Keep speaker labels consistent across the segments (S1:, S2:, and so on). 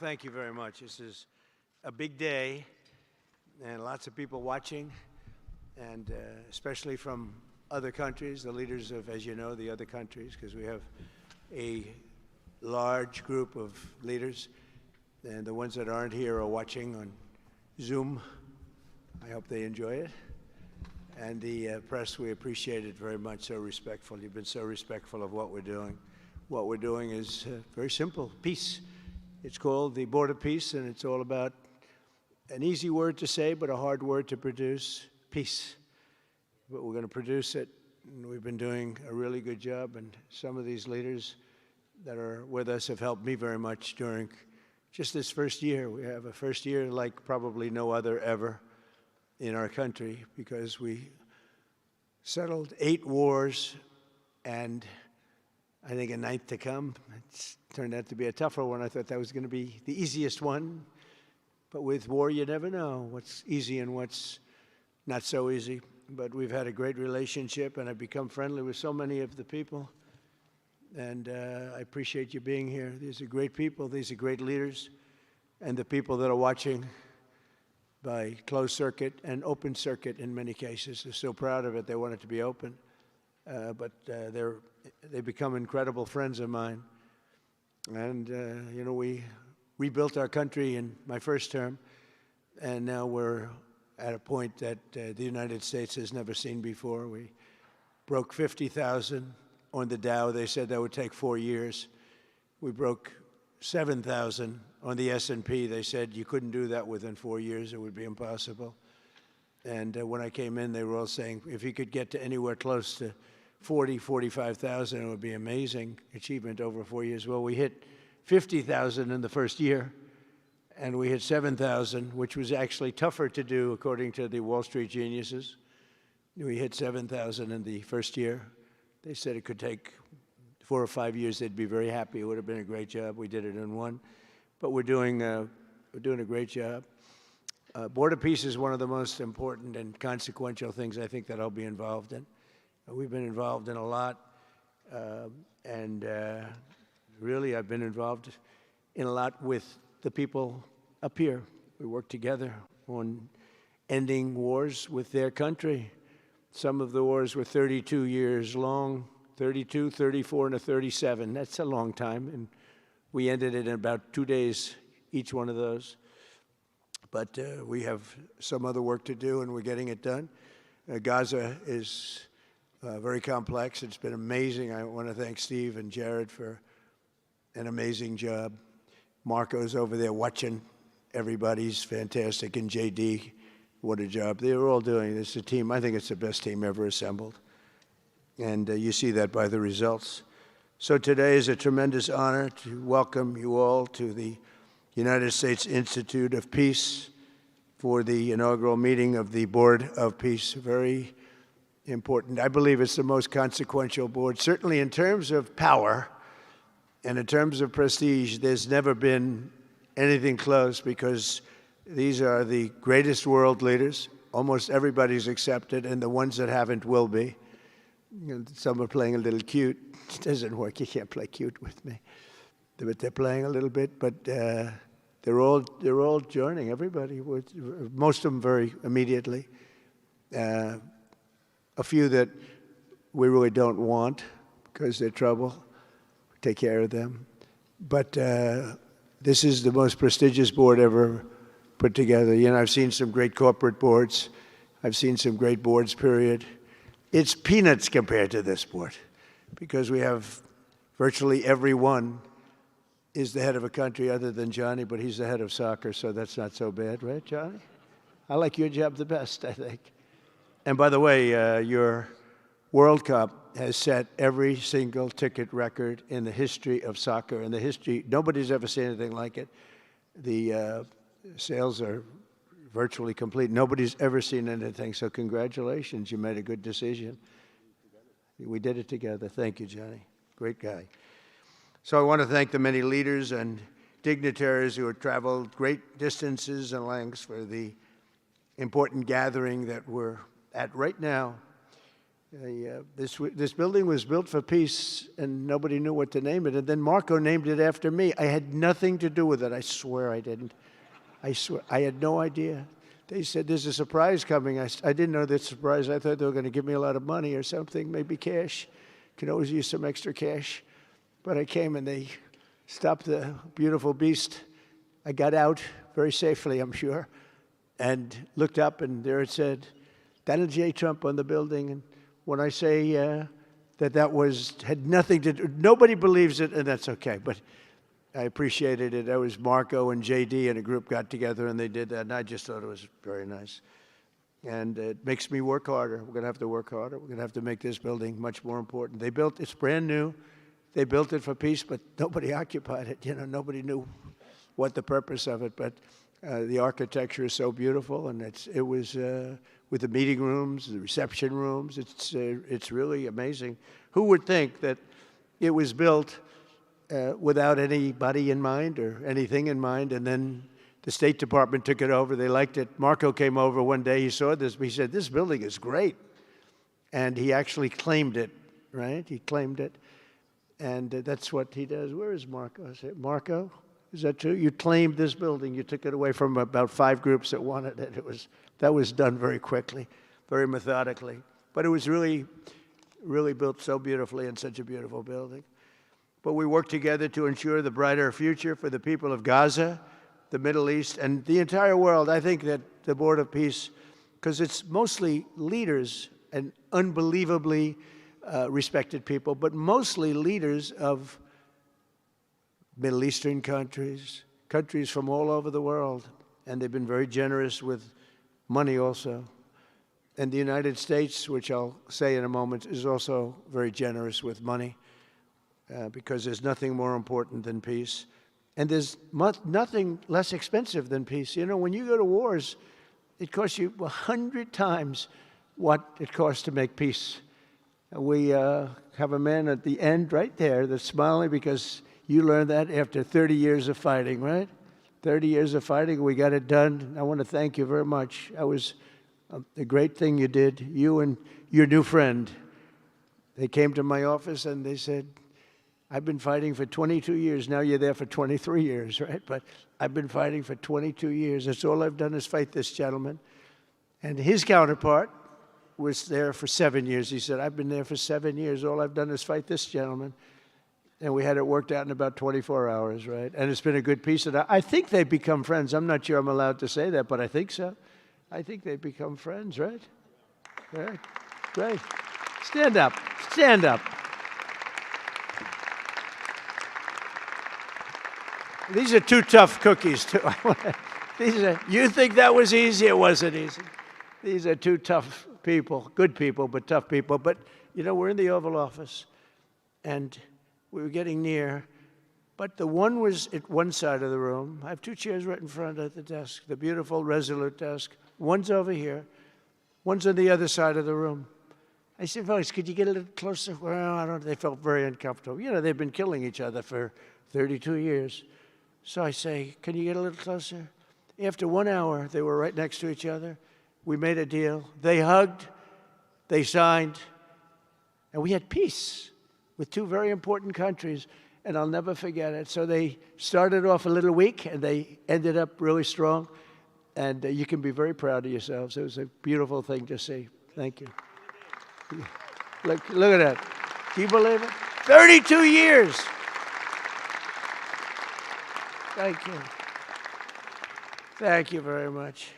S1: thank you very much. This is a big day, and lots of people watching, and especially from other countries, the leaders of, as you know, the other countries, because we have a large group of leaders, and the ones that aren't here are watching on Zoom. I hope they enjoy it. And the press, we appreciate it very much, so respectful. You've been so respectful of what we're doing. What we're doing is very simple, peace. It's called the Board of Peace, and it's all about an easy word to say, but a hard word to produce, peace. But we're going to produce it, and we've been doing a really good job, and some of these leaders that are with us have helped me very much during just this first year. We have a first year like probably no other ever in our country, because we settled 8 wars and I think a 9th to come. It's turned out to be a tougher one. I thought that was going to be the easiest one. But with war, you never know what's easy and what's not so easy. But we've had a great relationship, and I've become friendly with so many of the people. And I appreciate you being here. These are great people. These are great leaders. And the people that are watching by closed circuit and open circuit in many cases, they're so proud of it. They want it to be open. But they've become incredible friends of mine. And, you know, we rebuilt our country in my first term, and now we're at a point that the United States has never seen before. We broke 50,000 on the Dow. They said that would take 4 years. We broke 7,000 on the S&P. They said you couldn't do that within 4 years. It would be impossible. And when I came in, they were all saying, if you could get to anywhere close to 40, 45,000, it would be amazing achievement over 4 years. Well, we hit 50,000 in the first year, and we hit 7,000, which was actually tougher to do according to the Wall Street geniuses. We hit 7,000 in the first year. They said it could take 4 or 5 years. They'd be very happy. It would have been a great job. We did it in 1. But we're doing a great job. Board of Peace is one of the most important and consequential things I think that I'll be involved in. We've been involved in a lot, and really I've been involved in a lot with the people up here. We work together on ending wars with their country. Some of the wars were 32 years long, 32, 34, and a 37. That's a long time, and we ended it in about 2 days, each one of those. But we have some other work to do, and we're getting it done. Gaza is very complex. It's been amazing. I want to thank Steve and Jared for an amazing job. Marco's over there watching. Everybody's fantastic. And JD, what a job. They're all doing. It's a team. I think it's the best team ever assembled. And you see that by the results. So today is a tremendous honor to welcome you all to the United States Institute of Peace for the inaugural meeting of the Board of Peace. Very important. I believe it's the most consequential board, certainly in terms of power and in terms of prestige. There's never been anything close, because these are the greatest world leaders. Almost everybody's accepted, and the ones that haven't will be. You know, some are playing a little cute. It doesn't work. You can't play cute with me. But they're playing a little bit, but they're all joining. Everybody, most of them very immediately. A few that we really don't want because they're trouble. Take care of them. But this is the most prestigious board ever put together. You know, I've seen some great corporate boards. I've seen some great boards, period. It's peanuts compared to this board, because we have virtually everyone is the head of a country other than Johnny, but he's the head of soccer, so that's not so bad, right, Johnny? I like your job the best, I think. And by the way, your World Cup has set every single ticket record in the history of soccer. In the history, nobody's ever seen anything like it. The sales are virtually complete. Nobody's ever seen anything, so congratulations. You made a good decision. We did it together. Thank you, Johnny. Great guy. So I want to thank the many leaders and dignitaries who have traveled great distances and lengths for the important gathering that we're at right now. This building was built for peace, and nobody knew what to name it. And then Marco named it after me. I had nothing to do with it. I swear I didn't. I swear. I had no idea. They said, there's a surprise coming. I didn't know that surprise. I thought they were going to give me a lot of money or something, maybe cash. Could always use some extra cash. But I came, and they stopped the beautiful beast. I got out very safely, I'm sure, and looked up, and there it said, Donald J. Trump on the building. And when I say that had nothing to do, nobody believes it, and that's okay. But I appreciated it. That was Marco and JD and a group got together, and they did that, and I just thought it was very nice. And it makes me work harder. We're going to have to work harder. We're going to have to make this building much more important. It's brand new. They built it for peace, but nobody occupied it. Nobody knew what the purpose of it. But the architecture is so beautiful, and it was with the meeting rooms, the reception rooms. It's really amazing. Who would think that it was built without anybody in mind or anything in mind, and then the State Department took it over. They liked it. Marco came over one day. He saw this. He said, this building is great. And he actually claimed it, right? He claimed it. And that's what he does. Where is Marco? I said, Marco, is that true? You claimed this building. You took it away from about 5 groups that wanted it. That was done very quickly, very methodically. But it was really, really built so beautifully in such a beautiful building. But we worked together to ensure the brighter future for the people of Gaza, the Middle East, and the entire world. I think that the Board of Peace, because it's mostly leaders and unbelievably respected people, but mostly leaders of Middle Eastern countries, countries from all over the world, and they've been very generous with money also. And the United States, which I'll say in a moment, is also very generous with money because there's nothing more important than peace. And there's nothing less expensive than peace. When you go to wars, it costs you 100 times what it costs to make peace. We have a man at the end right there that's smiling because you learned that after 30 years of fighting, right? 30 years of fighting, we got it done. I want to thank you very much. That was a great thing you did. You and your new friend, they came to my office and they said, I've been fighting for 22 years. Now you're there for 23 years, right? But I've been fighting for 22 years. That's all I've done is fight this gentleman. And his counterpart was there for 7 years. He said, I've been there for 7 years. All I've done is fight this gentleman. And we had it worked out in about 24 hours, right? And it's been a good peace. And I think they've become friends. I'm not sure I'm allowed to say that, but I think so. I think they've become friends, right? Right. Great. Stand up. Stand up. These are 2 tough cookies, too. You think that was easy? It wasn't easy. These are 2 tough people, good people, but tough people. But, we're in the Oval Office, and we were getting near. But the one was at one side of the room. I have 2 chairs right in front of the desk, the beautiful, resolute desk. One's over here. One's on the other side of the room. I said, folks, could you get a little closer? Well, I don't know. They felt very uncomfortable. They've been killing each other for 32 years. So I say, can you get a little closer? After 1 hour, they were right next to each other. We made a deal. They hugged, they signed, and we had peace with 2 very important countries, and I'll never forget it. So they started off a little weak, and they ended up really strong, and you can be very proud of yourselves. It was a beautiful thing to see. Thank you. Look at that. Do you believe it? 32 years. Thank you. Thank you very much.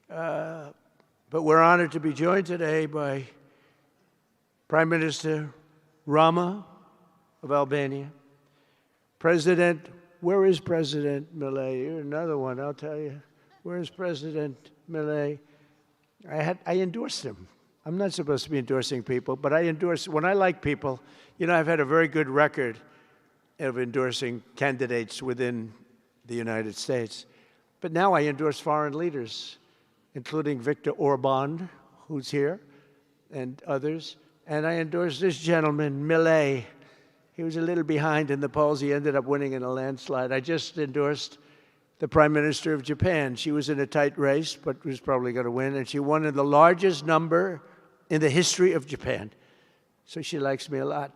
S1: But we're honored to be joined today by Prime Minister Rama of Albania. Where is President Milei? You're another one, I'll tell you. Where is President Milei? I endorsed him. I'm not supposed to be endorsing people, but when I like people, I've had a very good record of endorsing candidates within the United States. But now I endorse foreign leaders, including Viktor Orban, who's here, and others. And I endorse this gentleman, Milei. He was a little behind in the polls. He ended up winning in a landslide. I just endorsed the Prime Minister of Japan. She was in a tight race, but was probably going to win. And she won in the largest number in the history of Japan. So she likes me a lot.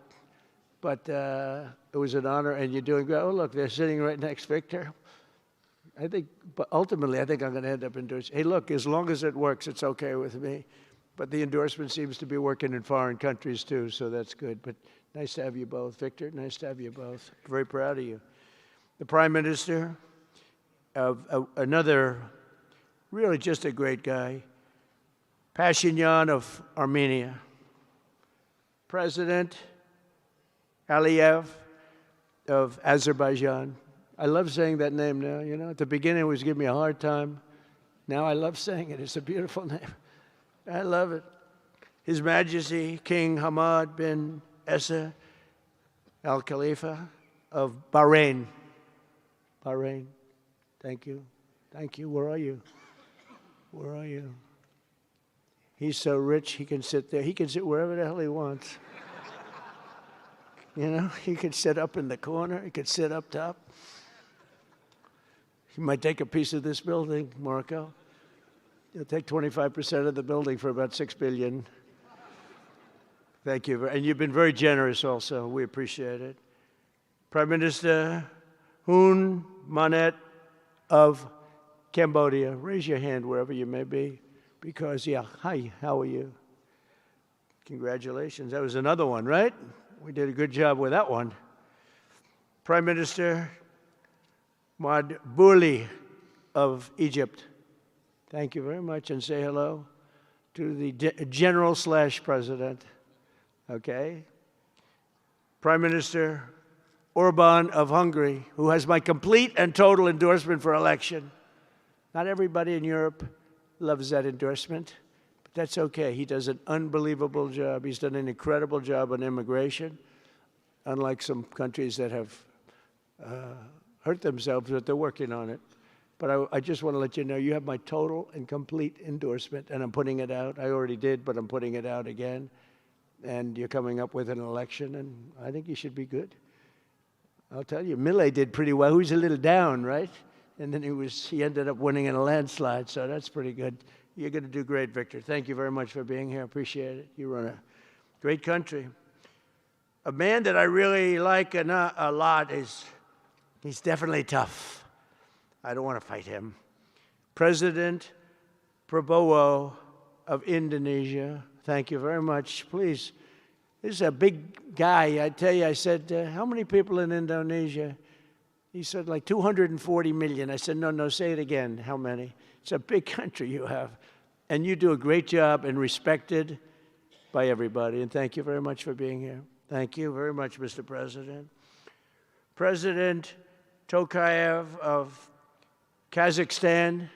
S1: But it was an honor, and you're doing great. Oh, look, they're sitting right next, Victor. But ultimately, I think I'm going to end up endorsing. Hey, look, as long as it works, it's okay with me. But the endorsement seems to be working in foreign countries, too, so that's good. But nice to have you both. Victor, nice to have you both. Very proud of you. The Prime Minister of another, really just a great guy, Pashinyan of Armenia. President Aliyev of Azerbaijan. I love saying that name now, you know. At the beginning, it was giving me a hard time. Now I love saying it. It's a beautiful name. I love it. His Majesty King Hamad bin Isa Al Khalifa of Bahrain. Bahrain. Thank you. Thank you. Where are you? Where are you? He's so rich, he can sit there. He can sit wherever the hell he wants. You know, he could sit up in the corner. He could sit up top. He might take a piece of this building, Marco. He'll take 25% of the building for about $6 billion. Thank you. And you've been very generous also. We appreciate it. Prime Minister Hun Manet of Cambodia. Raise your hand wherever you may be. Because, yeah, hi, how are you? Congratulations. That was another one, right? We did a good job with that one. Prime Minister Madbouli of Egypt. Thank you very much, and say hello to the General/President. Okay. Prime Minister Orban of Hungary, who has my complete and total endorsement for election. Not everybody in Europe loves that endorsement, but that's okay. He does an unbelievable job. He's done an incredible job on immigration, unlike some countries that have hurt themselves, but they're working on it. But I just want to let you know, you have my total and complete endorsement, and I'm putting it out. I already did, but I'm putting it out again. And you're coming up with an election, and I think you should be good. I'll tell you, Millet did pretty well. He was a little down, right? And then he ended up winning in a landslide, so that's pretty good. You're going to do great, Victor. Thank you very much for being here. Appreciate it. You run a great country. A man that I really like a lot he's definitely tough. I don't want to fight him. President Prabowo of Indonesia. Thank you very much. Please, this is a big guy. I tell you, I said, how many people in Indonesia? He said, like 240 million. I said, no, say it again. How many? It's a big country you have. And you do a great job and respected by everybody. And thank you very much for being here. Thank you very much, Mr. President. President Tokayev of Kazakhstan,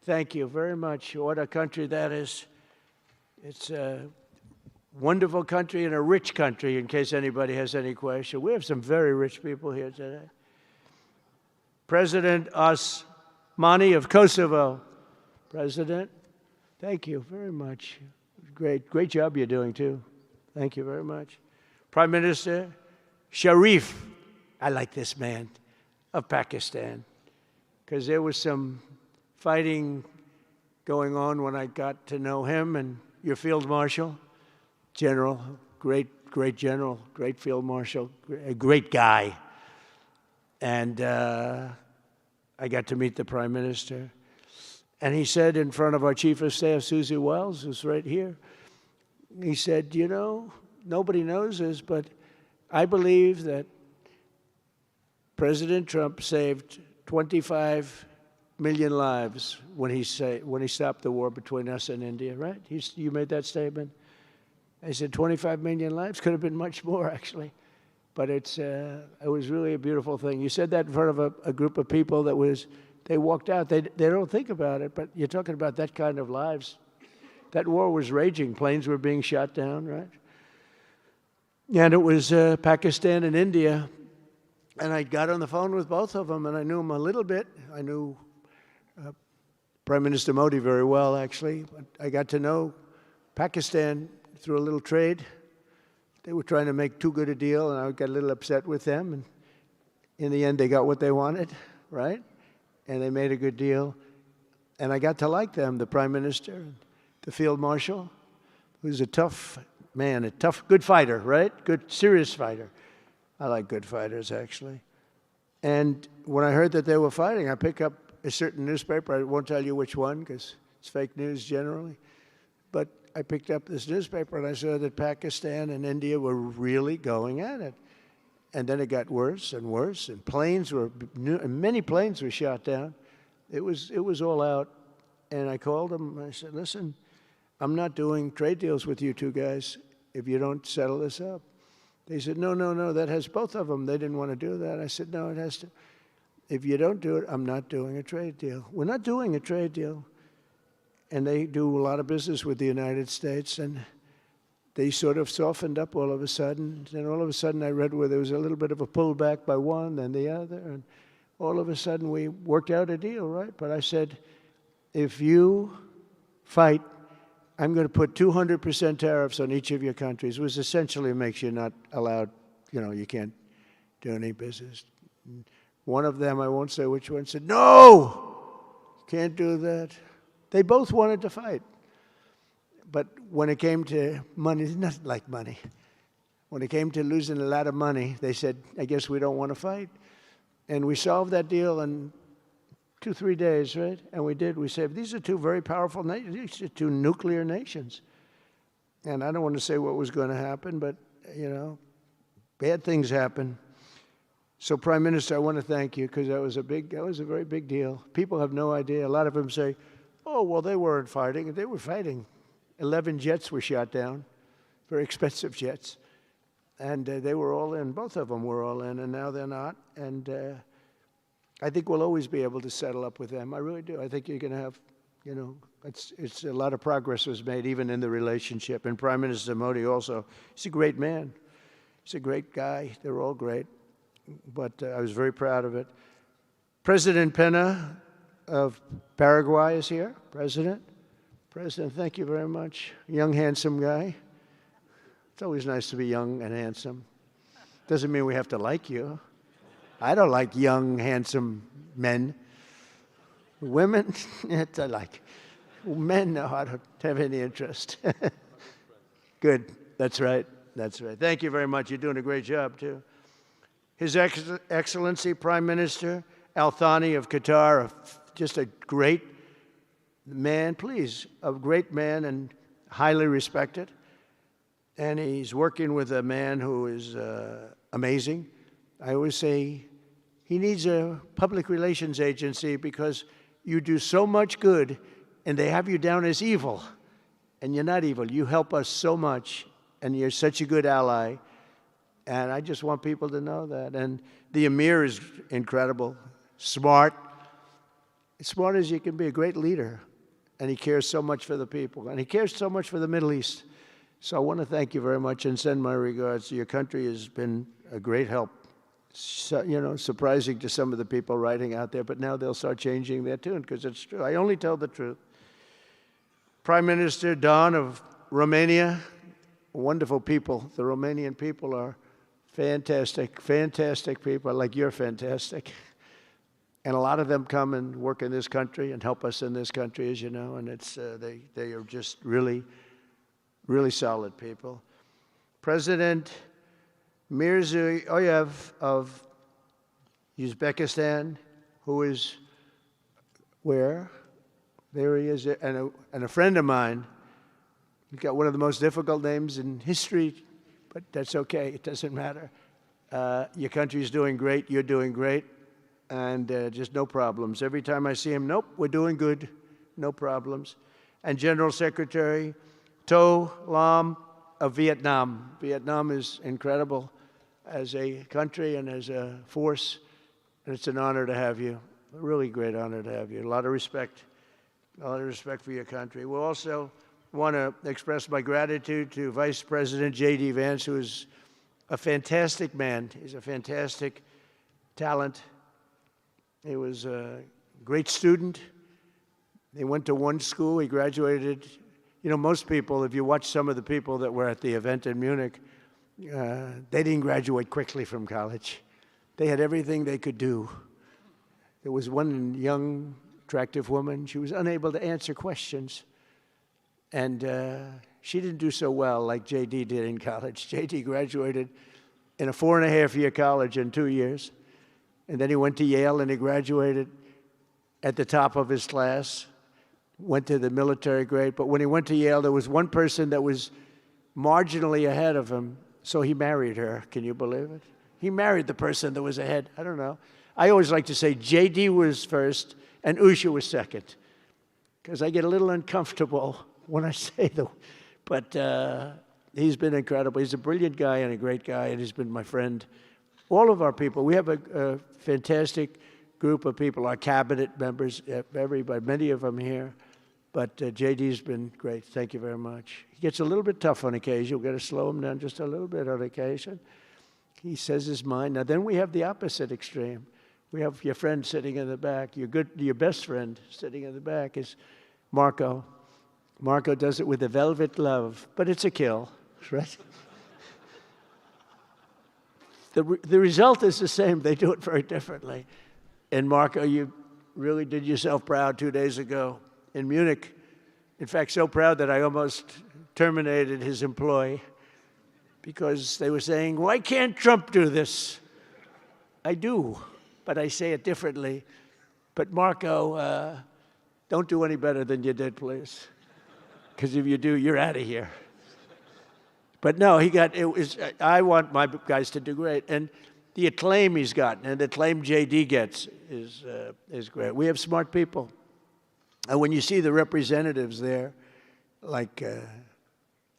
S1: thank you very much. What a country that is. It's a wonderful country and a rich country, in case anybody has any question. We have some very rich people here today. President Osmani of Kosovo. President, thank you very much. Great job you're doing, too. Thank you very much. Prime Minister Sharif, I like this man, of Pakistan, because there was some fighting going on when I got to know him, and your Field Marshal, General, great General, great Field Marshal, a great guy. And I got to meet the Prime Minister. And he said in front of our Chief of Staff, Susie Wells, who's right here, he said, you know, nobody knows this, but I believe that President Trump saved 25 million lives when he stopped the war between us and India, right? You made that statement? I said 25 million lives? Could have been much more, actually. But it was really a beautiful thing. You said that in front of a group of people they walked out. They don't think about it, but you're talking about that kind of lives. That war was raging. Planes were being shot down, right? And it was Pakistan and India. And I got on the phone with both of them, and I knew them a little bit. I knew Prime Minister Modi very well, actually. But I got to know Pakistan through a little trade. They were trying to make too good a deal, and I got a little upset with them. And in the end, they got what they wanted, right? And they made a good deal. And I got to like them, the Prime Minister, the Field Marshal. who's a tough man, a tough, good fighter, right? Good, serious fighter. I like good fighters, actually. And when I heard that they were fighting, I picked up a certain newspaper. I won't tell you which one because it's fake news generally. But I picked up this newspaper and I saw that Pakistan and India were really going at it. And then it got worse and worse, and many planes were shot down. It was all out. And I called them and I said, listen, I'm not doing trade deals with you two guys if you don't settle this up. They said, no, that has both of them. They didn't want to do that. I said, no, it has to. If you don't do it, I'm not doing a trade deal. We're not doing a trade deal. And they do a lot of business with the United States, and they sort of softened up all of a sudden. And all of a sudden I read where there was a little bit of a pullback by one, then the other, and all of a sudden we worked out a deal, right? But I said, if you fight, I'm going to put 200% tariffs on each of your countries, which essentially makes you not allowed, you can't do any business. One of them, I won't say which one, said, no, can't do that. They both wanted to fight. But when it came to money, it's nothing like money. When it came to losing a lot of money, they said, I guess we don't want to fight. And we solved that deal in 2-3 days, right? And we did. We said, these are two very powerful nations. These are two nuclear nations. And I don't want to say what was going to happen, but, bad things happen. So, Prime Minister, I want to thank you because that was a very big deal. People have no idea. A lot of them say, oh, well, they weren't fighting. They were fighting. 11 jets were shot down, very expensive jets. And they were all in. Both of them were all in, and now they're not. And I think we'll always be able to settle up with them. I really do. I think you're going to have, it's a lot of progress was made even in the relationship. And Prime Minister Modi also, he's a great man. He's a great guy. They're all great. But I was very proud of it. President Pena of Paraguay is here. President, thank you very much. Young, handsome guy. It's always nice to be young and handsome. Doesn't mean we have to like you. I don't like young, handsome men. Women, I like. Men, no, I don't have any interest. Good. That's right. Thank you very much. You're doing a great job, too. His Excellency, Prime Minister Al Thani of Qatar, just a great man, a great man and highly respected. And he's working with a man who is amazing. I always say he needs a public relations agency because you do so much good and they have you down as evil. And you're not evil. You help us so much and you're such a good ally. And I just want people to know that. And the Emir is incredible, smart, as smart as you can be, a great leader. And he cares so much for the people. And he cares so much for the Middle East. So I want to thank you very much and send my regards. Your country has been a great help. So, surprising to some of the people writing out there, but now they'll start changing their tune because it's true. I only tell the truth. Prime Minister Don of Romania, wonderful people. The Romanian people are fantastic people, like you're fantastic. And a lot of them come and work in this country and help us in this country, as you know, and it's they are just really, really solid people. President Mirziyoyev of Uzbekistan, who is where? There he is, and a friend of mine. He's got one of the most difficult names in history, but that's okay. It doesn't matter. Your country's doing great. You're doing great. And just no problems. Every time I see him, nope, we're doing good. No problems. And General Secretary To Lam of Vietnam. Vietnam is incredible as a country and as a force. And it's an honor to have you. A really great honor to have you. A lot of respect. A lot of respect for your country. We'll also want to express my gratitude to Vice President J.D. Vance, who is a fantastic man. He's a fantastic talent. He was a great student. He went to one school. He graduated. Most people, if you watch some of the people that were at the event in Munich, they didn't graduate quickly from college. They had everything they could do. There was one young, attractive woman. She was unable to answer questions. And she didn't do so well like J.D. did in college. J.D. graduated in a 4.5-year college in 2 years. And then he went to Yale and he graduated at the top of his class, went to the military grade. But when he went to Yale, there was one person that was marginally ahead of him, so he married her. Can you believe it? He married the person that was ahead. I don't know. I always like to say J.D. was first and Usha was second, because I get a little uncomfortable when I say the. But he's been incredible. He's a brilliant guy and a great guy, and he's been my friend. All of our people, we have a fantastic group of people, our cabinet members, everybody, many of them here. But J.D.'s been great. Thank you very much. He gets a little bit tough on occasion. We've got to slow him down just a little bit on occasion. He says his mind. Now, then we have the opposite extreme. We have your friend sitting in the back. Your best friend sitting in the back is Marco. Marco does it with a velvet glove, but it's a kill, right? The result is the same. They do it very differently. And Marco, you really did yourself proud 2 days ago in Munich. In fact, so proud that I almost terminated his employ because they were saying, why can't Trump do this? I do, but I say it differently. But Marco, don't do any better than you did, please. Because if you do, you're out of here. But no, I want my guys to do great. And the acclaim he's gotten and the acclaim J.D. gets is great. We have smart people. And when you see the representatives there, like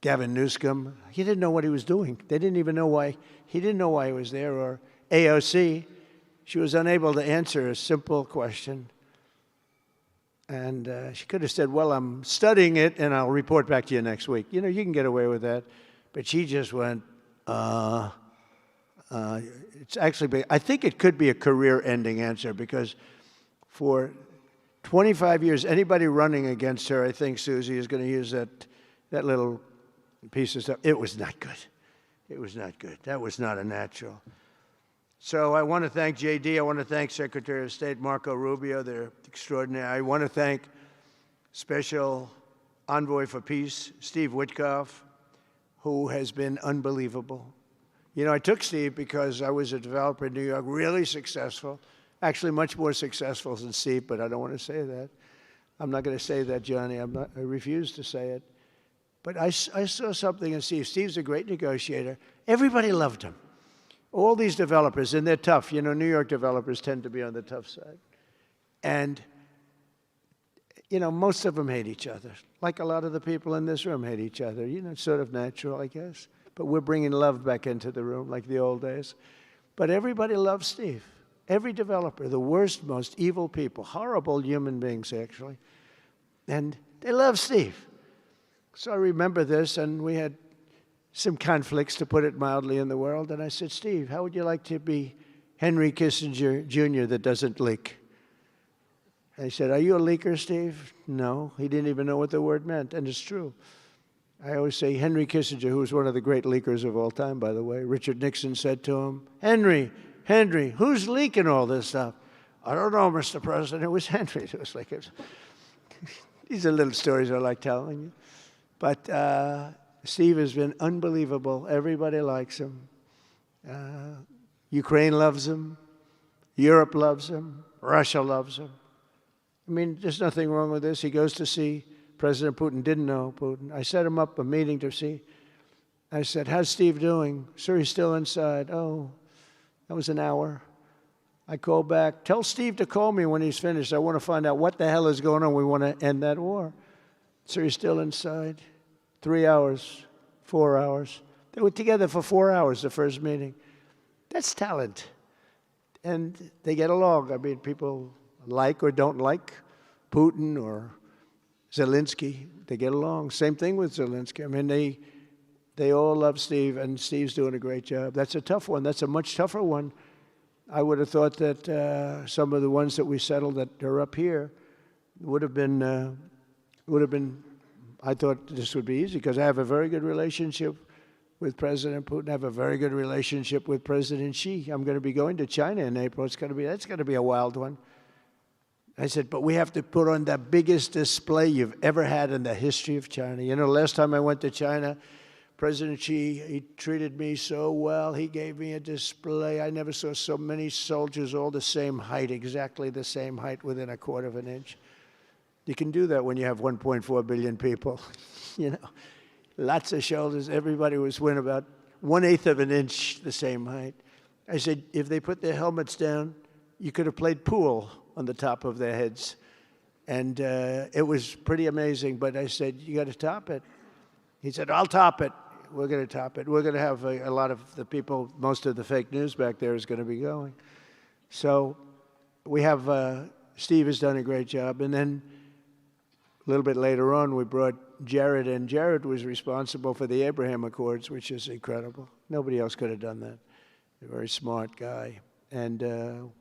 S1: Gavin Newsom, he didn't know what he was doing. They didn't even know why. He didn't know why he was there. Or AOC, she was unable to answer a simple question. And she could have said, well, I'm studying it, and I'll report back to you next week. You know, you can get away with that. But she just went, it's actually, I think it could be a career-ending answer, because for 25 years, anybody running against her, I think Susie is going to use that little piece of stuff. It was not good. It was not good. That was not a natural. So I want to thank J.D. I want to thank Secretary of State Marco Rubio. They're extraordinary. I want to thank Special Envoy for Peace, Steve Witkoff, who has been unbelievable. You know, I took Steve because I was a developer in New York, really successful, actually much more successful than Steve, but I don't want to say that. I'm not going to say that, Johnny. I refuse to say it. But I saw something in Steve. Steve's a great negotiator. Everybody loved him. All these developers, and they're tough. You know, New York developers tend to be on the tough side. And, you know, most of them hate each other. Like a lot of the people in this room hate each other. You know, it's sort of natural, I guess. But we're bringing love back into the room like the old days. But everybody loves Steve. Every developer, the worst, most evil people, horrible human beings, actually. And they love Steve. So I remember this, and we had some conflicts, to put it mildly, in the world. And I said, Steve, how would you like to be Henry Kissinger Jr. that doesn't leak? And he said, are you a leaker, Steve? No. He didn't even know what the word meant, and it's true. I always say Henry Kissinger, who was one of the great leakers of all time, by the way, Richard Nixon said to him, Henry, who's leaking all this stuff? I don't know, Mr. President. It was Henry. It was like, these are little stories I like telling you. But Steve has been unbelievable. Everybody likes him. Ukraine loves him. Europe loves him. Russia loves him. I mean, there's nothing wrong with this. He goes to see President Putin. Didn't know Putin. I set him up a meeting to see. I said, how's Steve doing? Sir, he's still inside. Oh, that was an hour. I called back. Tell Steve to call me when he's finished. I want to find out what the hell is going on. We want to end that war. Sir, he's still inside. 3 hours, 4 hours. They were together for 4 hours, the first meeting. That's talent. And they get along. I mean, people like or don't like Putin or Zelensky. They get along. Same thing with Zelensky. I mean, they all love Steve, and Steve's doing a great job. That's a tough one. That's a much tougher one. I would have thought that some of the ones that we settled that are up here would have been, I thought this would be easy because I have a very good relationship with President Putin. I have a very good relationship with President Xi. I'm going to be going to China in April. That's going to be a wild one. I said, but we have to put on the biggest display you've ever had in the history of China. You know, last time I went to China, President Xi, he treated me so well. He gave me a display. I never saw so many soldiers all the same height, exactly the same height within a quarter of an inch. You can do that when you have 1.4 billion people. You know, lots of shoulders. Everybody was within about 1/8 of an inch the same height. I said, if they put their helmets down, you could have played pool on the top of their heads. And it was pretty amazing. But I said, you got to top it. He said, I'll top it. We're going to top it. We're going to have a lot of the people, most of the fake news back there is going to be going. So we have, Steve has done a great job. And then a little bit later on, we brought Jared in. Jared was responsible for the Abraham Accords, which is incredible. Nobody else could have done that. A very smart guy. And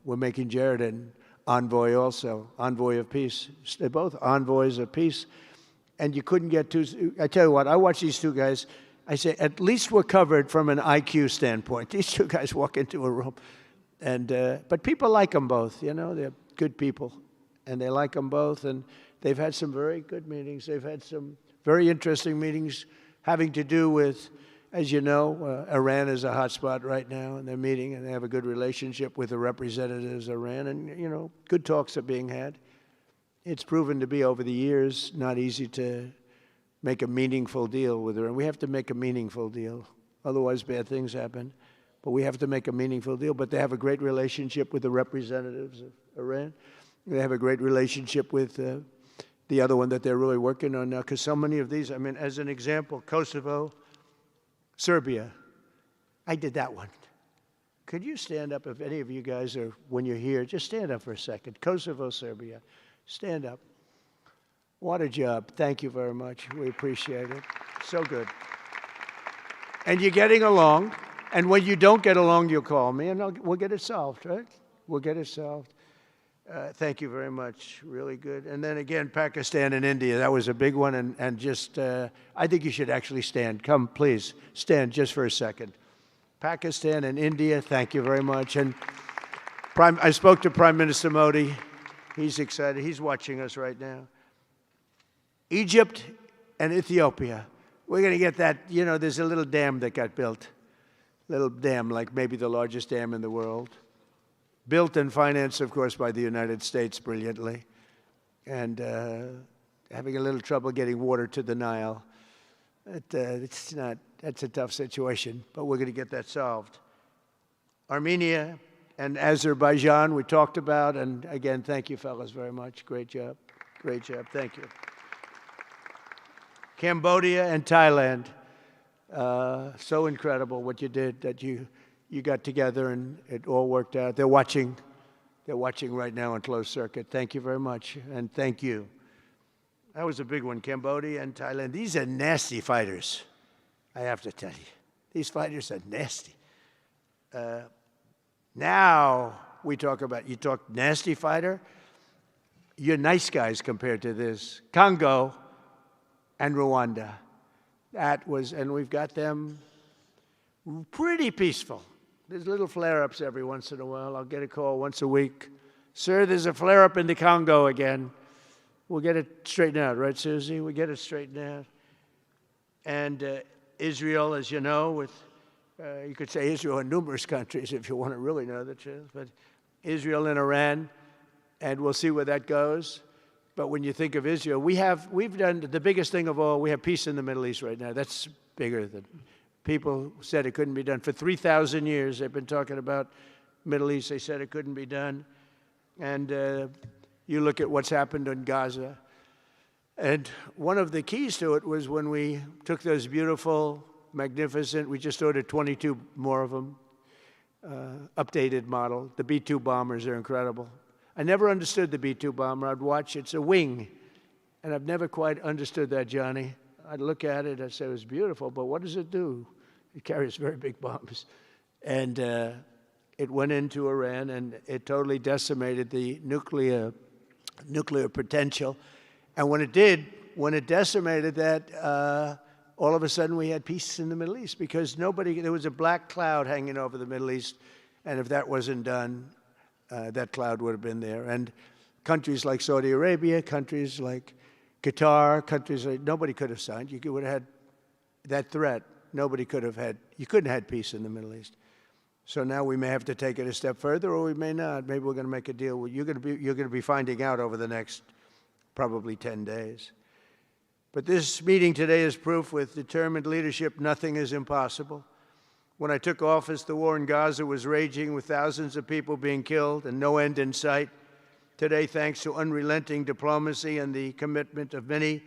S1: we're making Jared an envoy also, envoy of peace. They're both envoys of peace. And you couldn't get two. I tell you what, I watch these two guys. I say, at least we're covered from an IQ standpoint. These two guys walk into a room. And but people like them both, you know. They're good people. And they like them both. And they've had some very good meetings. They've had some very interesting meetings having to do with, as you know, Iran is a hot spot right now. And they're meeting. And they have a good relationship with the representatives of Iran. And, you know, good talks are being had. It's proven to be, over the years, not easy to make a meaningful deal with Iran. We have to make a meaningful deal. Otherwise, bad things happen. But we have to make a meaningful deal. But they have a great relationship with the representatives of Iran. They have a great relationship with the other one that they're really working on now. Because so many of these, I mean, as an example, Kosovo, Serbia. I did that one. Could you stand up, if any of you guys are, when you're here, just stand up for a second. Kosovo, Serbia. Stand up. What a job. Thank you very much. We appreciate it. So good. And you're getting along. And when you don't get along, you'll call me, and we'll get it solved, right? We'll get it solved. Thank you very much. Really good. And then again, Pakistan and India. That was a big one. And just, I think you should actually stand. Come, please. Stand just for a second. Pakistan and India, thank you very much. And I spoke to Prime Minister Modi. He's excited. He's watching us right now. Egypt and Ethiopia. We're going to get that. You know, there's a little dam that got built. Little dam, like maybe the largest dam in the world. Built and financed, of course, by the United States brilliantly. And having a little trouble getting water to the Nile. It's not, that's a tough situation, but we're going to get that solved. Armenia and Azerbaijan, we talked about. And again, thank you, fellas, very much. Great job. Great job. Thank you. Cambodia and Thailand. So incredible what you did, that you got together and it all worked out. They're watching right now on closed circuit. Thank you very much, and thank you. That was a big one, Cambodia and Thailand. These are nasty fighters, I have to tell you. These fighters are nasty. Now we talk about, you talk nasty fighter, you're nice guys compared to this. Congo and Rwanda. That was, and we've got them pretty peaceful. There's little flare-ups every once in a while. I'll get a call once a week. Sir, there's a flare-up in the Congo again. We'll get it straightened out, right, Susie? We get it straightened out. And Israel, as you know, with, you could say Israel and numerous countries if you want to really know the truth, but Israel and Iran, and we'll see where that goes. But when you think of Israel, we've done the biggest thing of all. We have peace in the Middle East right now. That's bigger than people said it couldn't be done. For 3,000 years, they've been talking about Middle East. They said it couldn't be done. And you look at what's happened in Gaza. And one of the keys to it was when we took those beautiful, magnificent, we just ordered 22 more of them, updated model. The B-2 bombers are incredible. I never understood the B-2 bomber. I'd watch, it's a wing. And I've never quite understood that, Johnny. I'd look at it, I'd say it was beautiful, but what does it do? It carries very big bombs. And it went into Iran, and it totally decimated the nuclear potential. And when it did, when it decimated that, all of a sudden we had peace in the Middle East, because there was a black cloud hanging over the Middle East, and if that wasn't done, that cloud would have been there. And countries like Saudi Arabia, countries like Qatar, countries like, nobody could have signed. You would have had that threat. Nobody could have had, you couldn't have had peace in the Middle East. So now we may have to take it a step further, or we may not. Maybe we're going to make a deal. You're going to be finding out over the next probably 10 days. But this meeting today is proof with determined leadership, nothing is impossible. When I took office, the war in Gaza was raging with thousands of people being killed and no end in sight. Today, thanks to unrelenting diplomacy and the commitment of many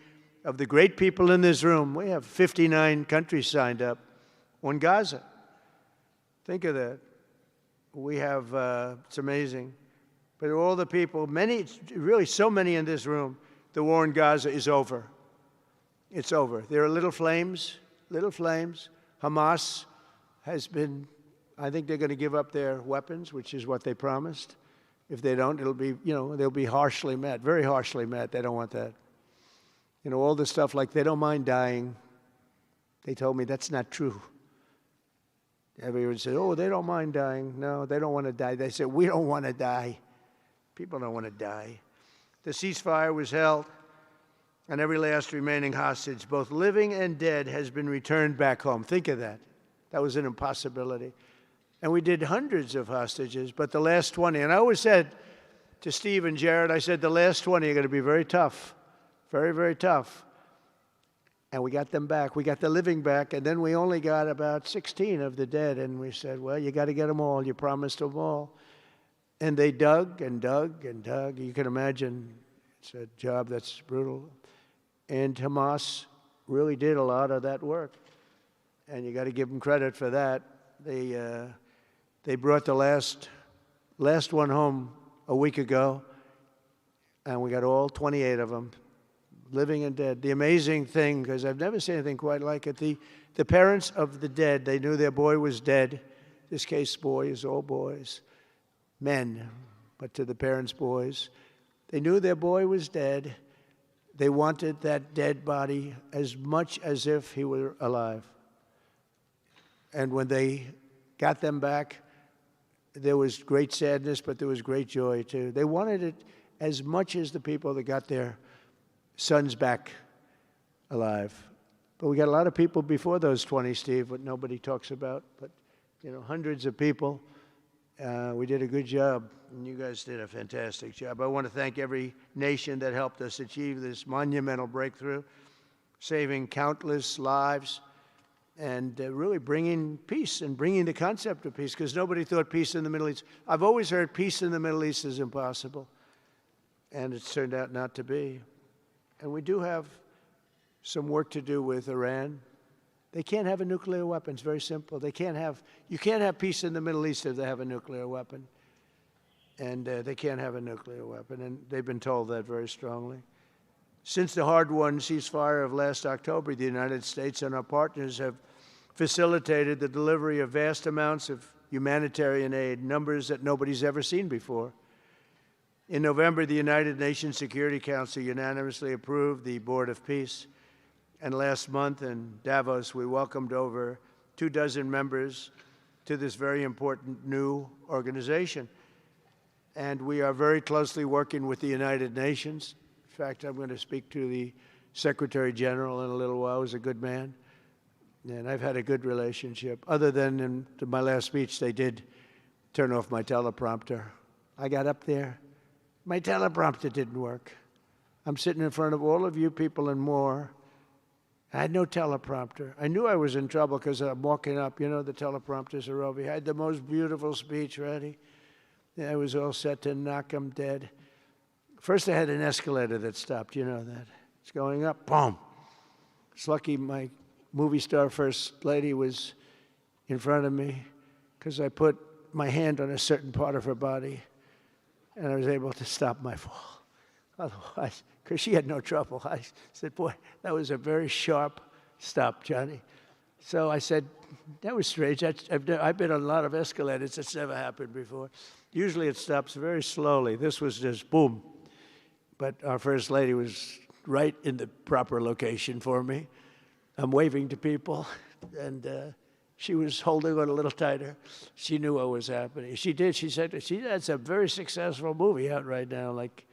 S1: of the great people in this room, we have 59 countries signed up on Gaza. Think of that. We have, it's amazing. But all the people, many, really so many in this room, the war in Gaza is over. It's over. There are little flames, little flames. Hamas has been, I think they're going to give up their weapons, which is what they promised. If they don't, it'll be, they'll be harshly met, very harshly met. They don't want that. All the stuff like they don't mind dying. They told me that's not true. Everyone said, oh, they don't mind dying. No, they don't want to die. They said, we don't want to die. People don't want to die. The ceasefire was held, and every last remaining hostage, both living and dead, has been returned back home. Think of that. That was an impossibility. And we did hundreds of hostages, but the last 20, and I always said to Steve and Jared, I said, the last 20 are going to be very tough, very, very tough. And we got them back. We got the living back, and then we only got about 16 of the dead, and we said, well, you got to get them all. You promised them all. And they dug and dug and dug. You can imagine it's a job that's brutal. And Hamas really did a lot of that work. And you got to give them credit for that. They brought the last one home a week ago, and we got all 28 of them, living and dead. The amazing thing, because I've never seen anything quite like it, the parents of the dead, they knew their boy was dead. This case, boys, all boys, men, but to the parents' boys. They knew their boy was dead. They wanted that dead body as much as if he were alive. And when they got them back, there was great sadness, but there was great joy, too. They wanted it as much as the people that got their sons back alive. But we got a lot of people before those 20, Steve, what nobody talks about. But, hundreds of people. We did a good job, and you guys did a fantastic job. I want to thank every nation that helped us achieve this monumental breakthrough, saving countless lives, and really bringing peace and bringing the concept of peace, because nobody thought peace in the Middle East. I've always heard peace in the Middle East is impossible, and it's turned out not to be. And we do have some work to do with Iran. They can't have a nuclear weapon. It's very simple. You can't have peace in the Middle East if they have a nuclear weapon. And they can't have a nuclear weapon, and they've been told that very strongly. Since the hard-won ceasefire of last October, the United States and our partners have facilitated the delivery of vast amounts of humanitarian aid, numbers that nobody's ever seen before. In November, the United Nations Security Council unanimously approved the Board of Peace. And last month in Davos, we welcomed over 24 members to this very important new organization. And we are very closely working with the United Nations. In fact, I'm going to speak to the Secretary General in a little while. He's a good man. And I've had a good relationship. Other than in my last speech, they did turn off my teleprompter. I got up there. My teleprompter didn't work. I'm sitting in front of all of you people and more. I had no teleprompter. I knew I was in trouble because I'm walking up. The teleprompters are over here. I had the most beautiful speech ready. I was all set to knock them dead. First, I had an escalator that stopped. You know that. It's going up. Boom. It's lucky my movie star first lady was in front of me because I put my hand on a certain part of her body, and I was able to stop my fall. Otherwise, because she had no trouble. I said, boy, that was a very sharp stop, Johnny. So I said, that was strange. I've been on a lot of escalators. It's never happened before. Usually it stops very slowly. This was just boom. But our First Lady was right in the proper location for me. I'm waving to people, and she was holding on a little tighter. She knew what was happening. She did. She said, that's a very successful movie out right now. Like,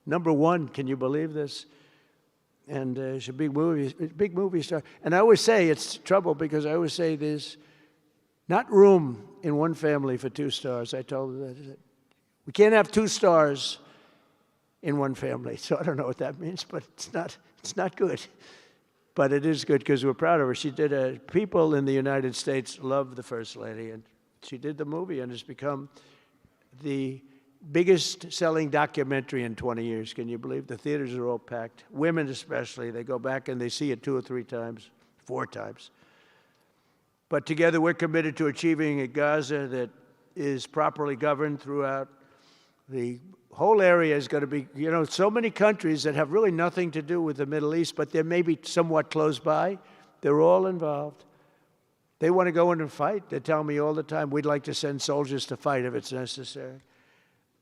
S1: #1. Can you believe this? And she's a big movie star. And I always say it's trouble because I always say there's not room in one family for 2 stars. I told her that. We can't have 2 stars in one family. So I don't know what that means, but it's not good. But it is good because we're proud of her. She did people in the United States love the First Lady, and she did the movie, and it's become the biggest selling documentary in 20 years. Can you believe? The theaters are all packed. Women especially, they go back and they see it 2 or 3 times, 4 times. But together we're committed to achieving a Gaza that is properly governed throughout. The whole area is going to be, so many countries that have really nothing to do with the Middle East, but they're maybe somewhat close by. They're all involved. They want to go in and fight. They tell me all the time, we'd like to send soldiers to fight if it's necessary.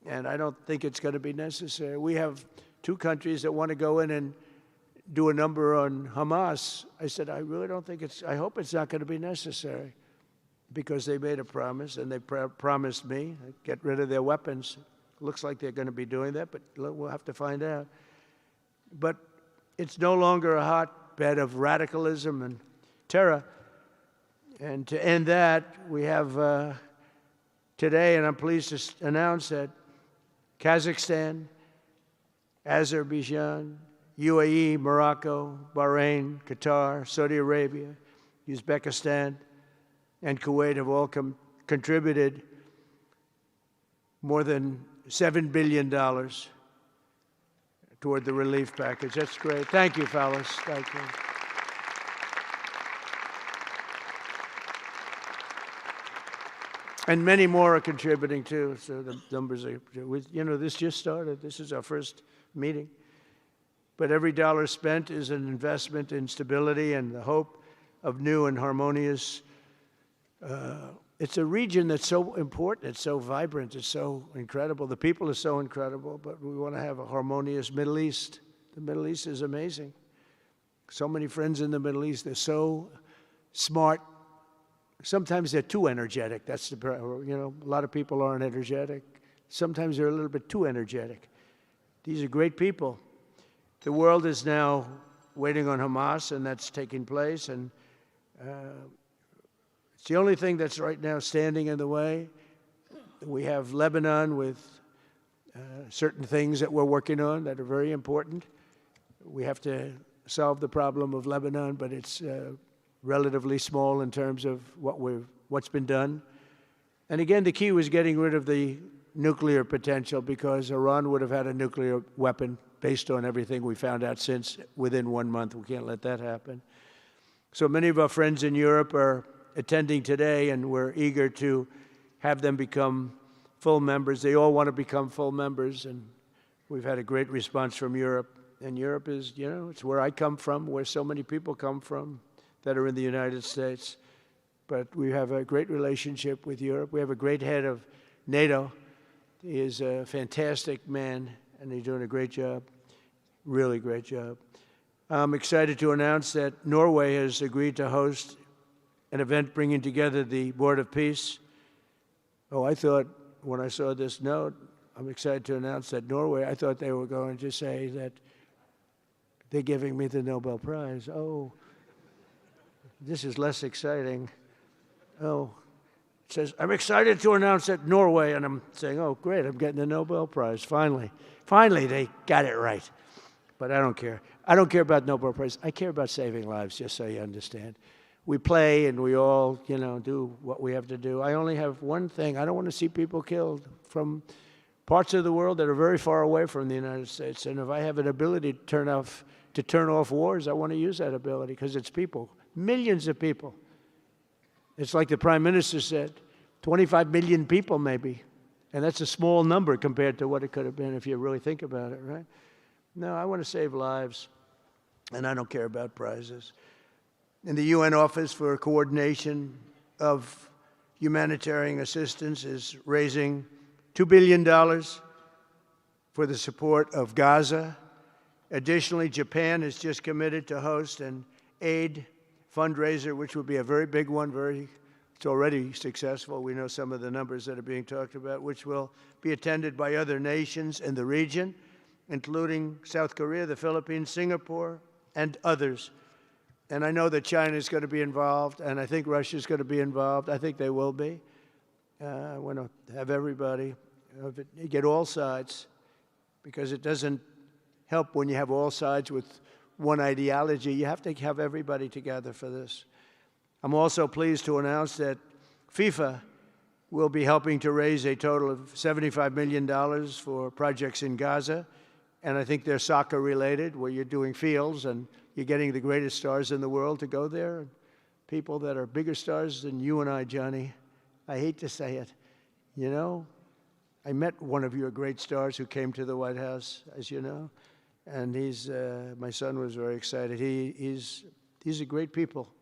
S1: And I don't think it's going to be necessary. We have 2 countries that want to go in and do a number on Hamas. I said, I really don't think I hope it's not going to be necessary, because they made a promise, and they promised me, get rid of their weapons. Looks like they're going to be doing that, but we'll have to find out. But it's no longer a hotbed of radicalism and terror. And to end that, we have today, and I'm pleased to announce that Kazakhstan, Azerbaijan, UAE, Morocco, Bahrain, Qatar, Saudi Arabia, Uzbekistan, and Kuwait have all contributed more than $7 billion toward the relief package. That's great. Thank you, fellas. Thank you. And many more are contributing too, so the numbers are, this just started. This is our first meeting. But every dollar spent is an investment in stability and the hope of new and harmonious. It's a region that's so important, it's so vibrant, it's so incredible. The people are so incredible, but we want to have a harmonious Middle East. The Middle East is amazing. So many friends in the Middle East, they're so smart. Sometimes they're too energetic. That's a lot of people aren't energetic. Sometimes they're a little bit too energetic. These are great people. The world is now waiting on Hamas, and that's taking place. And it's the only thing that's right now standing in the way. We have Lebanon with certain things that we're working on that are very important. We have to solve the problem of Lebanon, but it's relatively small in terms of what's been done. And again, the key was getting rid of the nuclear potential, because Iran would have had a nuclear weapon based on everything we found out since within 1 month. We can't let that happen. So many of our friends in Europe are attending today, and we're eager to have them become full members. They all want to become full members, and we've had a great response from Europe. And Europe is, it's where I come from, where so many people come from that are in the United States. But we have a great relationship with Europe. We have a great head of NATO. He is a fantastic man, and he's doing a great job, really great job. I'm excited to announce that Norway has agreed to host an event bringing together the Board of Peace. Oh, I thought when I saw this note, I'm excited to announce that Norway, I thought they were going to say that they're giving me the Nobel Prize. Oh, this is less exciting. Oh, it says, I'm excited to announce that Norway, and I'm saying, oh, great, I'm getting the Nobel Prize, finally. Finally, they got it right. But I don't care. I don't care about Nobel Prize. I care about saving lives, just so you understand. We play and we all, do what we have to do. I only have one thing. I don't want to see people killed from parts of the world that are very far away from the United States. And if I have an ability to turn off wars, I want to use that ability, because it's people, millions of people. It's like the Prime Minister said, 25 million people maybe. And that's a small number compared to what it could have been if you really think about it, right? No, I want to save lives, and I don't care about prizes. And the UN Office for Coordination of Humanitarian Assistance is raising $2 billion for the support of Gaza. Additionally, Japan has just committed to host an aid fundraiser, which would be a very big one. It's already successful. We know some of the numbers that are being talked about, which will be attended by other nations in the region. including South Korea, the Philippines, Singapore, and others. And I know that China is going to be involved, and I think Russia is going to be involved. I think they will be. I want to have everybody, get all sides, because it doesn't help when you have all sides with one ideology. You have to have everybody together for this. I'm also pleased to announce that FIFA will be helping to raise a total of $75 million for projects in Gaza. And I think they're soccer related, where you're doing fields and you're getting the greatest stars in the world to go there. And people that are bigger stars than you and I, Johnny. I hate to say it. You know, I met one of your great stars who came to the White House, as you know. And my son was very excited. These are great people.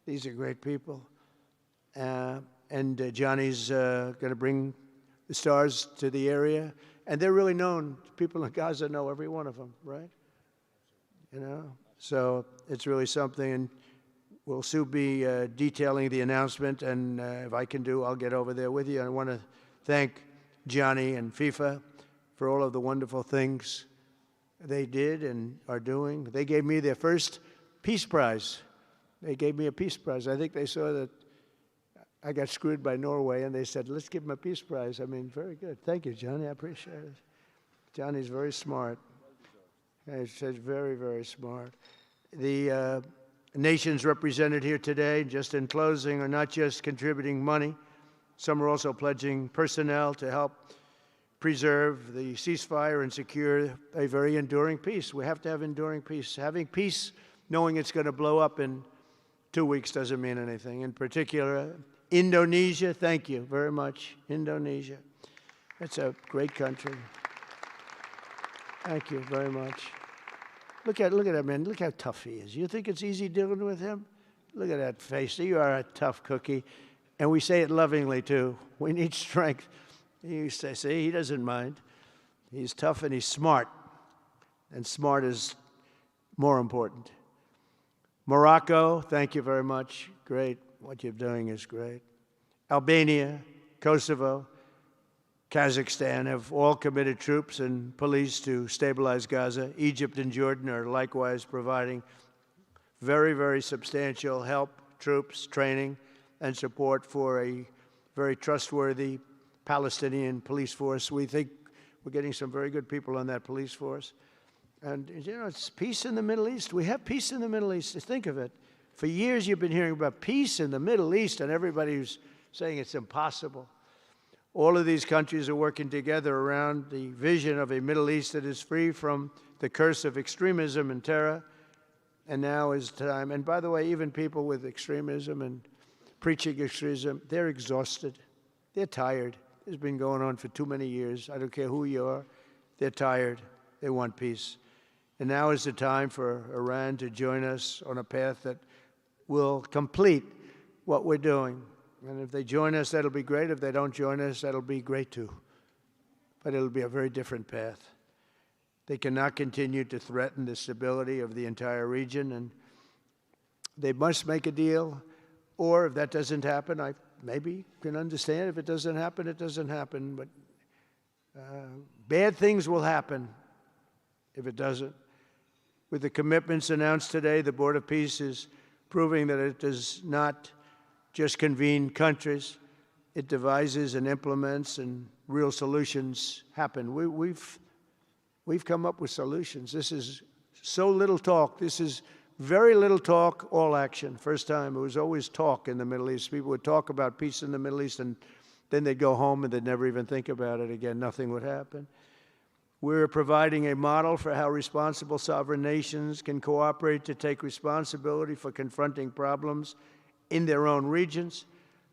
S1: These are great people. And Johnny's going to bring the stars to the area. And they're really known. People in Gaza know every one of them, right? You know? So it's really something. And we'll soon be detailing the announcement. And if I can do, I'll get over there with you. I want to thank Johnny and FIFA for all of the wonderful things they did and are doing. They gave me their first Peace Prize. They gave me a Peace Prize. I think they saw that I got screwed by Norway, and they said, let's give him a Peace Prize. I mean, very good. Thank you, Johnny. I appreciate it. Johnny's very smart. He's very, very smart. The nations represented here today, just in closing, are not just contributing money. Some are also pledging personnel to help preserve the ceasefire and secure a very enduring peace. We have to have enduring peace. Having peace, knowing it's going to blow up in 2 weeks, doesn't mean anything. In particular, Indonesia, thank you very much. Indonesia. It's a great country. Thank you very much. Look at that man. Look how tough he is. You think it's easy dealing with him? Look at that face. You are a tough cookie. And we say it lovingly, too. We need strength. You say, see, he doesn't mind. He's tough and he's smart. And smart is more important. Morocco, thank you very much. Great. What you're doing is great. Albania, Kosovo, Kazakhstan have all committed troops and police to stabilize Gaza. Egypt and Jordan are likewise providing very, very substantial help, troops, training, and support for a very trustworthy Palestinian police force. We think we're getting some very good people on that police force. And, you know, it's peace in the Middle East. We have peace in the Middle East. Think of it. For years you've been hearing about peace in the Middle East, and everybody's saying it's impossible. All of these countries are working together around the vision of a Middle East that is free from the curse of extremism and terror. And now is time. And by the way, even people with extremism and preaching extremism, they're exhausted. They're tired. It's been going on for too many years. I don't care who you are. They're tired. They want peace. And now is the time for Iran to join us on a path that will complete what we're doing. And if they join us, that'll be great. If they don't join us, that'll be great too. But it'll be a very different path. They cannot continue to threaten the stability of the entire region, and they must make a deal. Or if that doesn't happen, I maybe can understand. If it doesn't happen, it doesn't happen. But bad things will happen if it doesn't. With the commitments announced today, the Board of Peace is proving that it does not just convene countries. It devises and implements, and real solutions happen. We've come up with solutions. This is so little talk. This is very little talk, all action. First time, it was always talk in the Middle East. People would talk about peace in the Middle East, and then they'd go home and they'd never even think about it again. Nothing would happen. We're providing a model for how responsible sovereign nations can cooperate to take responsibility for confronting problems in their own regions.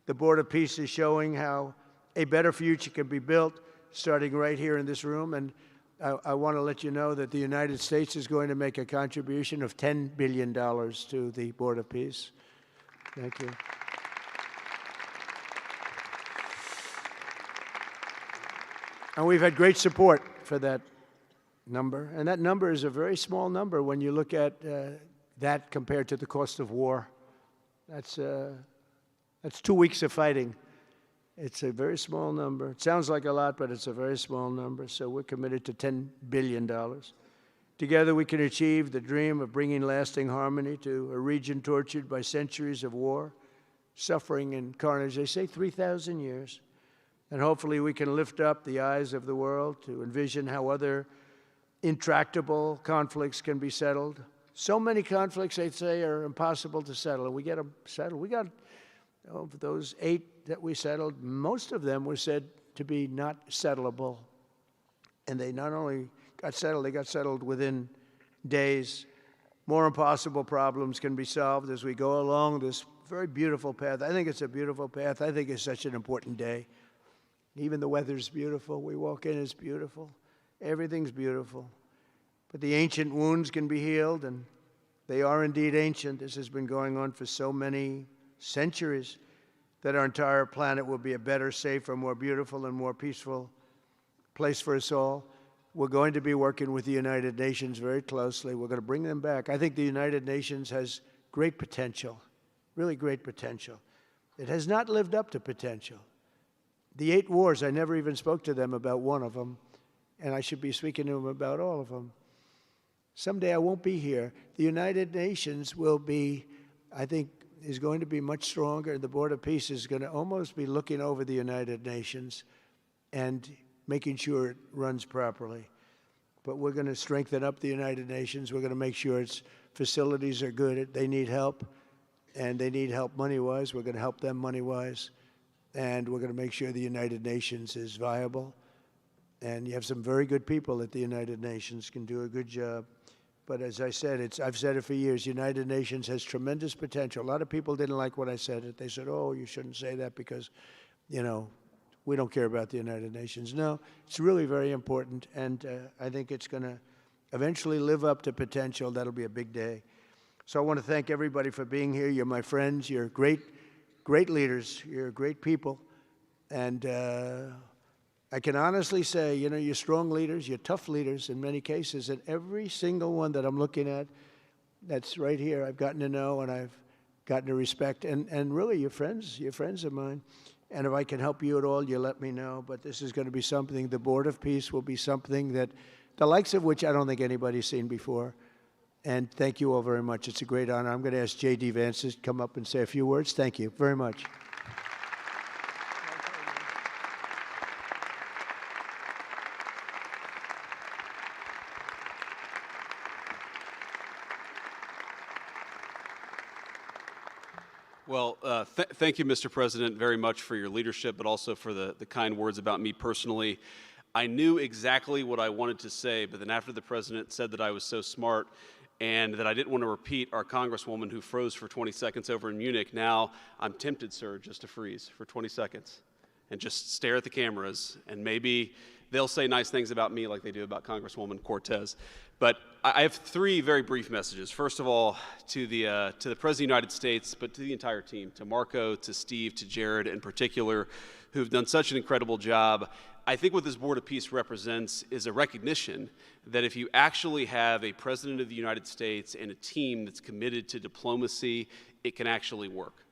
S1: The Board of Peace is showing how a better future can be built, starting right here in this room. And I want to let you know that the United States is going to make a contribution of $10 billion to the Board of Peace. Thank you. And we've had great support for that number. And that number is a very small number when you look at that compared to the cost of war. That's 2 weeks of fighting. It's a very small number. It sounds like a lot, but it's a very small number. So we're committed to $10 billion. Together we can achieve the dream of bringing lasting harmony to a region tortured by centuries of war, suffering, and carnage. They say 3,000 years. And hopefully we can lift up the eyes of the world to envision how other intractable conflicts can be settled. So many conflicts, they say, are impossible to settle, and we get them settled. We got, of those 8 that we settled, most of them were said to be not settleable. And they not only got settled, they got settled within days. More impossible problems can be solved as we go along this very beautiful path. I think it's a beautiful path. I think it's such an important day. Even the weather's beautiful. We walk in, it's beautiful. Everything's beautiful. But the ancient wounds can be healed, and they are indeed ancient. This has been going on for so many centuries that our entire planet will be a better, safer, more beautiful, and more peaceful place for us all. We're going to be working with the United Nations very closely. We're going to bring them back. I think the United Nations has great potential, really great potential. It has not lived up to potential. The 8 wars, I never even spoke to them about one of them, and I should be speaking to them about all of them. Someday I won't be here. The United Nations will be, I think, is going to be much stronger. The Board of Peace is going to almost be looking over the United Nations and making sure it runs properly. But we're going to strengthen up the United Nations. We're going to make sure its facilities are good. They need help, and they need help money-wise. We're going to help them money-wise. And we're going to make sure the United Nations is viable. And you have some very good people at the United Nations, can do a good job. But as I said, I've said it for years, United Nations has tremendous potential. A lot of people didn't like when I said it. They said, oh, you shouldn't say that because, you know, we don't care about the United Nations. No, it's really very important, and I think it's going to eventually live up to potential. That'll be a big day. So I want to thank everybody for being here. You're my friends. You're great leaders. You're great people. And I can honestly say, you know, you're strong leaders. You're tough leaders in many cases. And every single one that I'm looking at that's right here, I've gotten to know and I've gotten to respect. And really, you're friends of mine. And if I can help you at all, you let me know. But this is going to be something, the Board of Peace will be something that, the likes of which I don't think anybody's seen before. And thank you all very much. It's a great honor. I'm going to ask J.D. Vance to come up and say a few words. Thank you very much.
S2: Well, thank you, Mr. President, very much for your leadership, but also for the kind words about me personally. I knew exactly what I wanted to say, but then after the President said that I was so smart and that I didn't want to repeat our Congresswoman who froze for 20 seconds over in Munich, now I'm tempted, sir, just to freeze for 20 seconds and just stare at the cameras, and maybe they'll say nice things about me like they do about Congresswoman Cortez. But I have 3 very brief messages. First of all, to the President of the United States, but to the entire team, to Marco, to Steve, to Jared in particular, who've done such an incredible job. I think what this Board of Peace represents is a recognition that if you actually have a President of the United States and a team that's committed to diplomacy, it can actually work.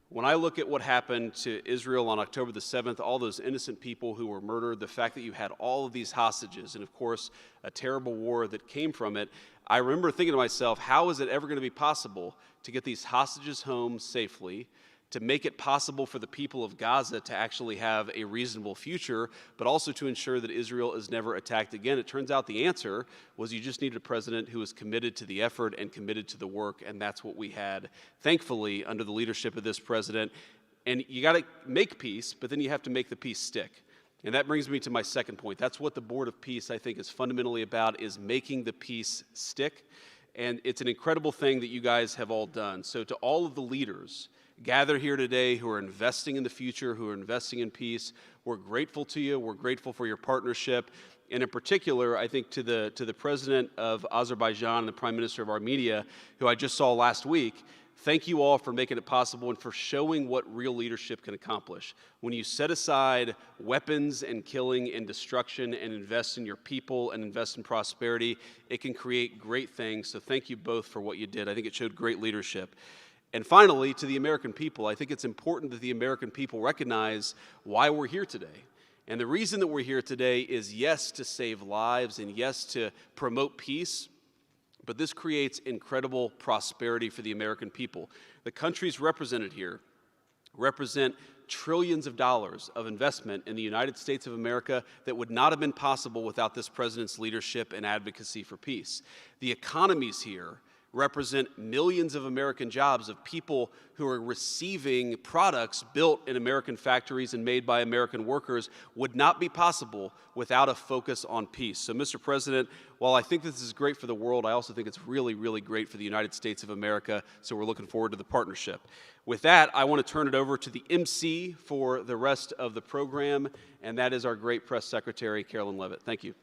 S2: When I look at what happened to Israel on October the 7th, all those innocent people who were murdered, the fact that you had all of these hostages, and of course, a terrible war that came from it, I remember thinking to myself, how is it ever going to be possible to get these hostages home safely, to make it possible for the people of Gaza to actually have a reasonable future, but also to ensure that Israel is never attacked again? It turns out the answer was you just needed a president who was committed to the effort and committed to the work, and that's what we had, thankfully, under the leadership of this president. And you got to make peace, but then you have to make the peace stick. And that brings me to my second point. That's what the Board of Peace, I think, is fundamentally about, is making the peace stick. And it's an incredible thing that you guys have all done. So to all of the leaders gather here today who are investing in the future, who are investing in peace, we're grateful to you. We're grateful for your partnership. And in particular, I think to the President of Azerbaijan and the Prime Minister of Armenia, who I just saw last week, thank you all for making it possible and for showing what real leadership can accomplish. When you set aside weapons and killing and destruction and invest in your people and invest in prosperity, it can create great things. So thank you both for what you did. I think it showed great leadership. And finally, to the American people, I think it's important that the American people recognize why we're here today. And the reason that we're here today is, yes, to save lives and yes, to promote peace, but this creates incredible prosperity for the American people. The countries represented here represent trillions of dollars of investment in the United States of America that would not have been possible without this president's leadership and advocacy for peace. The economies here represent millions of American jobs of people who are receiving products built in American factories and made by American workers would not be possible without a focus on peace. So, Mr. President, while I think this is great for the world, I also think it's really, really great for the United States of America, so we're looking forward to the partnership. With that, I want to turn it over to the MC for the rest of the program, and that is our great press secretary, Carolyn Levitt. Thank you.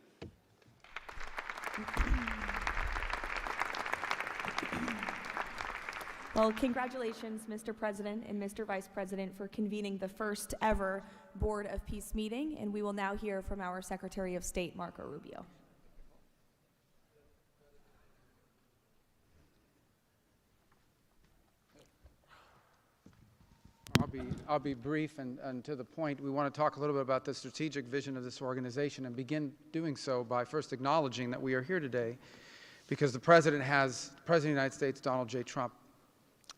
S3: Well, congratulations, Mr. President and Mr. Vice President, for convening the first ever Board of Peace meeting, and we will now hear from our Secretary of State, Marco Rubio.
S4: I'll be brief and to the point. We want to talk a little bit about the strategic vision of this organization and begin doing so by first acknowledging that we are here today because the President of the United States, Donald J. Trump,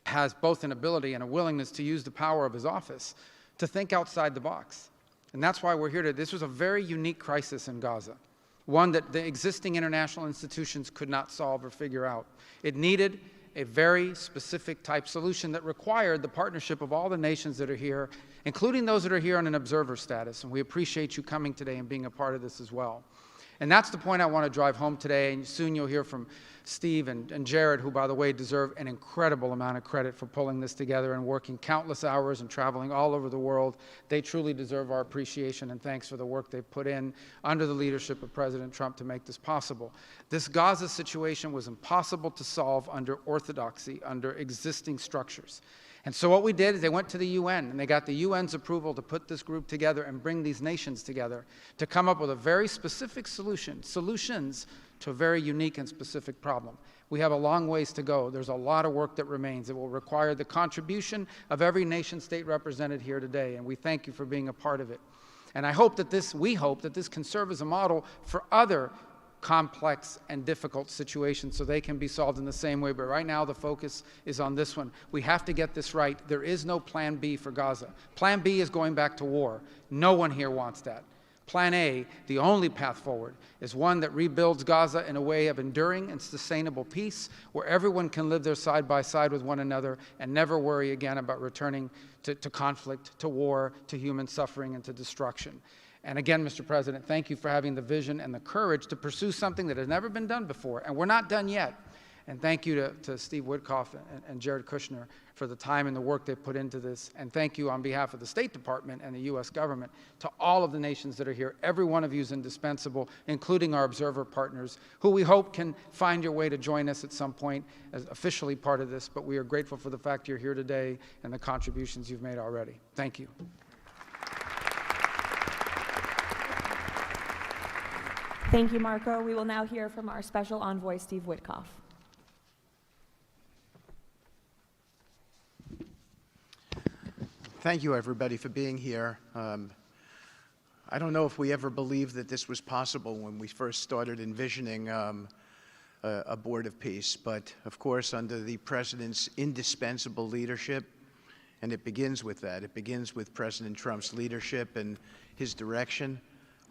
S4: has both an ability and a willingness to use the power of his office to think outside the box. And that's why we're here today. This was a very unique crisis in Gaza, one that the existing international institutions could not solve or figure out. It needed a very specific type solution that required the partnership of all the nations that are here, including those that are here on an observer status. And we appreciate you coming today and being a part of this as well. And that's the point I want to drive home today. And soon you'll hear from Steve and Jared, who, by the way, deserve an incredible amount of credit for pulling this together and working countless hours and traveling all over the world. They truly deserve our appreciation and thanks for the work they've put in under the leadership of President Trump to make this possible. This Gaza situation was impossible to solve under orthodoxy, under existing structures. And so what we did is they went to the UN, and they got the UN's approval to put this group together and bring these nations together to come up with a very specific solutions to a very unique and specific problem. We have a long ways to go. There's a lot of work that remains. It will require the contribution of every nation state represented here today, and we thank you for being a part of it. And we hope that this can serve as a model for other complex and difficult situations so they can be solved in the same way. But right now the focus is on this one. We have to get this right. There is no plan B for Gaza. Plan B is going back to war. No one here wants that. Plan A, the only path forward, is one that rebuilds Gaza in a way of enduring and sustainable peace where everyone can live there side by side with one another and never worry again about returning to conflict, to war, to human suffering, and to destruction. And again, Mr. President, thank you for having the vision and the courage to pursue something that has never been done before, and we're not done yet. And thank you to Steve Witkoff and Jared Kushner for the time and the work they've put into this. And thank you on behalf of the State Department and the U.S. government to all of the nations that are here. Every one of you is indispensable, including our observer partners, who we hope can find your way to join us at some point as officially part of this. But we are grateful for the fact you're here today and the contributions you've made already. Thank you.
S3: Thank you, Marco. We will now hear from our special envoy, Steve Witkoff.
S1: Thank you, everybody, for being here. I don't know if we ever believed that this was possible when we first started envisioning a board of peace, but of course, under the President's indispensable leadership, and it begins with that. It begins with President Trump's leadership and his direction.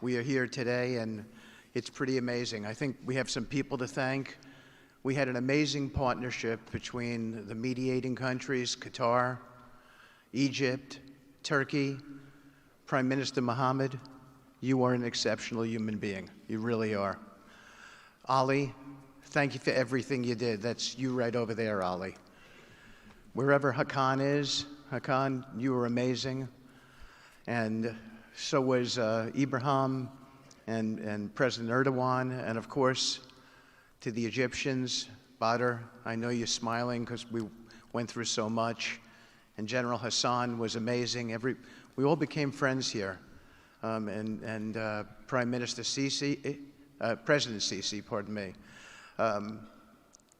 S1: We are here today, and it's pretty amazing. I think we have some people to thank. We had an amazing partnership between the mediating countries, Qatar, Egypt, Turkey. Prime Minister Mohammed, you are an exceptional human being. You really are. Ali, thank you for everything you did. That's you right over there, Ali. Wherever Hakan is, Hakan, you were amazing. And so was Ibrahim and President Erdogan, and of course, to the Egyptians, Badr, I know you're smiling because we went through so much, and General Hassan was amazing. We all became friends here, and Prime Minister Sisi, President Sisi, pardon me,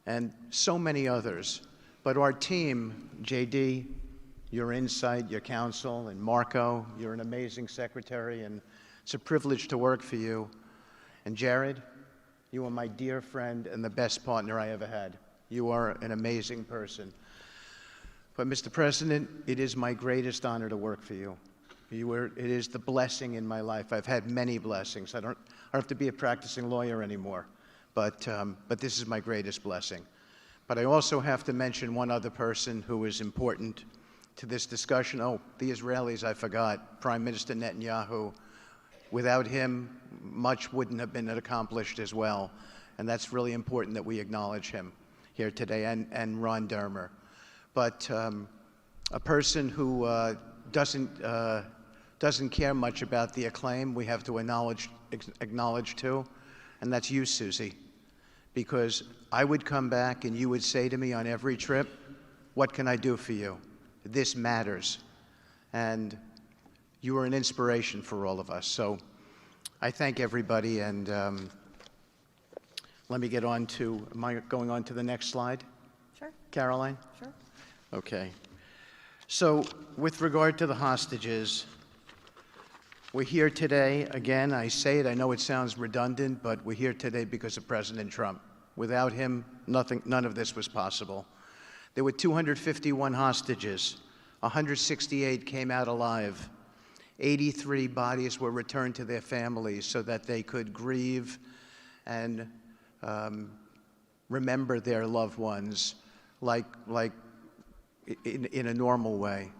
S1: and so many others
S5: But our team, JD, your insight, your counsel, and Marco, you're an amazing secretary, and it's a privilege to work for you. And Jared, you are my dear friend and the best partner I ever had. You are an amazing person. But Mr. President, it is my greatest honor to work for you. It is the blessing in my life. I've had many blessings. I don't have to be a practicing lawyer anymore, but this is my greatest blessing. But I also have to mention one other person who is important to this discussion. Oh, the Israelis, I forgot. Prime Minister Netanyahu. Without him, much wouldn't have been accomplished as well. And that's really important that we acknowledge him here today, and Ron Dermer. But a person who doesn't care much about the acclaim, we have to acknowledge too, and that's you, Susie. Because I would come back and you would say to me on every trip, what can I do for you? This matters. And you are an inspiration for all of us. So I thank everybody, and let me get on to, am I going on to the next slide?
S3: Sure.
S5: Caroline?
S3: Sure.
S5: Okay. So with regard to the hostages, we're here today, again, I say it, I know it sounds redundant, but we're here today because of President Trump. Without him, none of this was possible. There were 251 hostages. 168 came out alive. 83 bodies were returned to their families so that they could grieve and remember their loved ones like in a normal way,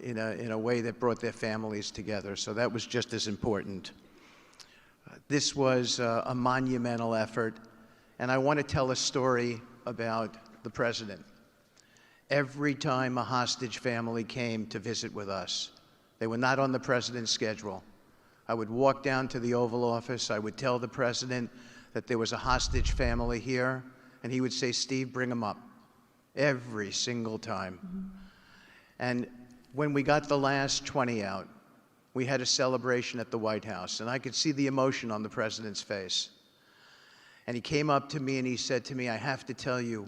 S5: in a way that brought their families together. So that was just as important. This was a monumental effort, and I want to tell a story about the president. Every time a hostage family came to visit with us, they were not on the president's schedule. I would walk down to the Oval Office, I would tell the president that there was a hostage family here, and he would say, Steve, bring them up. Every single time. Mm-hmm. And when we got the last 20 out, we had a celebration at the White House, and I could see the emotion on the president's face. And he came up to me and he said to me, I have to tell you,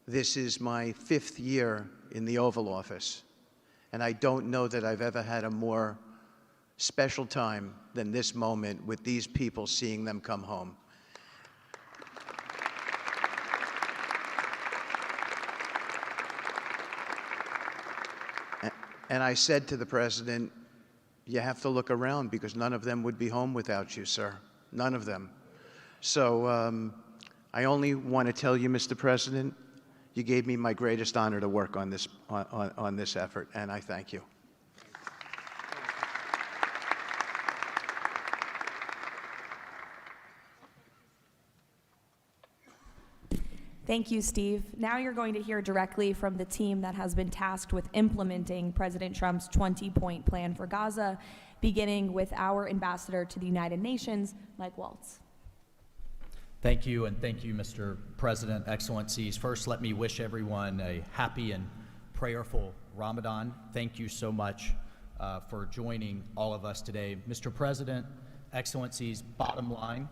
S5: this is my 5th year in the Oval Office, and I don't know that I've ever had a more special time than this moment with these people, seeing them come home. And I said to the president, you have to look around because none of them would be home without you, sir. None of them. So I only want to tell you, Mr. President, you gave me my greatest honor to work on this effort, and I thank you.
S3: Thank you, Steve. Now you're going to hear directly from the team that has been tasked with implementing President Trump's 20-point plan for Gaza, beginning with our ambassador to the United Nations, Mike Waltz.
S6: Thank you, and thank you, Mr. President, Excellencies. First, let me wish everyone a happy and prayerful Ramadan. Thank you so much for joining all of us today. Mr. President, Excellencies, bottom line,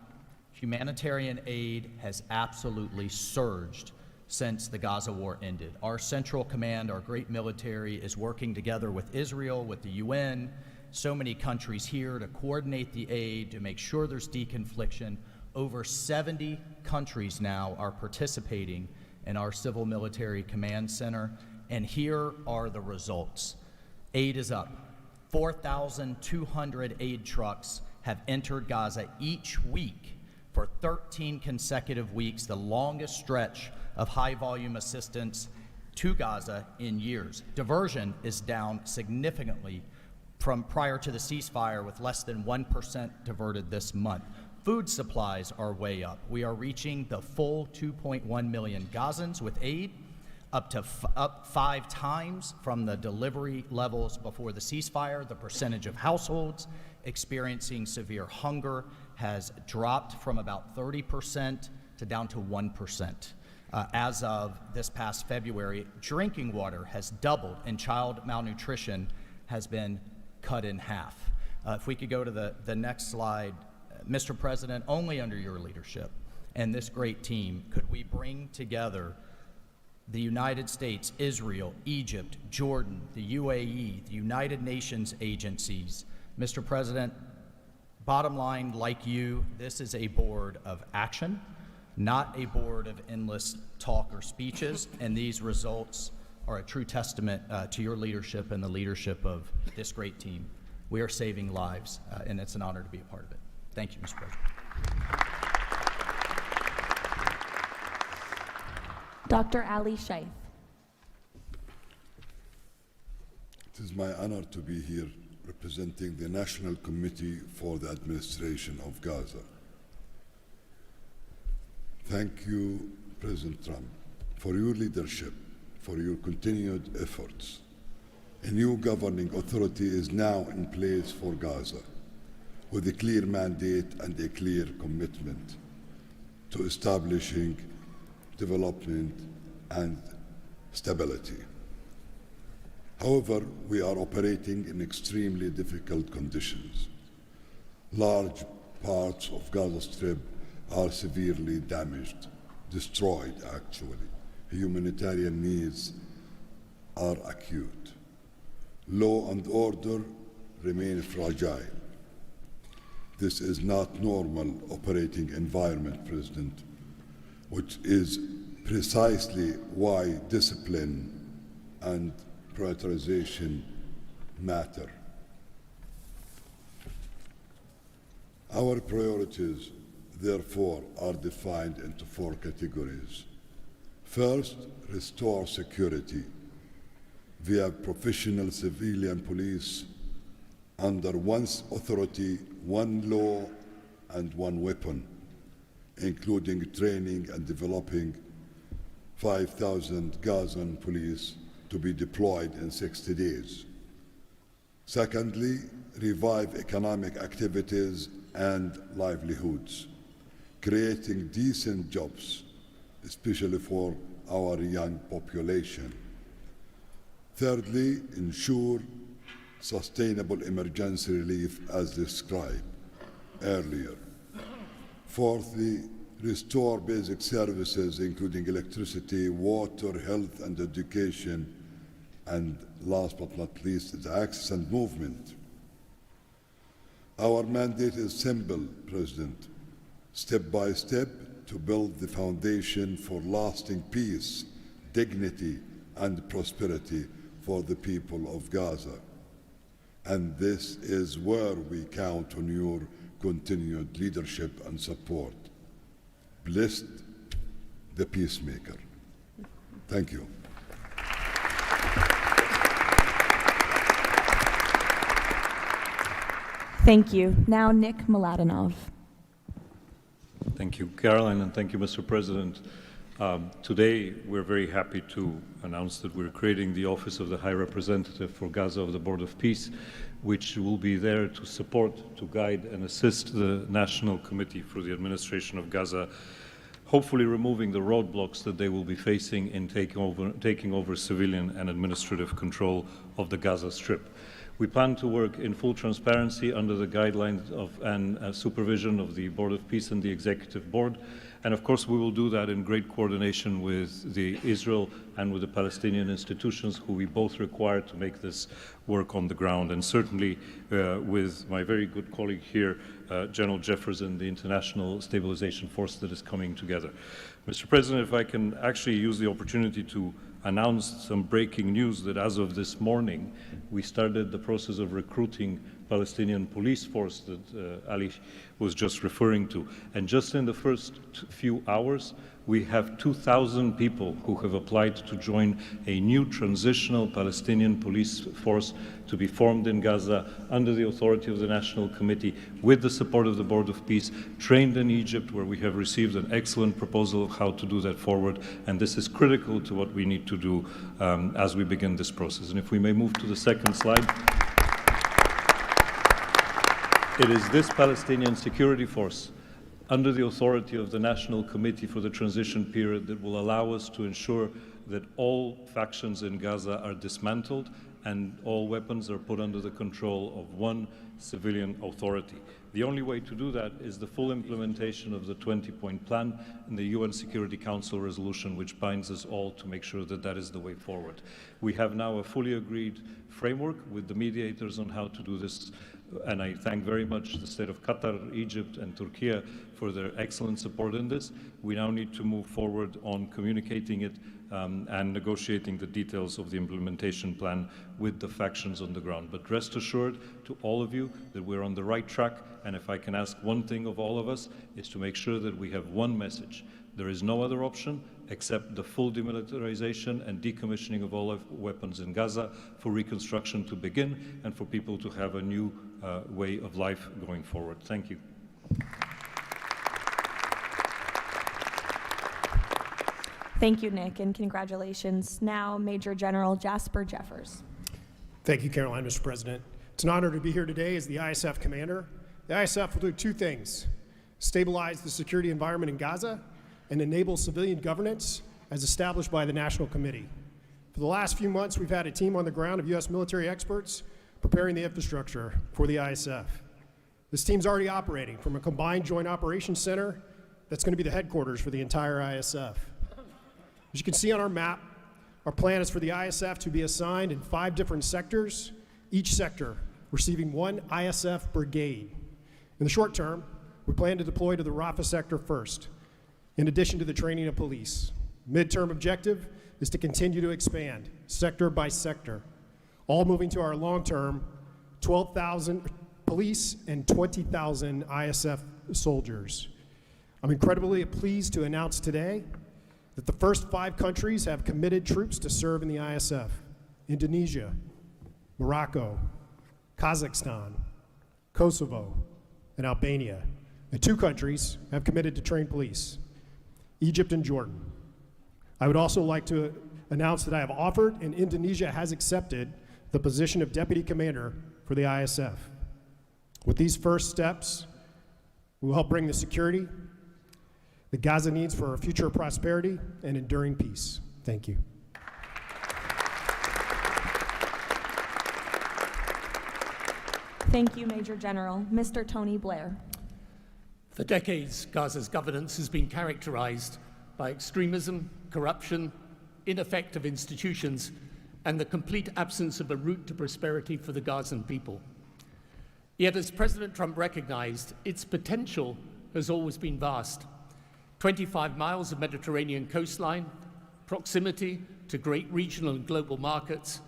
S6: humanitarian aid has absolutely surged since the Gaza war ended. Our Central Command, our great military, is working together with Israel, with the UN, so many countries here to coordinate the aid, to make sure there's deconfliction. Over 70 countries now are participating in our Civil Military Command Center, and here are the results. Aid is up. 4,200 aid trucks have entered Gaza each week for 13 consecutive weeks, the longest stretch of high-volume assistance to Gaza in years. Diversion is down significantly from prior to the ceasefire, with less than 1% diverted this month. Food supplies are way up. We are reaching the full 2.1 million Gazans with aid, up 5 times from the delivery levels before the ceasefire. The percentage of households experiencing severe hunger has dropped from about 30% to down to 1%. As of this past February, drinking water has doubled, and child malnutrition has been cut in half. If we could go to the next slide. Mr. President, only under your leadership and this great team could we bring together the United States, Israel, Egypt, Jordan, the UAE, the United Nations agencies. Mr. President, bottom line, like you, this is a board of action, not a board of endless talk or speeches, and these results are a true testament to your leadership and the leadership of this great team. We are saving lives, and it's an honor to be a part of it. Thank you, Mr. President.
S3: Dr. Ali Shaith.
S7: It is my honor to be here representing the National Committee for the Administration of Gaza. Thank you, President Trump, for your leadership, for your continued efforts. A new governing authority is now in place for Gaza, with a clear mandate and a clear commitment to establishing development and stability. However, we are operating in extremely difficult conditions. Large parts of Gaza Strip are severely damaged, destroyed actually. Humanitarian needs are acute. Law and order remain fragile. This is not normal operating environment, President, which is precisely why discipline and prioritization matter. Our priorities, therefore, are defined into 4 categories. First, restore security via professional civilian police under one authority, one law, and one weapon, including training and developing 5,000 Gazan police to be deployed in 60 days. Secondly, revive economic activities and livelihoods, creating decent jobs, especially for our young population. Thirdly, ensure sustainable emergency relief as described earlier. Fourthly, restore basic services including electricity, water, health and education, and last but not least is access and movement. Our mandate is simple, President, step by step to build the foundation for lasting peace, dignity and prosperity for the people of Gaza. And this is where we count on your continued leadership and support. Blessed the peacemaker. Thank you.
S3: Thank you. Now Nick Mladenov.
S8: Thank you, Caroline, and thank you, Mr. President. Today, we're very happy to announce that we're creating the Office of the High Representative for Gaza of the Board of Peace, which will be there to support, to guide, and assist the National Committee for the Administration of Gaza, hopefully removing the roadblocks that they will be facing in taking over civilian and administrative control of the Gaza Strip. We plan to work in full transparency under the guidelines of and supervision of the Board of Peace and the Executive Board. And of course, we will do that in great coordination with the Israel and with the Palestinian institutions, who we both require to make this work on the ground. And certainly with my very good colleague here, General Jefferson, the International Stabilization Force that is coming together. Mr. President, if I can actually use the opportunity to announce some breaking news that as of this morning, we started the process of recruiting Palestinian police force that Ali was just referring to. And just in the first few hours, we have 2,000 people who have applied to join a new transitional Palestinian police force to be formed in Gaza under the authority of the National Committee with the support of the Board of Peace, trained in Egypt, where we have received an excellent proposal of how to do that forward. And this is critical to what we need to do as we begin this process. And if we may move to the second slide. It is this Palestinian security force under the authority of the National Committee for the Transition Period that will allow us to ensure that all factions in Gaza are dismantled and all weapons are put under the control of one civilian authority. The only way to do that is the full implementation of the 20-point plan and the UN Security Council resolution, which binds us all to make sure that that is the way forward. We have now a fully agreed framework with the mediators on how to do this, and I thank very much the state of Qatar, Egypt, and Turkey for their excellent support in this. We now need to move forward on communicating it and negotiating the details of the implementation plan with the factions on the ground. But rest assured to all of you that we're on the right track, and if I can ask one thing of all of us, is to make sure that we have one message. There is no other option except the full demilitarization and decommissioning of all weapons in Gaza for reconstruction to begin and for people to have a new way of life going forward. Thank you.
S3: Thank you, Nick, and congratulations. Now, Major General Jasper Jeffers.
S9: Thank you, Caroline, Mr. President. It's an honor to be here today as the ISF commander. The ISF will do two things: stabilize the security environment in Gaza and enable civilian governance as established by the National Committee. For the last few months, we've had a team on the ground of U.S. military experts preparing the infrastructure for the ISF. This team's already operating from a combined joint operations center that's going to be the headquarters for the entire ISF. As you can see on our map, our plan is for the ISF to be assigned in 5 different sectors, each sector receiving 1 ISF brigade. In the short term, we plan to deploy to the Rafah sector first, in addition to the training of police. Midterm objective is to continue to expand, sector by sector, all moving to our long-term 12,000 police and 20,000 ISF soldiers. I'm incredibly pleased to announce today that the first 5 countries have committed troops to serve in the ISF: Indonesia, Morocco, Kazakhstan, Kosovo, and Albania. And 2 countries have committed to train police: Egypt and Jordan. I would also like to announce that I have offered and Indonesia has accepted the position of Deputy Commander for the ISF. With these first steps, we will help bring the security that Gaza needs for our future prosperity and enduring peace. Thank you.
S3: Thank you, Major General. Mr. Tony Blair.
S10: For decades, Gaza's governance has been characterized by extremism, corruption, ineffective institutions, and the complete absence of a route to prosperity for the Gazan people. Yet, as President Trump recognized, its potential has always been vast. 25 miles of Mediterranean coastline, proximity to great regional and global markets,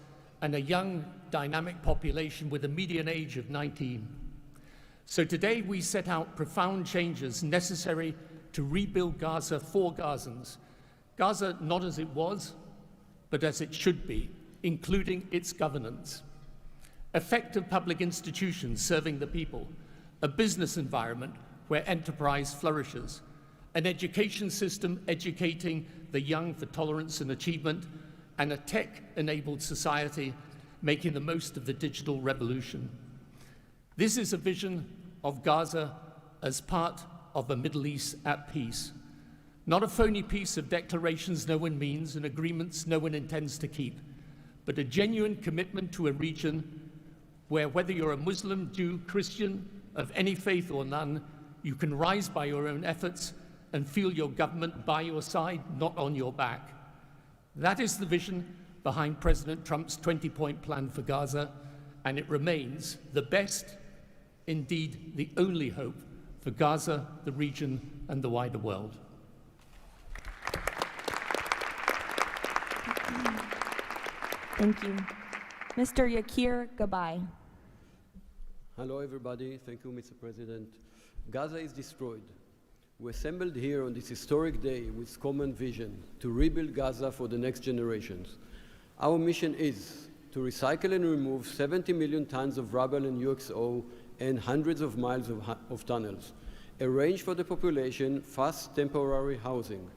S10: and a young, dynamic population with a median age of 19. So today we set out profound changes necessary to rebuild Gaza for Gazans. Gaza not as it was, but as it should be, including its governance. Effective public institutions serving the people, a business environment where enterprise flourishes, an education system educating the young for tolerance and achievement, and a tech-enabled society making the most of the digital revolution. This is a vision of Gaza as part of a Middle East at peace, not a phony piece of declarations no one means and agreements no one intends to keep, but a genuine commitment to a region where, whether you're a Muslim, Jew, Christian, of any faith or none, you can rise by your own efforts and feel your government by your side, not on your back. That is the vision behind President Trump's 20-point plan for Gaza, and it remains the best, indeed the only hope for Gaza, the region, and the wider world.
S3: Thank you. Mr. Yakir Gabay.
S11: Hello, everybody. Thank you, Mr. President. Gaza is destroyed. We assembled here on this historic day with common vision to rebuild Gaza for the next generations. Our mission is to recycle and remove 70 million tons of rubble and UXO and hundreds of miles of tunnels, arrange for the population fast temporary housing,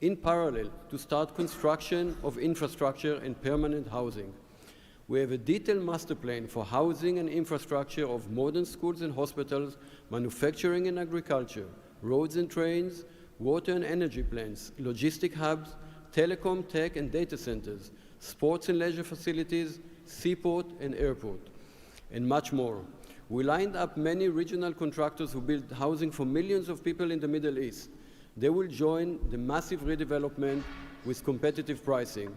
S11: in parallel to start construction of infrastructure and permanent housing. We have a detailed master plan for housing and infrastructure of modern schools and hospitals, manufacturing and agriculture, roads and trains, water and energy plants, logistic hubs, telecom, tech and data centers, sports and leisure facilities, seaport, and airport, and much more. We lined up many regional contractors who build housing for millions of people in the Middle East. They will join the massive redevelopment with competitive pricing.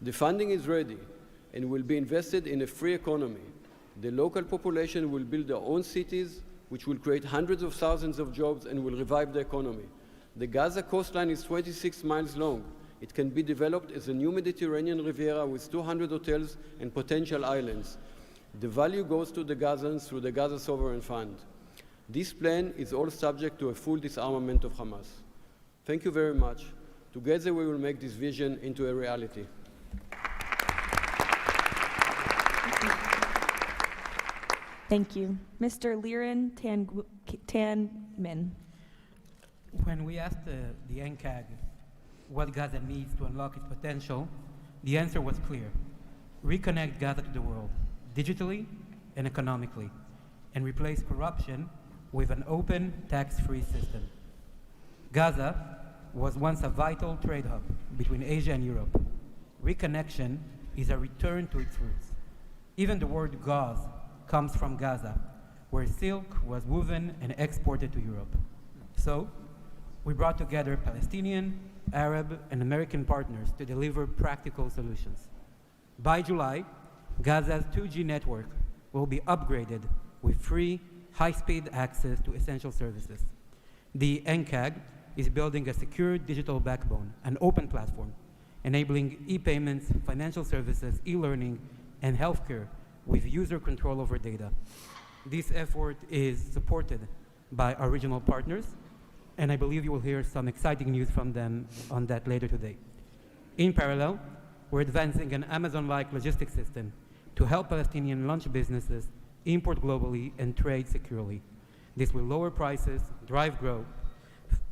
S11: The funding is ready and will be invested in a free economy. The local population will build their own cities, which will create hundreds of thousands of jobs and will revive the economy. The Gaza coastline is 26 miles long. It can be developed as a new Mediterranean Riviera with 200 hotels and potential islands. The value goes to the Gazans through the Gaza Sovereign Fund. This plan is all subject to a full disarmament of Hamas. Thank you very much. Together we will make this vision into a reality.
S3: Thank you. Mr. Liren Tanman.
S12: When we asked the NCAG what Gaza needs to unlock its potential, the answer was clear. Reconnect Gaza to the world, digitally and economically, and replace corruption with an open, tax-free system. Gaza was once a vital trade hub between Asia and Europe. Reconnection is a return to its roots. Even the word gauze comes from Gaza, where silk was woven and exported to Europe. So, we brought together Palestinian, Arab, and American partners to deliver practical solutions. By July, Gaza's 2G network will be upgraded with free, high-speed access to essential services. The NCAG is building a secure digital backbone, an open platform, enabling e-payments, financial services, e-learning, and healthcare with user control over data. This effort is supported by our regional partners, and I believe you will hear some exciting news from them on that later today. In parallel, we're advancing an Amazon-like logistics system to help Palestinian launch businesses import globally and trade securely. This will lower prices, drive growth,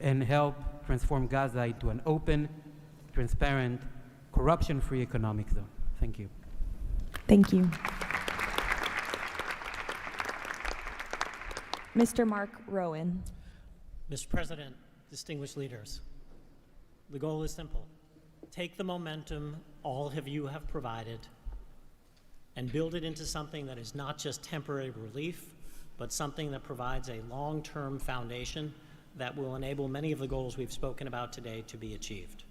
S12: and help transform Gaza into an open, transparent, corruption-free economic zone. Thank you.
S3: Thank you. Mr. Mark Rowan.
S13: Mr. President, distinguished leaders, the goal is simple. Take the momentum all of you have provided and build it into something that is not just temporary relief, but something that provides a long-term foundation that will enable many of the goals we've spoken about today to be achieved.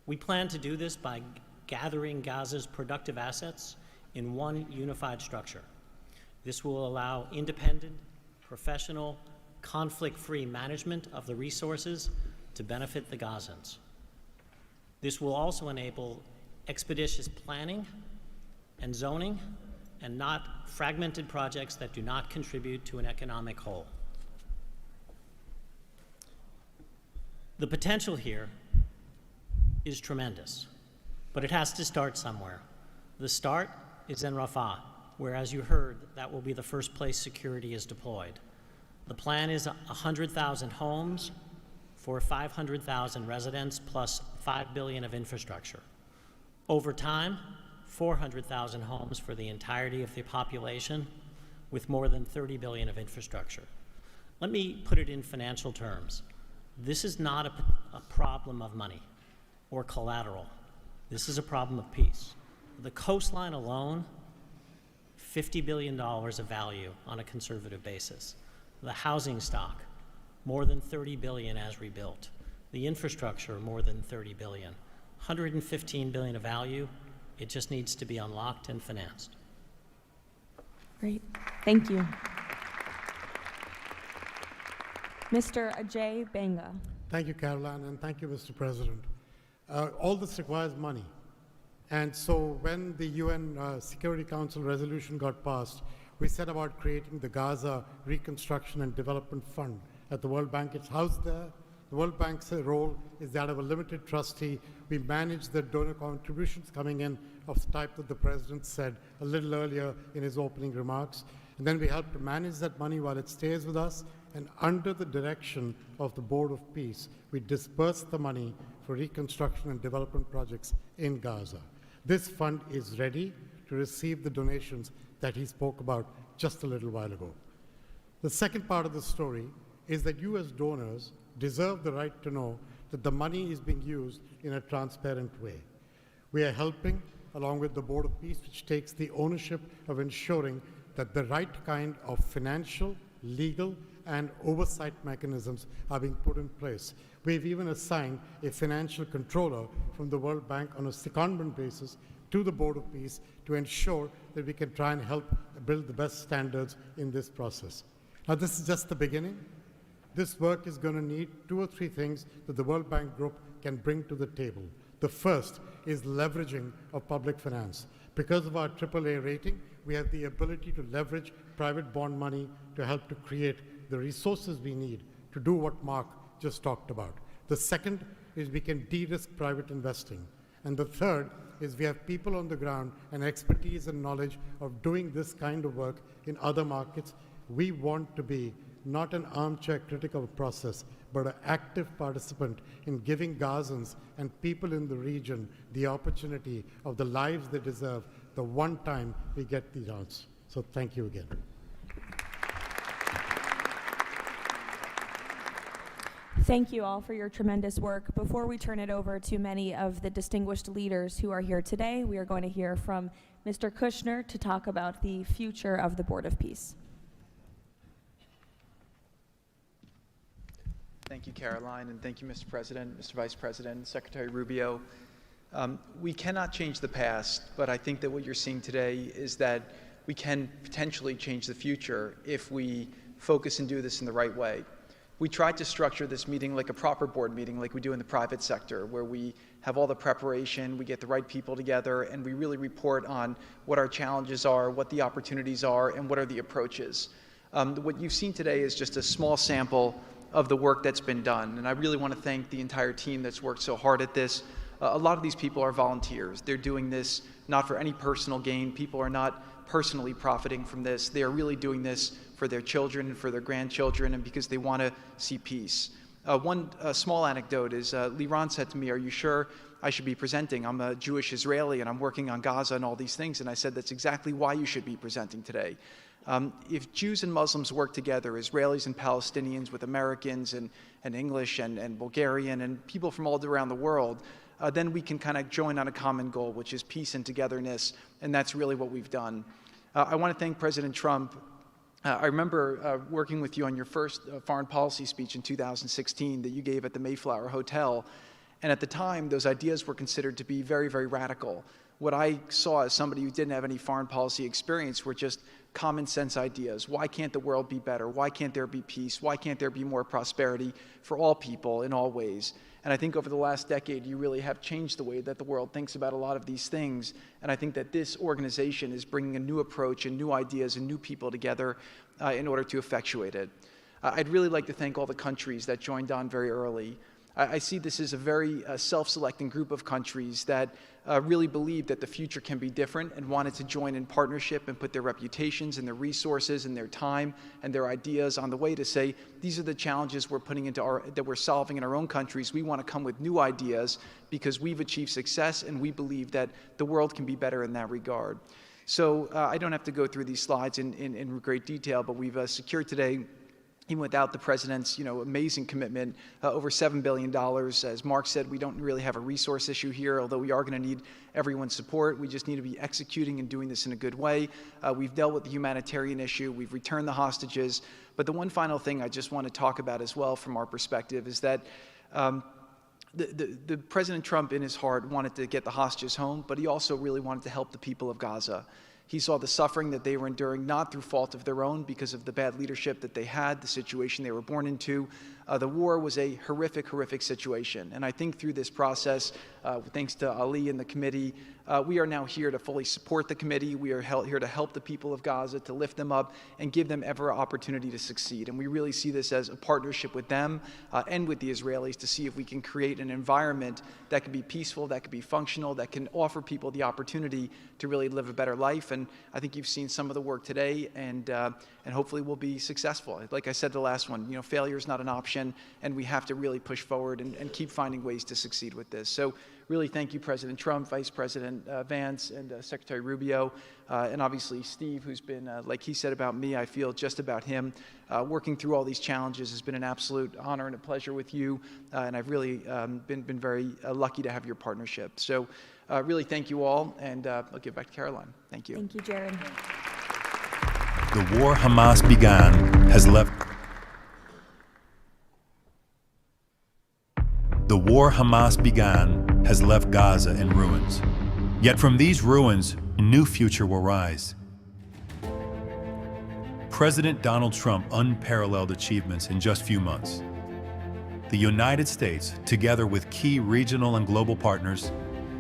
S13: We plan to do this by gathering Gaza's productive assets in one unified structure. This will allow independent, professional, conflict-free management of the resources to benefit the Gazans. This will also enable expeditious planning and zoning and not fragmented projects that do not contribute to an economic whole. The potential here is tremendous, but it has to start somewhere. The start is in Rafah, where, as you heard, that will be the first place security is deployed. The plan is 100,000 homes for 500,000 residents plus $5 billion of infrastructure. Over time, 400,000 homes for the entirety of the population with more than $30 billion of infrastructure. Let me put it in financial terms. This is not a problem of money or collateral. This is a problem of peace. The coastline alone, $50 billion of value on a conservative basis. The housing stock, more than $30 billion as rebuilt. The infrastructure, more than $30 billion. $115 billion of value. It just needs to be unlocked and financed.
S3: Great. Thank you. Mr. Ajay Banga.
S14: Thank you, Caroline, and thank you, Mr. President. All this requires money. And so when the UN Security Council resolution got passed, we set about creating the Gaza Reconstruction and Development Fund at the World Bank. It's housed there. The World Bank's role is that of a limited trustee. We manage the donor contributions coming in of the type that the President said a little earlier in his opening remarks. And then we help to manage that money while it stays with us. And under the direction of the Board of Peace, we disperse the money for reconstruction and development projects in Gaza. This fund is ready to receive the donations that he spoke about just a little while ago. The second part of the story is that you as donors deserve the right to know that the money is being used in a transparent way. We are helping along with the Board of Peace, which takes the ownership of ensuring that the right kind of financial, legal, and oversight mechanisms are being put in place. We've even assigned a financial controller from the World Bank on a secondment basis to the Board of Peace to ensure that we can try and help build the best standards in this process. Now, this is just the beginning. This work is going to need 2 or 3 things that the World Bank Group can bring to the table. The first is leveraging of public finance. Because of our AAA rating, we have the ability to leverage private bond money to help to create the resources we need to do what Mark just talked about. The second is we can de-risk private investing. And the third is we have people on the ground and expertise and knowledge of doing this kind of work in other markets. We want to be not an armchair critic of a process, but an active participant in giving Gazans and people in the region the opportunity of the lives they deserve the one time we get the chance. So thank you again.
S3: Thank you all for your tremendous work. Before we turn it over to many of the distinguished leaders who are here today, we are going to hear from Mr. Kushner to talk about the future of the Board of Peace.
S15: Thank you, Caroline, and thank you, Mr. President, Mr. Vice President, Secretary Rubio. We cannot change the past, but I think that what you're seeing today is that we can potentially change the future if we focus and do this in the right way. We tried to structure this meeting like a proper board meeting, like we do in the private sector, where we have all the preparation, we get the right people together, and we really report on what our challenges are, what the opportunities are, and what are the approaches. What you've seen today is just a small sample of the work that's been done, and I really want to thank the entire team that's worked so hard at this. A lot of these people are volunteers. They're doing this not for any personal gain. People are not personally profiting from this. They are really doing this for their children and for their grandchildren and because they want to see peace. One small anecdote is Liran said to me, "Are you sure I should be presenting? I'm a Jewish Israeli and I'm working on Gaza and all these things." And I said, "That's exactly why you should be presenting today." If Jews and Muslims work together, Israelis and Palestinians with Americans and English and Bulgarian and people from all around the world, then we can kind of join on a common goal, which is peace and togetherness, and that's really what we've done. I want to thank President Trump. I remember working with you on your first foreign policy speech in 2016 that you gave at the Mayflower Hotel, and at the time, those ideas were considered to be very, very radical. What I saw as somebody who didn't have any foreign policy experience were just common sense ideas. Why can't the world be better? Why can't there be peace? Why can't there be more prosperity for all people in all ways? And I think over the last decade, you really have changed the way that the world thinks about a lot of these things. And I think that this organization is bringing a new approach and new ideas and new people together in order to effectuate it. I'd really like to thank all the countries that joined on very early. I see this as a very self-selecting group of countries that really believe that the future can be different and wanted to join in partnership and put their reputations and their resources and their time and their ideas on the way to say, these are the challenges we're putting into that we're solving in our own countries. We want to come with new ideas because we've achieved success and we believe that the world can be better in that regard. So I don't have to go through these slides in great detail, but we've secured today, even without the president's amazing commitment, over $7 billion. As Mark said, we don't really have a resource issue here, although we are going to need everyone's support. We just need to be executing and doing this in a good way. We've dealt with the humanitarian issue. We've returned the hostages. But the one final thing I just want to talk about as well from our perspective is that the President Trump in his heart wanted to get the hostages home, but he also really wanted to help the people of Gaza. He saw the suffering that they were enduring, not through fault of their own, because of the bad leadership that they had, the situation they were born into. The war was a horrific, horrific situation. And I think through this process, thanks to Ali and the committee, we are now here to fully support the committee. We are here to help the people of Gaza, to lift them up and give them every opportunity to succeed. And we really see this as a partnership with them and with the Israelis to see if we can create an environment that can be peaceful, that can be functional, that can offer people the opportunity to really live a better life. And I think you've seen some of the work today, and hopefully we'll be successful. Like I said the last one, failure is not an option, and we have to really push forward and keep finding ways to succeed with this. So really thank you, President Trump, Vice President Vance, and Secretary Rubio, and obviously Steve, who's been, like he said about me, I feel just about him. Working through all these challenges has been an absolute honor and a pleasure with you, and I've really been very lucky to have your partnership. So really thank you all, and I'll give back to Caroline. Thank you.
S3: Thank you, Jared.
S16: The war Hamas began has left. The war Hamas began has left Gaza in ruins. Yet from these ruins, a new future will rise. President Donald Trump unparalleled achievements in just few months. The United States, together with key regional and global partners,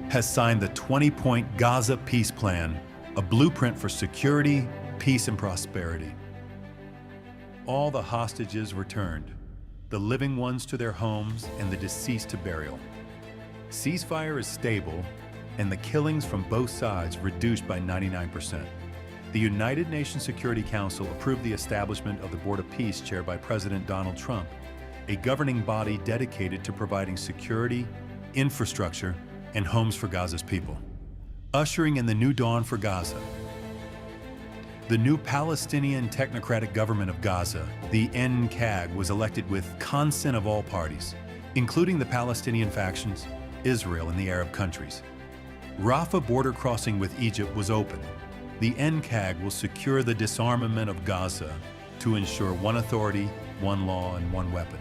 S16: has signed the 20-point Gaza Peace Plan, a blueprint for security, peace, and prosperity. All the hostages returned, the living ones to their homes and the deceased to burial. Ceasefire is stable and the killings from both sides reduced by 99%. The United Nations Security Council approved the establishment of the Board of Peace chaired by President Donald Trump, a governing body dedicated to providing security, infrastructure, and homes for Gaza's people. Ushering in the new dawn for Gaza, the new Palestinian Technocratic Government of Gaza, the NCAG, was elected with consent of all parties, including the Palestinian factions, Israel, and the Arab countries. Rafah border crossing with Egypt was open. The NCAG will secure the disarmament of Gaza to ensure one authority, one law, and one weapon.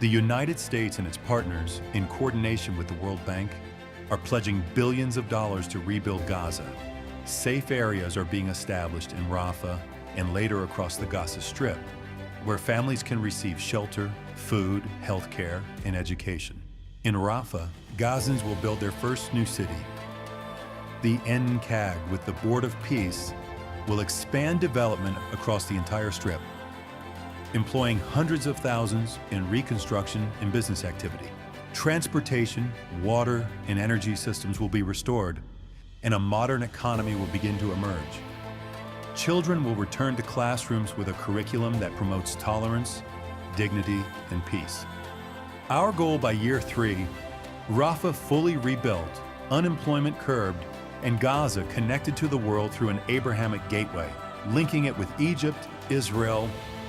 S16: The United States and its partners, in coordination with the World Bank, are pledging billions of dollars to rebuild Gaza. Safe areas are being established in Rafah and later across the Gaza Strip, where families can receive shelter, food, health care, and education. In Rafah, Gazans will build their first new city. The NCAG, with the Board of Peace, will expand development across the entire Strip, employing hundreds of thousands in reconstruction and business activity. Transportation, water, and energy systems will be restored, and a modern economy will begin to emerge. Children will return to classrooms with a curriculum that promotes tolerance, dignity, and peace. Our goal by year 3, Rafah fully rebuilt, unemployment curbed, and Gaza connected to the world through an Abrahamic gateway, linking it with Egypt, Israel,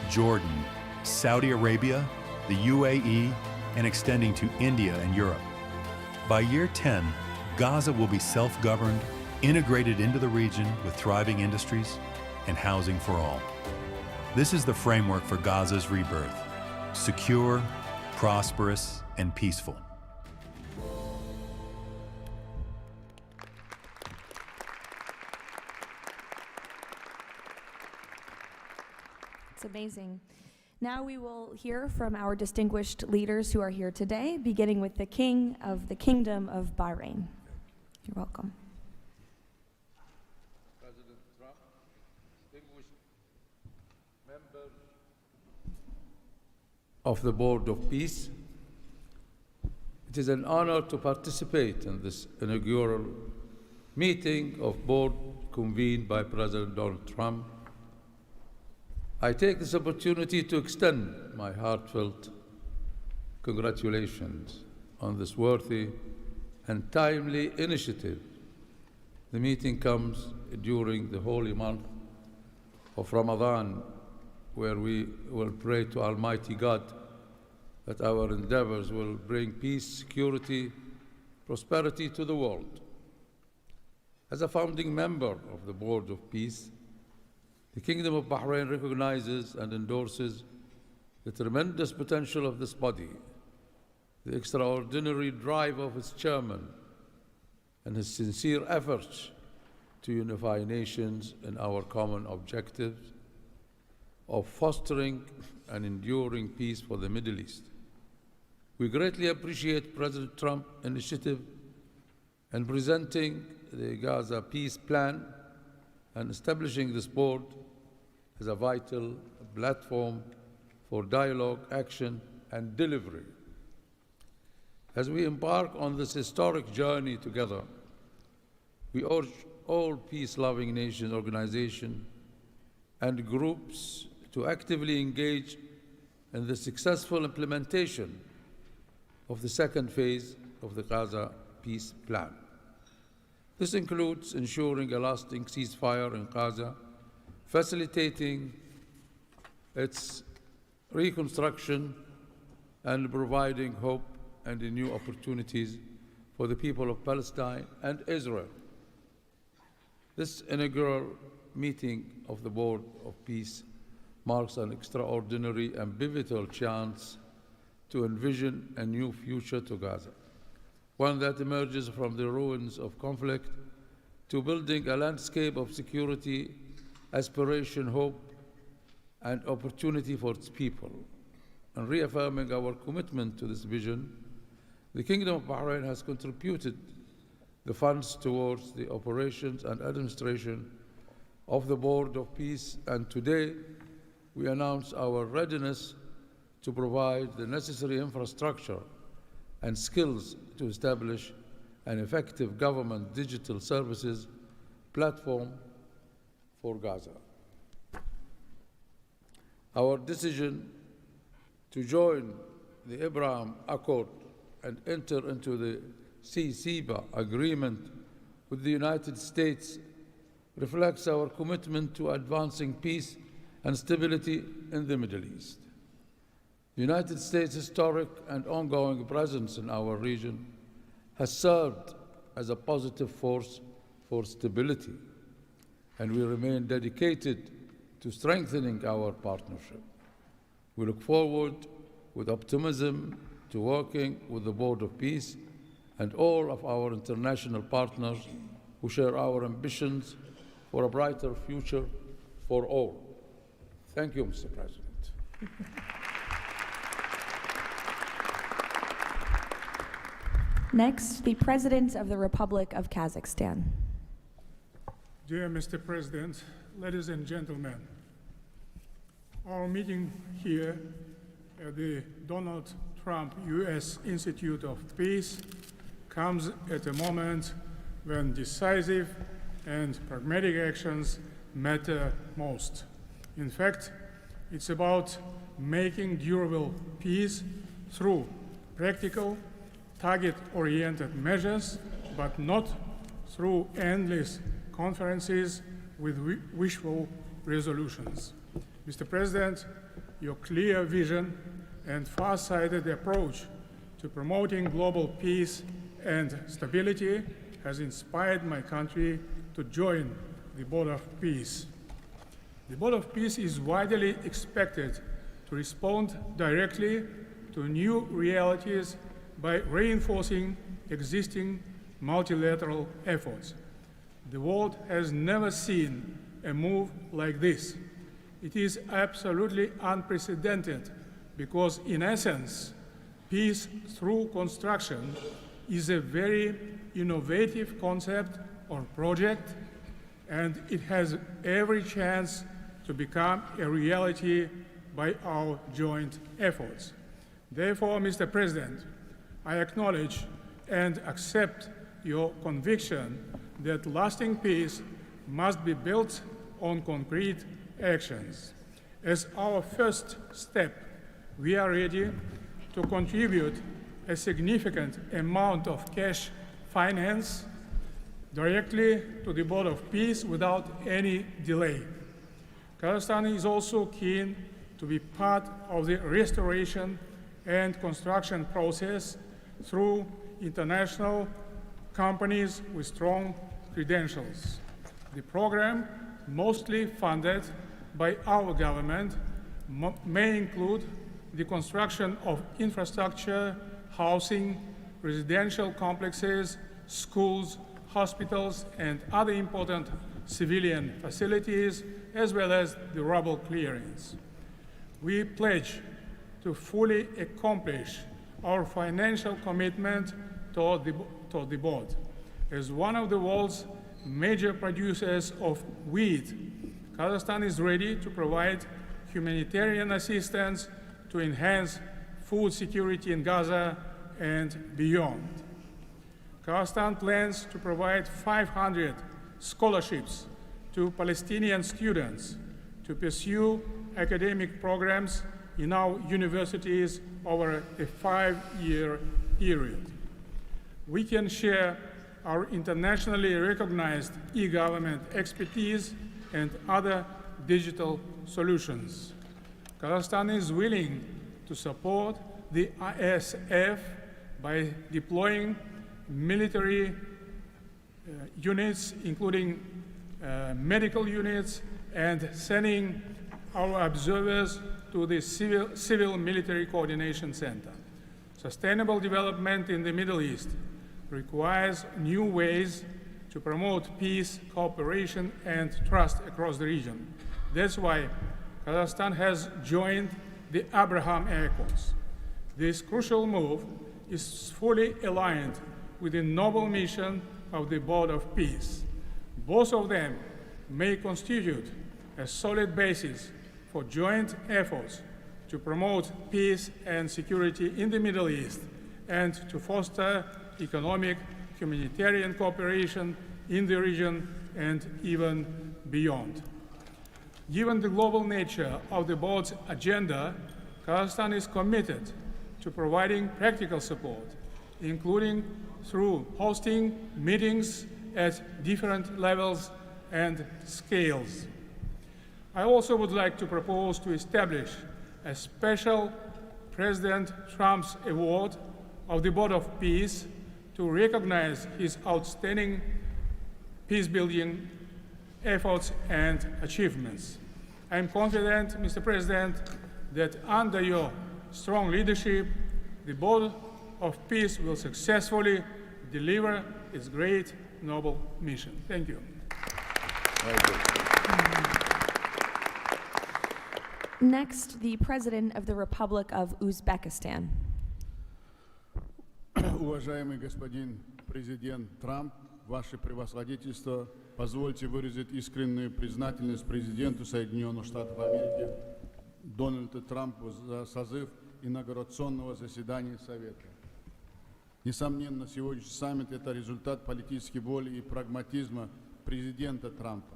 S16: Jordan, Saudi Arabia, the UAE, and extending to India and Europe. By year 10, Gaza will be self-governed, integrated into the region with thriving industries and housing for all. This is the framework for Gaza's rebirth: secure, prosperous, and peaceful.
S3: It's amazing. Now we will hear from our distinguished leaders who are here today, beginning with the King of the Kingdom of Bahrain. You're welcome.
S17: President Trump, distinguished members of the Board of Peace, it is an honor to participate in this inaugural meeting of board convened by President Donald Trump. I take this opportunity to extend my heartfelt congratulations on this worthy and timely initiative. The meeting comes during the holy month of Ramadan, where we will pray to Almighty God that our endeavors will bring peace, security, prosperity to the world. As a founding member of the Board of Peace, the Kingdom of Bahrain recognizes and endorses the tremendous potential of this body, the extraordinary drive of its chairman, and his sincere efforts to unify nations in our common objectives of fostering and enduring peace for the Middle East. We greatly appreciate President Trump's initiative in presenting the Gaza Peace Plan and establishing this board as a vital platform for dialogue, action, and delivery. As we embark on this historic journey together, we urge all peace-loving nations, organizations, and groups to actively engage in the successful implementation of the second phase of the Gaza peace plan. This includes ensuring a lasting ceasefire in Gaza, facilitating its reconstruction, and providing hope and new opportunities for the people of Palestine and Israel. This inaugural meeting of the Board of Peace marks an extraordinary and pivotal chance to envision a new future to Gaza, one that emerges from the ruins of conflict to building a landscape of security, aspiration, hope, and opportunity for its people. And reaffirming our commitment to this vision, the Kingdom of Bahrain has contributed the funds towards the operations and administration of the Board of Peace, and today we announce our readiness to provide the necessary infrastructure and skills to establish an effective government digital services platform for Gaza. Our decision to join the Abraham Accord and enter into the CCBA agreement with the United States reflects our commitment to advancing peace and stability in the Middle East. The United States' historic and ongoing presence in our region has served as a positive force for stability, and we remain dedicated to strengthening our partnership. We look forward with optimism to working with the Board of Peace and all of our international partners who share our ambitions for a brighter future for all. Thank you, Mr. President.
S3: Next, the President of the Republic of Kazakhstan.
S18: Dear Mr. President, ladies and gentlemen, our meeting here at the Donald Trump U.S. Institute of Peace comes at a moment when decisive and pragmatic actions matter most. In fact, it's about making durable peace through practical, target-oriented measures, but not through endless conferences with wishful resolutions. Mr. President, your clear vision and far-sighted approach to promoting global peace and stability has inspired my country to join the Board of Peace. The Board of Peace is widely expected to respond directly to new realities by reinforcing existing multilateral efforts. The world has never seen a move like this. It is absolutely unprecedented because, in essence, peace through construction is a very innovative concept or project, and it has every chance to become a reality by our joint efforts. Therefore, Mr. President, I acknowledge and accept your conviction that lasting peace must be built on concrete actions. As our first step, we are ready to contribute a significant amount of cash finance directly to the Board of Peace without any delay. Kazakhstan is also keen to be part of the restoration and construction process through international companies with strong credentials. The program, mostly funded by our government, may include the construction of infrastructure, housing, residential complexes, schools, hospitals, and other important civilian facilities, as well as the rubble clearance. We pledge to fully accomplish our financial commitment toward the board. As one of the world's major producers of wheat, Kazakhstan is ready to provide humanitarian assistance to enhance food security in Gaza and beyond. Kazakhstan plans to provide 500 scholarships to Palestinian students to pursue academic programs in our universities over a 5-year period. We can share our internationally recognized e-government expertise and other digital solutions. Kazakhstan is willing to support the ISF by deploying military units, including medical units, and sending our observers to the Civil Military Coordination Center. Sustainable development in the Middle East requires new ways to promote peace, cooperation, and trust across the region. That's why Kazakhstan has joined the Abraham Accords. This crucial move is fully aligned with the noble mission of the Board of Peace. Both of them may constitute a solid basis for joint efforts to promote peace and security in the Middle East and to foster economic, humanitarian cooperation in the region and even beyond. Given the global nature of the board's agenda, Kazakhstan is committed to providing practical support, including through hosting meetings at different levels and scales. I also would like to propose to establish a special President Trump's Award of the Board of Peace to recognize his outstanding peace-building efforts and achievements. I am confident, Mr. President, that under your strong leadership, the Board of Peace will successfully deliver its great noble mission. Thank you.
S3: Next, the President of the Republic of Uzbekistan.
S19: Уважаемый господин президент Трамп, ваше превосходительство, позвольте выразить искреннюю признательность президенту Соединенных Штатов Америки Дональду Трампу за созыв инаугурационного заседания Совета. Несомненно, сегодняшний саммит – это результат политической воли и прагматизма президента Трампа.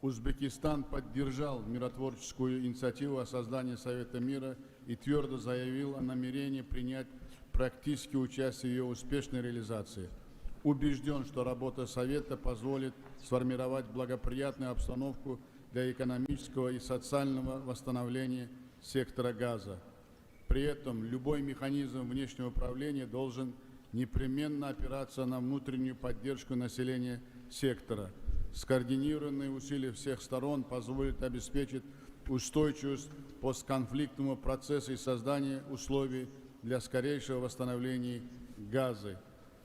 S19: Узбекистан поддержал миротворческую инициативу о создании Совета мира и твердо заявил о намерении принять практическое участие в ее успешной реализации. Убежден, что работа Совета позволит сформировать благоприятную обстановку для экономического и социального восстановления сектора Газа. При этом любой механизм внешнего управления должен непременно опираться на внутреннюю поддержку населения сектора. Скоординированные усилия всех сторон позволят обеспечить устойчивость постконфликтного процесса и создание условий для скорейшего восстановления Газы.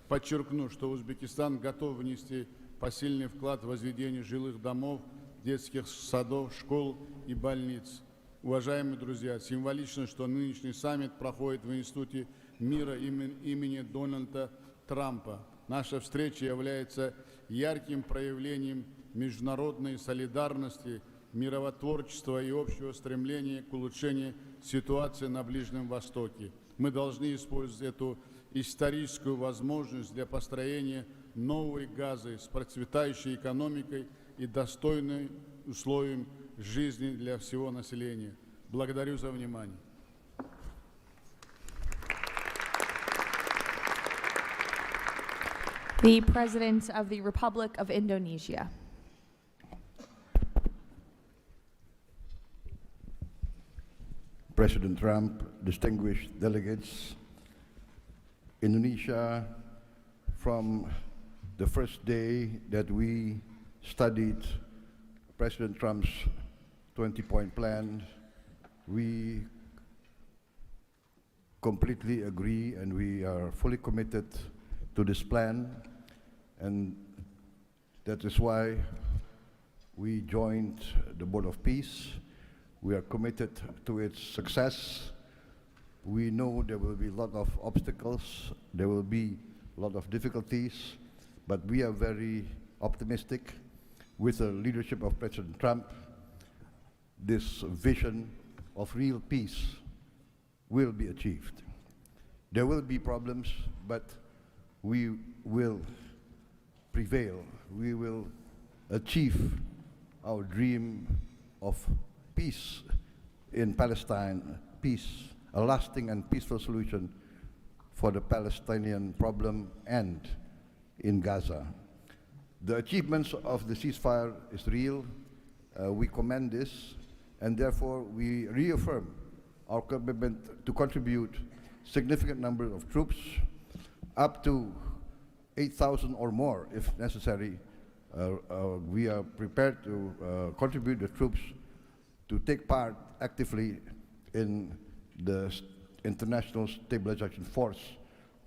S19: Подчеркну, что Узбекистан готов внести посильный вклад в возведение жилых домов, детских садов, школ и больниц. Уважаемые друзья, символично, что нынешний саммит проходит в Институте мира имени Дональда Трампа. Наша встреча является ярким проявлением международной солидарности, миротворчества и общего стремления к улучшению ситуации на Ближнем Востоке. Мы должны использовать эту историческую возможность для построения новой Газы с процветающей экономикой и достойным условием жизни для всего населения. Благодарю за внимание.
S3: The President of the Republic of Indonesia.
S20: President Trump, distinguished delegates, Indonesia, from the first day that we studied President Trump's 20-point plan, we completely agree and we are fully committed to this plan, and that is why we joined the Board of Peace. We are committed to its success. We know there will be a lot of obstacles, there will be a lot of difficulties, but we are very optimistic with the leadership of President Trump. This vision of real peace will be achieved. There will be problems, but we will prevail. We will achieve our dream of peace in Palestine, peace, a lasting and peaceful solution for the Palestinian problem and in Gaza. The achievements of the ceasefire is real. We commend this, and therefore we reaffirm our commitment to contribute significant number of troops, up to 8,000 or more if necessary. We are prepared to contribute the troops to take part actively in the international stabilization force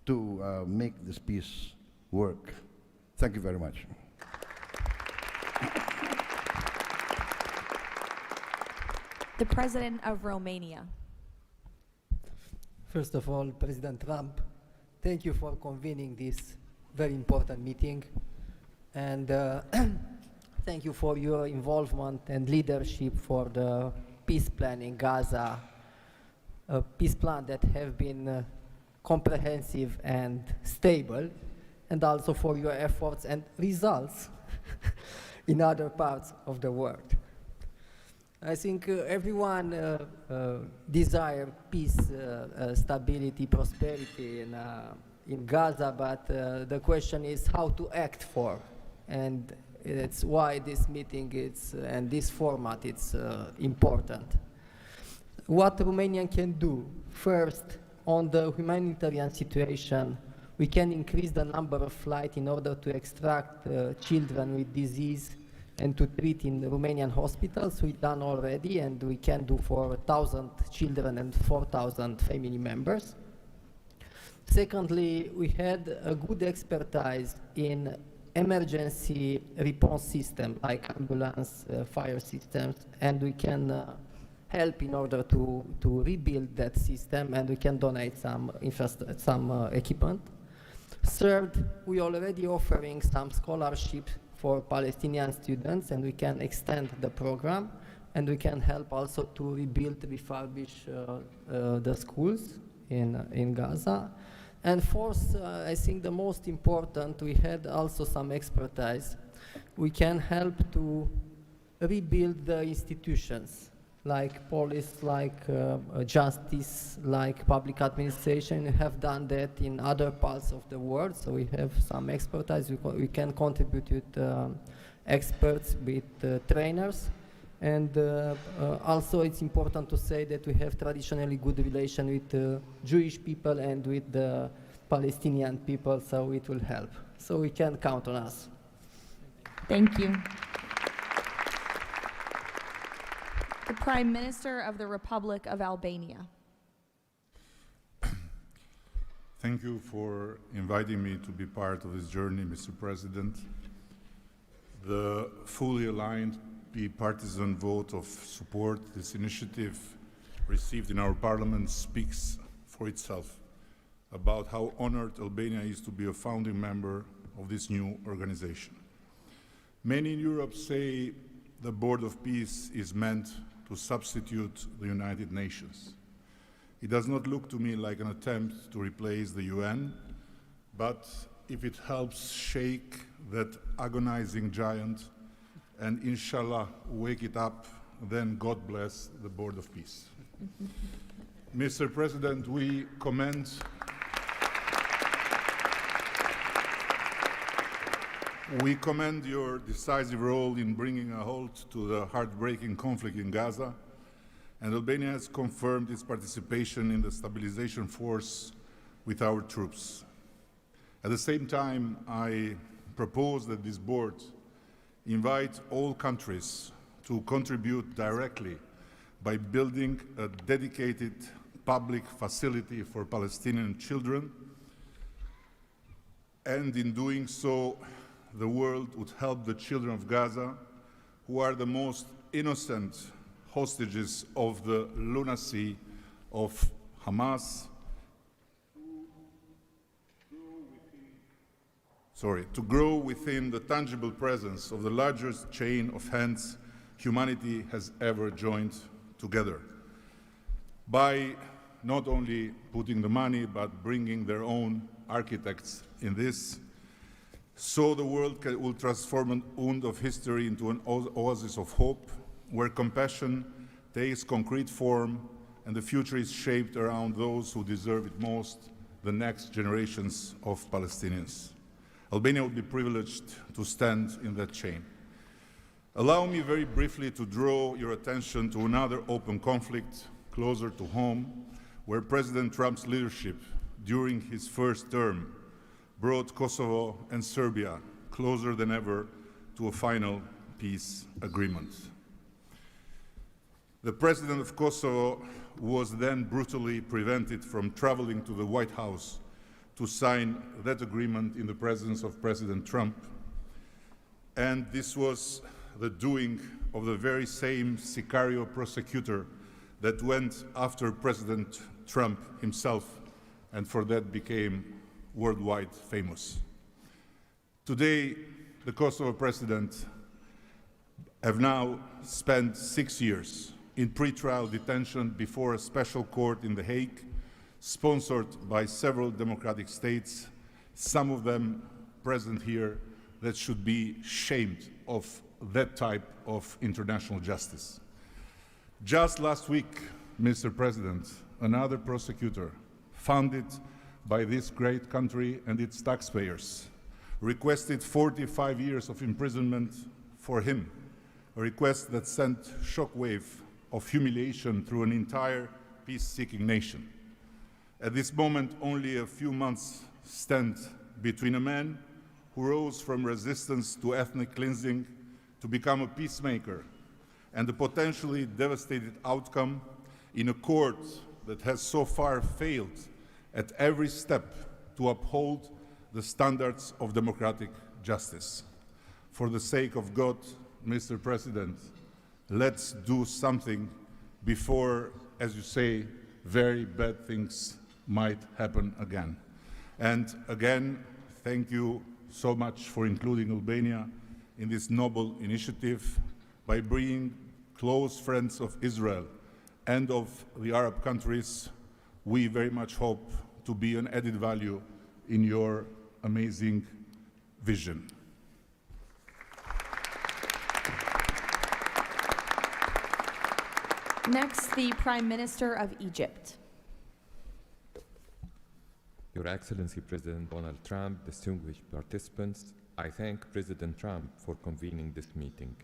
S20: to make this peace work. Thank you very much.
S3: The President of Romania.
S21: First of all, President Trump, thank you for convening this very important meeting. And thank you for your involvement and leadership for the peace plan in Gaza, a peace plan that have been comprehensive and stable, and also for your efforts and results in other parts of the world. I think everyone desires peace, stability, prosperity in Gaza, but the question is how to act for. And it's why this meeting and this format is important. What Romania can do, first, on the humanitarian situation, we can increase the number of flights in order to extract children with disease and to treat in Romanian hospitals. We've done already, and we can do for 1,000 children and 4,000 family members. Secondly, we had a good expertise in emergency response system like ambulance, fire systems, and we can help in order to rebuild that system, and we can donate some equipment. Third, we already offering some scholarships for Palestinian students, and we can extend the program, and we can help also to rebuild, refurbish the schools in Gaza. And fourth, I think the most important, we had also some expertise. We can help to rebuild the institutions, like police, like justice, like public administration. We have done that in other parts of the world, so we have some expertise. We can contribute with experts, with trainers. And also it's important to say that we have traditionally good relation with the Jewish people and with the Palestinian people, so it will help. So we can count on us.
S3: Thank you. The Prime Minister of the Republic of Albania.
S22: Thank you for inviting me to be part of this journey, Mr. President. The fully aligned bipartisan vote of support this initiative received in our parliament speaks for itself about how honored Albania is to be a founding member of this new organization. Many in Europe say the Board of Peace is meant to substitute the United Nations. It does not look to me like an attempt to replace the UN, but if it helps shake that agonizing giant and inshallah wake it up, then God bless the Board of Peace. Mr. President, we commend your decisive role in bringing a halt to the heartbreaking conflict in Gaza, and Albania has confirmed its participation in the stabilization force with our troops. At the same time, I propose that this board invite all countries to contribute directly by building a dedicated public facility for Palestinian children, and in doing so, the world would help the children of Gaza, who are the most innocent hostages of the lunacy of Hamas, to grow within the tangible presence of the largest chain of hands humanity has ever joined together, by not only putting the money, but bringing their own architects in this, so the world will transform an wound of history into an oasis of hope, where compassion takes concrete form and the future is shaped around those who deserve it most, the next generations of Palestinians. Albania will be privileged to stand in that chain. Allow me very briefly to draw your attention to another open conflict closer to home, where President Trump's leadership during his first term brought Kosovo and Serbia closer than ever to a final peace agreement. The president of Kosovo was then brutally prevented from traveling to the White House to sign that agreement in the presence of President Trump. And this was the doing of the very same Sicario prosecutor that went after President Trump himself, and for that became worldwide famous. Today, the Kosovo president have now spent 6 years in pretrial detention before a special court in The Hague, sponsored by several democratic states, some of them present here, that should be shamed of that type of international justice. Just last week, Mr. President, another prosecutor, funded by this great country and its taxpayers, requested 45 years of imprisonment for him, a request that sent shockwave of humiliation through an entire peace-seeking nation. At this moment, only a few months stand between a man who rose from resistance to ethnic cleansing to become a peacemaker and the potentially devastating outcome in a court that has so far failed at every step to uphold the standards of democratic justice. For the sake of God, Mr. President, let's do something before, as you say, very bad things might happen again. And again, thank you so much for including Albania in this noble initiative by bringing close friends of Israel and of the Arab countries. We very much hope to be an added value in your amazing vision.
S3: Next, the Prime Minister of Egypt.
S2: Your Excellency President Donald Trump, distinguished participants, I thank President Trump for convening this meeting.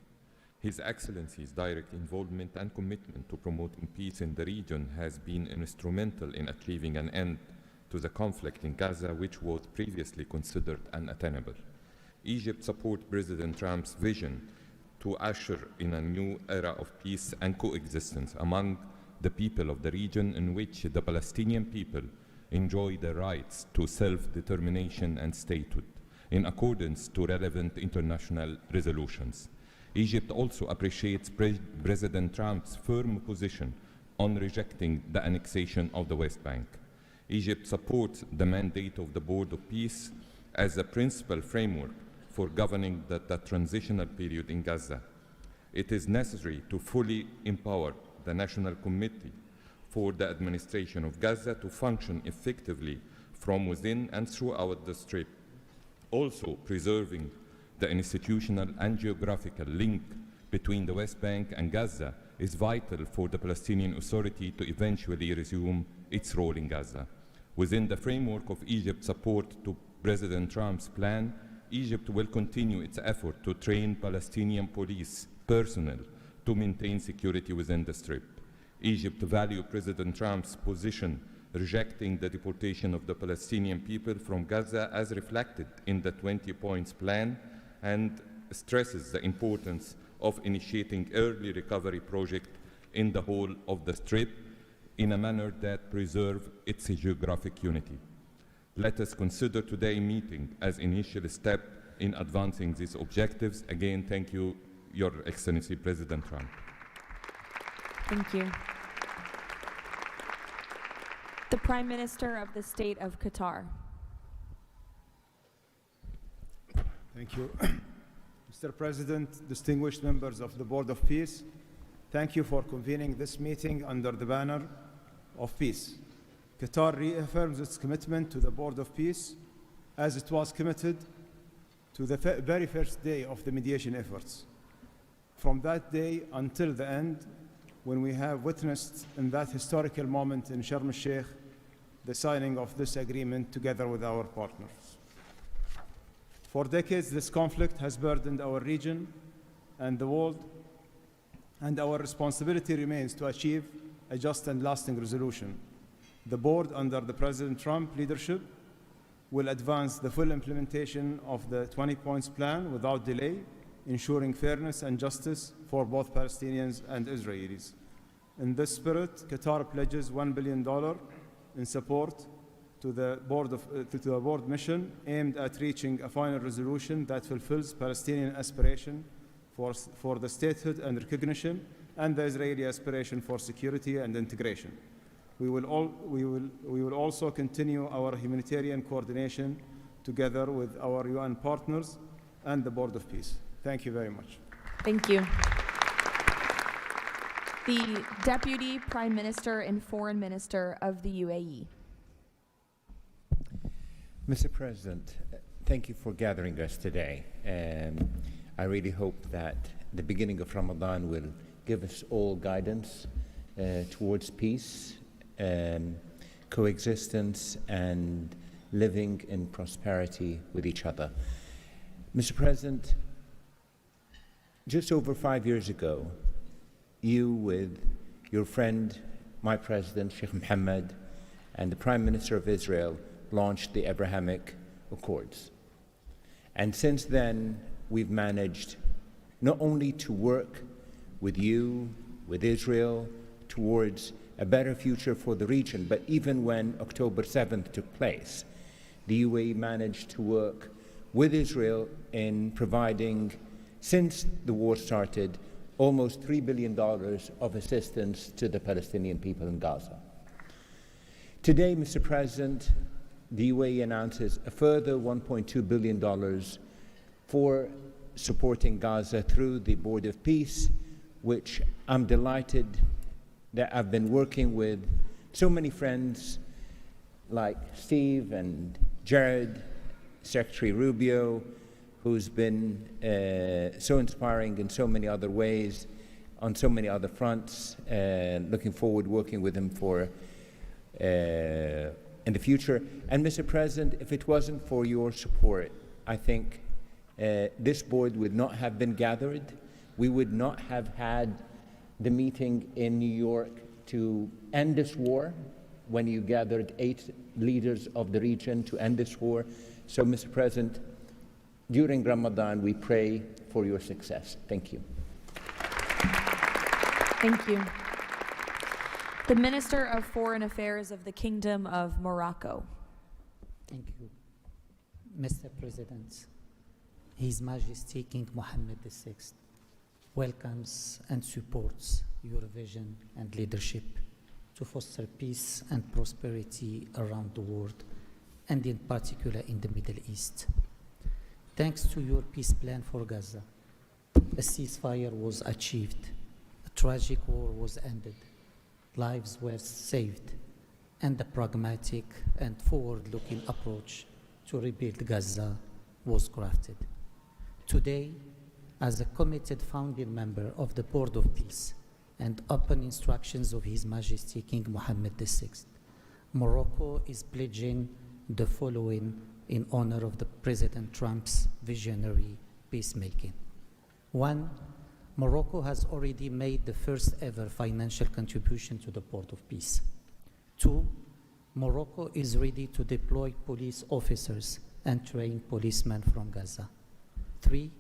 S2: His Excellency's direct involvement and commitment to promoting peace in the region has been instrumental in achieving an end to the conflict in Gaza, which was previously considered unattainable. Egypt supports President Trump's vision to usher in a new era of peace and coexistence among the people of the region, in which the Palestinian people enjoy the rights to self-determination and statehood in accordance to relevant international resolutions. Egypt also appreciates President Trump's firm position on rejecting the annexation of the West Bank. Egypt supports the mandate of the Board of Peace as a principal framework for governing the transitional period in Gaza. It is necessary to fully empower the National Committee for the Administration of Gaza to function effectively from within and throughout the Strip. Also, preserving the institutional and geographical link between the West Bank and Gaza is vital for the Palestinian Authority to eventually resume its role in Gaza. Within the framework of Egypt's support to President Trump's plan, Egypt will continue its effort to train Palestinian police personnel to maintain security within the Strip. Egypt values President Trump's position rejecting the deportation of the Palestinian people from Gaza as reflected in the 20 points plan, and stresses the importance of initiating early recovery projects in the whole of the Strip in a manner that preserves its geographic unity. Let us consider today's meeting as an initial step in advancing these objectives. Again, thank you, Your Excellency President Trump.
S3: Thank you. The Prime Minister of the State of Qatar.
S4: Thank you. Mr. President, distinguished members of the Board of Peace, thank you for convening this meeting under the banner of peace. Qatar reaffirms its commitment to the Board of Peace as it was committed to the very first day of the mediation efforts. From that day until the end, when we have witnessed in that historical moment in Sharm el-Sheikh the signing of this agreement together with our partners. For decades, this conflict has burdened our region and the world, and our responsibility remains to achieve a just and lasting resolution. The board, under the President Trump leadership, will advance the full implementation of the 20 points plan without delay, ensuring fairness and justice for both Palestinians and Israelis. In this spirit, Qatar pledges $1 billion in support to the board mission aimed at reaching a final resolution that fulfills Palestinian aspiration for the statehood and recognition, and the Israeli aspiration for security and integration. We will also continue our humanitarian coordination together with our UN partners and the Board of Peace. Thank you very much.
S3: Thank you. The Deputy Prime Minister and Foreign Minister of the UAE.
S1: Mr. President, thank you for gathering us today. I really hope that the beginning of Ramadan will give us all guidance towards peace, coexistence, and living in prosperity with each other. Mr. President, just over 5 years ago, you with your friend, my president, Sheikh Mohammed, and the Prime Minister of Israel launched the Abrahamic Accords. And since then, we've managed not only to work with you, with Israel, towards a better future for the region, but even when October 7th took place, the UAE managed to work with Israel in providing, since the war started, almost $3 billion of assistance to the Palestinian people in Gaza. Today, Mr. President, the UAE announces a further $1.2 billion for supporting Gaza through the Board of Peace, which I'm delighted that I've been working with so many friends like Steve and Jared, Secretary Rubio, who's been so inspiring in so many other ways, on so many other fronts. Looking forward working with him for in the future. And Mr. President, if it wasn't for your support, I think this board would not have been gathered. We would not have had the meeting in New York to end this war, when you gathered 8 leaders of the region to end this war. So, Mr. President, during Ramadan, we pray for your success. Thank you.
S3: Thank you. The Minister of Foreign Affairs of the Kingdom of Morocco.
S5: Thank you. Mr. President, His Majesty King Mohammed VI welcomes and supports your vision and leadership to foster peace and prosperity around the world, and in particular in the Middle East. Thanks to your peace plan for Gaza, a ceasefire was achieved, a tragic war was ended, lives were saved, and a pragmatic and forward-looking approach to rebuild Gaza was crafted. Today, as a committed founding member of the Board of Peace and upon instructions of His Majesty King Mohammed VI, Morocco is pledging the following in honor of the President Trump's visionary peacemaking. 1, Morocco has already made the first ever financial contribution to the Board of Peace. 2, Morocco is ready to deploy police officers and train policemen from Gaza. 3,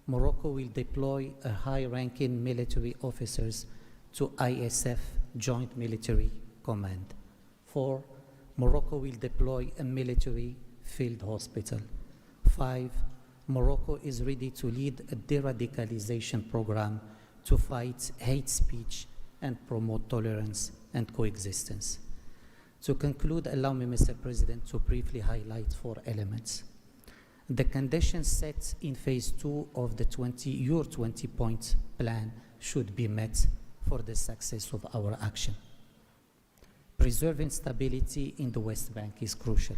S5: Morocco will deploy a high-ranking military officers to ISF Joint Military Command. 4, Morocco will deploy a military field hospital. 5, Morocco is ready to lead a de-radicalization program to fight hate speech and promote tolerance and coexistence. To conclude, allow me, Mr. President, to briefly highlight 4 elements. The conditions set in phase 2 of the your 20-point plan should be met for the success of our action. Preserving stability in the West Bank is crucial.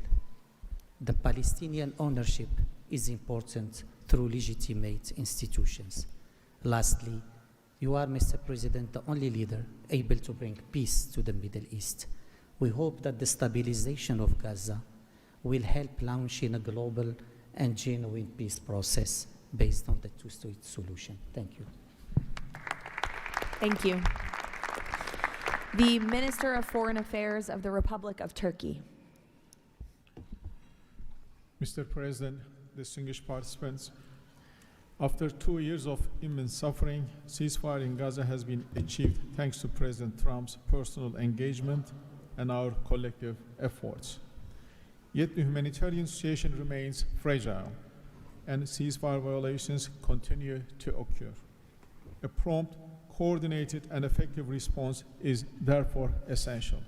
S5: The Palestinian ownership is important through legitimate institutions. Lastly, you are, Mr. President, the only leader able to bring peace to the Middle East. We hope that the stabilization of Gaza will help launching a global and genuine peace process based on the two-state solution. Thank you.
S3: Thank you. The Minister of Foreign Affairs of the Republic of Turkey.
S18: Mr. President, distinguished participants, after 2 years of immense suffering, ceasefire in Gaza has been achieved thanks to President Trump's personal engagement and our collective efforts. Yet the humanitarian situation remains fragile, and ceasefire violations continue to occur. A prompt, coordinated, and effective response is therefore essential.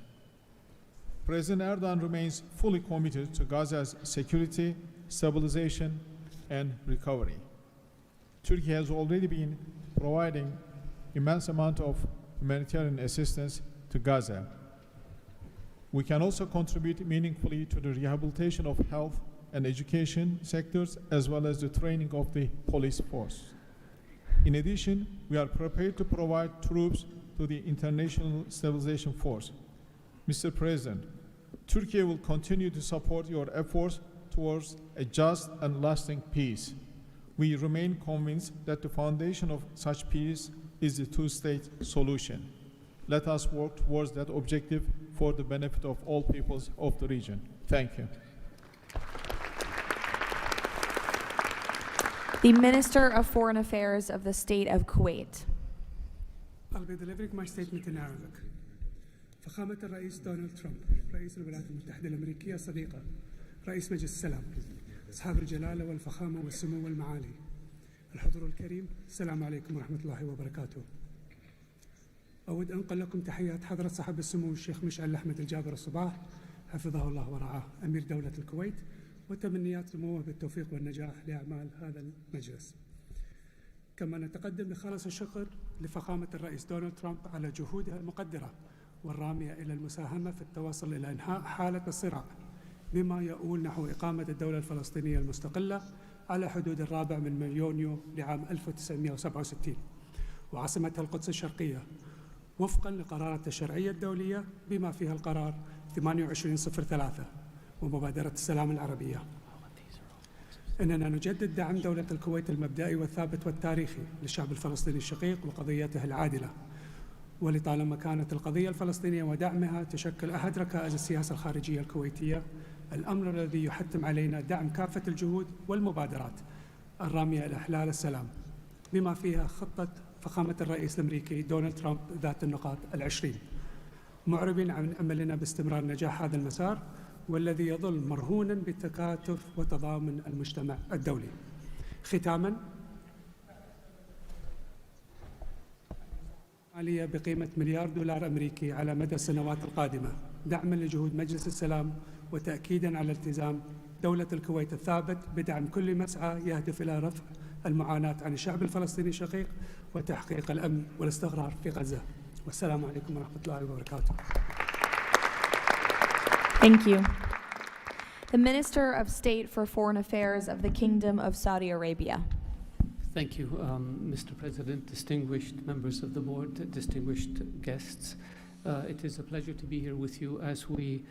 S18: President Erdogan remains fully committed to Gaza's security, stabilization, and recovery. Turkey has already been providing immense amount of humanitarian assistance to Gaza. We can also contribute meaningfully to the rehabilitation of health and education sectors, as well as the training of the police force. In addition, we are prepared to provide troops to the International Stabilization Force. Mr. President, Turkey will continue to support your efforts towards a just and lasting peace. We remain convinced that the foundation of such peace is the two-state solution. Let us work towards that objective for the benefit of all peoples of the region. Thank you.
S3: The Minister of Foreign Affairs of the State of Kuwait.
S6: I'll be delivering my statement in Arabic. فخامة الرئيس دونالد ترامب رئيس الولايات المتحدة الأمريكية صديقة رئيس مجلس السلام أصحاب الجلالة والفخامة والسمو والمعالي الحضور الكريم السلام عليكم ورحمة الله وبركاته. أود أن أنقل لكم تحيات حضرة صاحب السمو الشيخ مشعل أحمد الجابر الصباح حفظه الله ورعاه أمير دولة الكويت، وتمنيات سموه بالتوفيق والنجاح لأعمال هذا المجلس. كما نتقدم بخالص الشكر لفخامة الرئيس دونالد ترامب على جهودها المقدرة والرامية إلى المساهمة في التوصل إلى إنهاء حالة الصراع، بما يؤول نحو إقامة الدولة الفلسطينية المستقلة على حدود 4 من يونيو لعام 1967 وعاصمتها القدس الشرقية، وفقا لقرارات الشرعية الدولية بما فيها القرار 2803 ومبادرة السلام العربية. إننا نجدد دعم دولة الكويت المبدئي والثابت والتاريخي للشعب الفلسطيني الشقيق وقضيته العادلة، ولطالما كانت القضية الفلسطينية ودعمها تشكل أحد ركائز السياسة الخارجية الكويتية، الأمر الذي يحتم علينا دعم كافة الجهود والمبادرات الرامية إلى إحلال السلام، بما فيها خطة فخامة الرئيس الأمريكي دونالد ترامب ذات النقاط 20، معربين عن أملنا باستمرار نجاح هذا المسار، والذي يظل مرهونا بتكاتف وتضامن المجتمع الدولي. ختاما، مالية بقيمة $1,000,000,000 أمريكي على مدى السنوات القادمة، دعما لجهود مجلس السلام وتأكيدا على التزام دولة الكويت الثابت بدعم كل مسعى يهدف إلى رفع المعاناة عن الشعب الفلسطيني الشقيق وتحقيق الأمن والاستقرار في غزة. والسلام عليكم ورحمة الله وبركاته.
S3: Thank you. The Minister of State for Foreign Affairs of the Kingdom of Saudi Arabia.
S10: Thank you, Mr. President, distinguished members of the board, distinguished guests. It is a pleasure to be here with you as we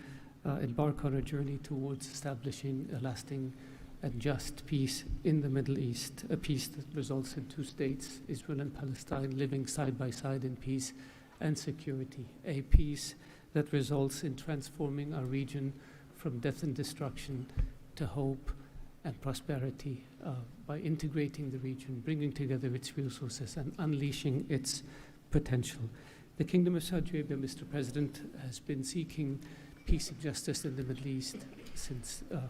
S10: embark on a journey towards establishing a lasting and just peace in the Middle East, a peace that results in 2 states, Israel and Palestine, living side by side in peace and security, a peace that results in transforming our region from death and destruction to hope and prosperity by integrating the region, bringing together its resources and unleashing its potential. The Kingdom of Saudi Arabia, Mr. President, has been seeking peace and justice in the Middle East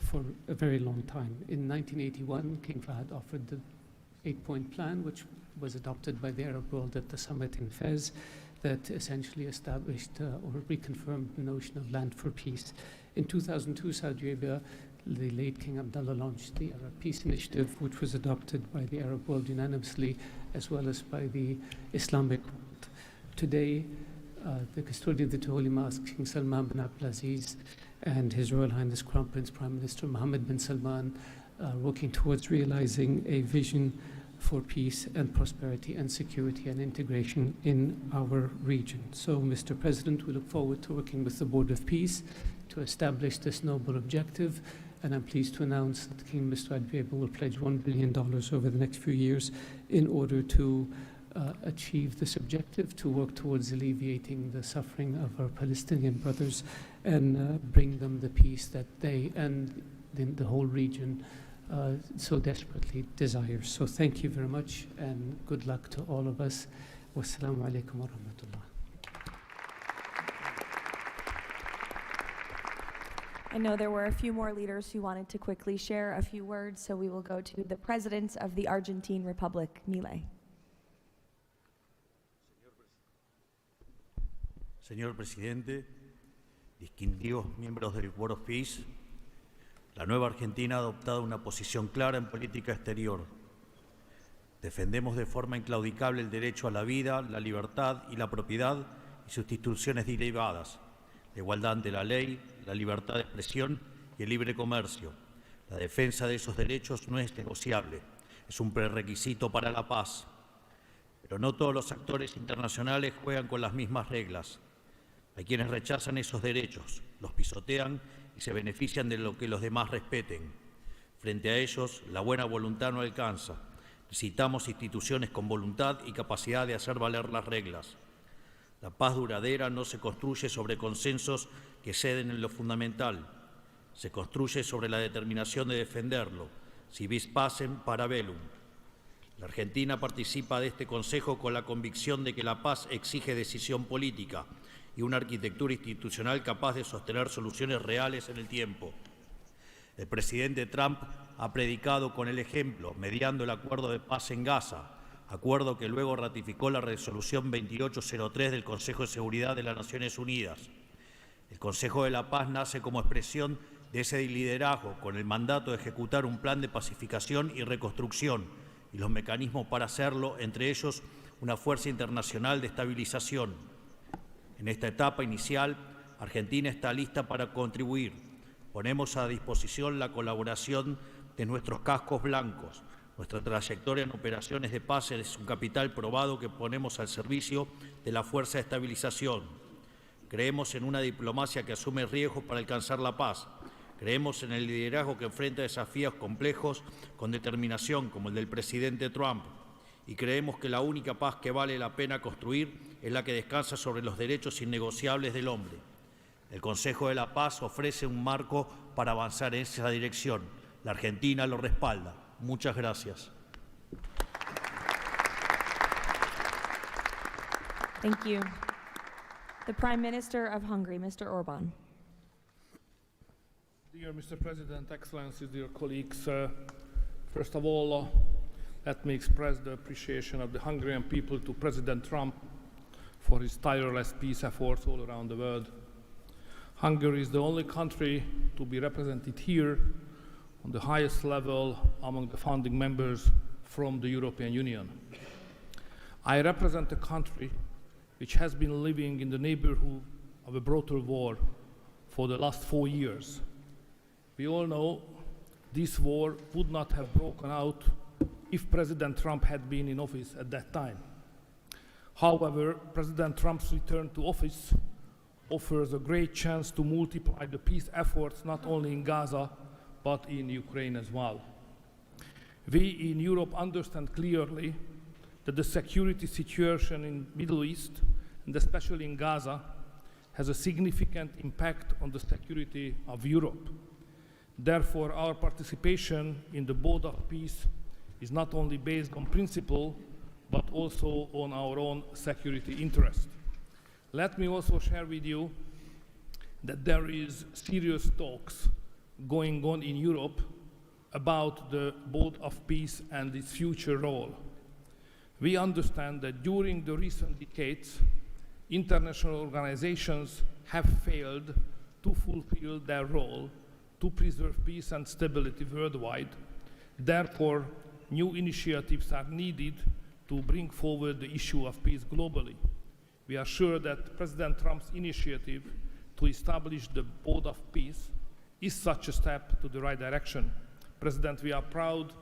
S10: for a very long time. In 1981, King Fahd offered the 8-point plan, which was adopted by the Arab world at the summit in Fez, that essentially established or reconfirmed the notion of land for peace. In 2002, Saudi Arabia, the late King Abdullah, launched the Arab Peace Initiative, which was adopted by the Arab world unanimously, as well as by the Islamic world. Today, the custodian of the two Holy Mosques, King Salman bin Abdulaziz, and His Royal Highness Crown Prince Prime Minister Mohammed bin Salman are working towards realizing a vision
S6: for peace and prosperity and security and integration in our region. So, Mr. President, we look forward to working with the Board of Peace to establish this noble objective, and I'm pleased to announce that King Mr. Adbeba will pledge $1 billion over the next few years in order to achieve this objective, to work towards alleviating the suffering of our Palestinian brothers and bring them the peace that they and the whole region so desperately desires. So thank you very much and good luck to all of us. Wassalamu alaikum wa rahmatullah.
S3: I know there were a few more leaders who wanted to quickly share a few words, so we will go to the President of the Argentine Republic, Milei.
S7: Señor Presidente, distinguidos miembros del Board of Peace, la nueva Argentina ha adoptado una posición clara en política exterior. Defendemos de forma inclaudicable el derecho a la vida, la libertad y la propiedad y sus instituciones derivadas, la igualdad ante la ley, la libertad de expresión y el libre comercio. La defensa de esos derechos no es negociable, es un prerequisito para la paz. Pero no todos los actores internacionales juegan con las mismas reglas. Hay quienes rechazan esos derechos, los pisotean y se benefician de lo que los demás respeten. Frente a ellos, la buena voluntad no alcanza. Necesitamos instituciones con voluntad y capacidad de hacer valer las reglas. La paz duradera no se construye sobre consensos que ceden en lo fundamental. Se construye sobre la determinación de defenderlo, si vis pacem para bellum. La Argentina participa de este Consejo con la convicción de que la paz exige decisión política y una arquitectura institucional capaz de sostener soluciones reales en el tiempo. El presidente Trump ha predicado con el ejemplo, mediando el acuerdo de paz en Gaza, acuerdo que luego ratificó la resolución 2803 del Consejo de Seguridad de las Naciones Unidas. El Consejo de la Paz nace como expresión de ese liderazgo, con el mandato de ejecutar un plan de pacificación y reconstrucción y los mecanismos para hacerlo, entre ellos una fuerza internacional de estabilización. En esta etapa inicial, Argentina está lista para contribuir. Ponemos a disposición la colaboración de nuestros cascos blancos. Nuestra trayectoria en operaciones de paz es un capital probado que ponemos al servicio de la fuerza de estabilización. Creemos en una diplomacia que asume riesgos para alcanzar la paz. Creemos en el liderazgo que enfrenta desafíos complejos con determinación, como el del presidente Trump. Y creemos que la única paz que vale la pena construir es la que descansa sobre los derechos innegociables del hombre. El Consejo de la Paz ofrece un marco para avanzar en esa dirección. La Argentina lo respalda. Muchas gracias.
S3: Thank you. The Prime Minister of Hungary, Mr. Orbán.
S18: Dear Mr. President, Excellencies, dear colleagues, first of all, let me express the appreciation of the Hungarian people to President Trump for his tireless peace efforts all around the world. Hungary is the only country to be represented here on the highest level among the founding members from the European Union. I represent a country which has been living in the neighborhood of a brutal war for the last 4 years. We all know this war would not have broken out if President Trump had been in office at that time. However, President Trump's return to office offers a great chance to multiply the peace efforts not only in Gaza, but in Ukraine as well. We in Europe understand clearly that the security situation in the Middle East, and especially in Gaza, has a significant impact on the security of Europe. Therefore, our participation in the Board of Peace is not only based on principle, but also on our own security interest. Let me also share with you that there is serious talks going on in Europe about the Board of Peace and its future role. We understand that during the recent decades, international organizations have failed to fulfill their role to preserve peace and stability worldwide. Therefore, new initiatives are needed to bring forward the issue of peace globally. We are sure that President Trump's initiative to establish the Board of Peace is such a step to the right direction. President, we are proud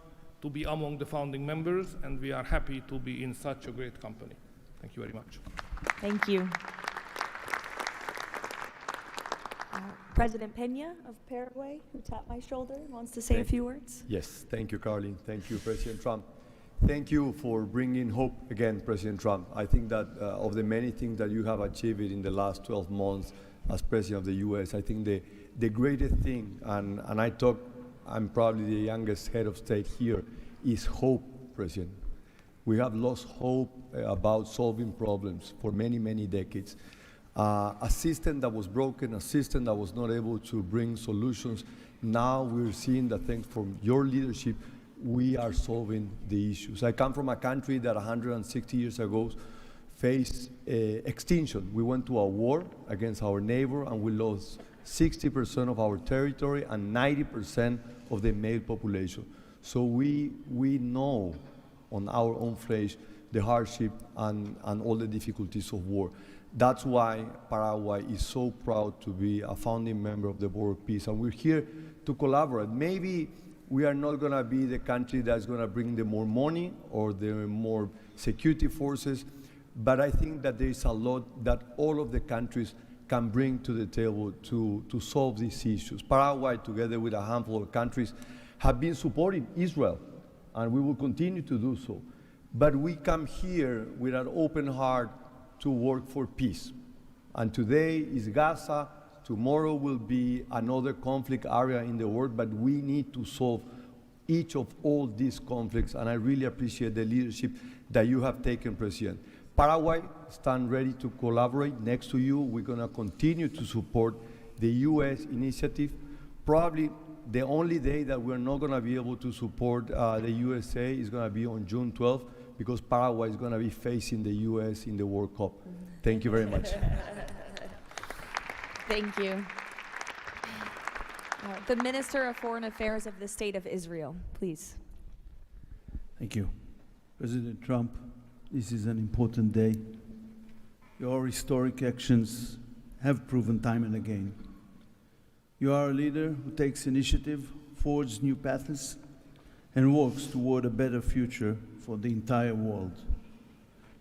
S8: to be among the founding members, and we are happy to be in such a great company. Thank you very much.
S3: Thank you. President Peña of Paraguay, who tapped my shoulder, wants to say a few words.
S9: Yes, thank you, Carly. Thank you, President Trump. Thank you for bringing hope again, President Trump. I think that of the many things that you have achieved in the last 12 months as President of the U.S., I think the greatest thing, and I'm probably the youngest head of state here, is hope, President. We have lost hope about solving problems for many, many decades. A system that was broken, a system that was not able to bring solutions. Now we're seeing that thanks to your leadership, we are solving the issues. I come from a country that 160 years ago faced extinction. We went to a war against our neighbor and we lost 60% of our territory and 90% of the male population. So we know on our own flesh the hardship and all the difficulties of war. That's why Paraguay is so proud to be a founding member of the Board of Peace, and we're here to collaborate. Maybe we are not going to be the country that's going to bring the more money or the more security forces, but I think that there is a lot that all of the countries can bring to the table to solve these issues. Paraguay, together with a handful of countries, have been supporting Israel, and we will continue to do so. But we come here with an open heart to work for peace. And today is Gaza, tomorrow will be another conflict area in the world, but we need to solve each of all these conflicts, and I really appreciate the leadership that you have taken, President. Paraguay stands ready to collaborate next to you. We're gonna continue to support the US initiative. Probably the only day that we're not gonna be able to support the USA is gonna be on June 12th, because Paraguay is going to be facing the U.S. in the World Cup. Thank you very much.
S3: Thank you. The Minister of Foreign Affairs of the State of Israel, please.
S23: Thank you. President Trump, this is an important day. Your historic actions have proven time and again. You are a leader who takes initiative, forges new paths, and works toward a better future for the entire world.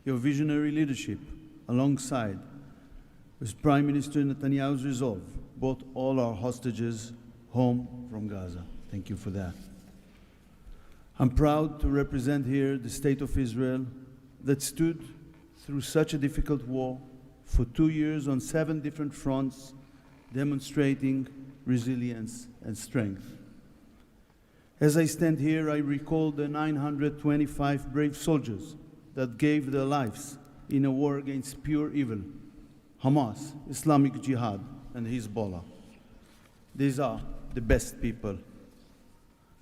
S23: Your visionary leadership, alongside with Prime Minister Netanyahu's resolve, brought all our hostages home from Gaza. Thank you for that. I'm proud to represent here the State of Israel that stood through such a difficult war for 2 years on 7 different fronts, demonstrating resilience and strength. As I stand here, I recall the 925 brave soldiers that gave their lives in a war against pure evil, Hamas, Islamic Jihad, and Hezbollah. These are the best people.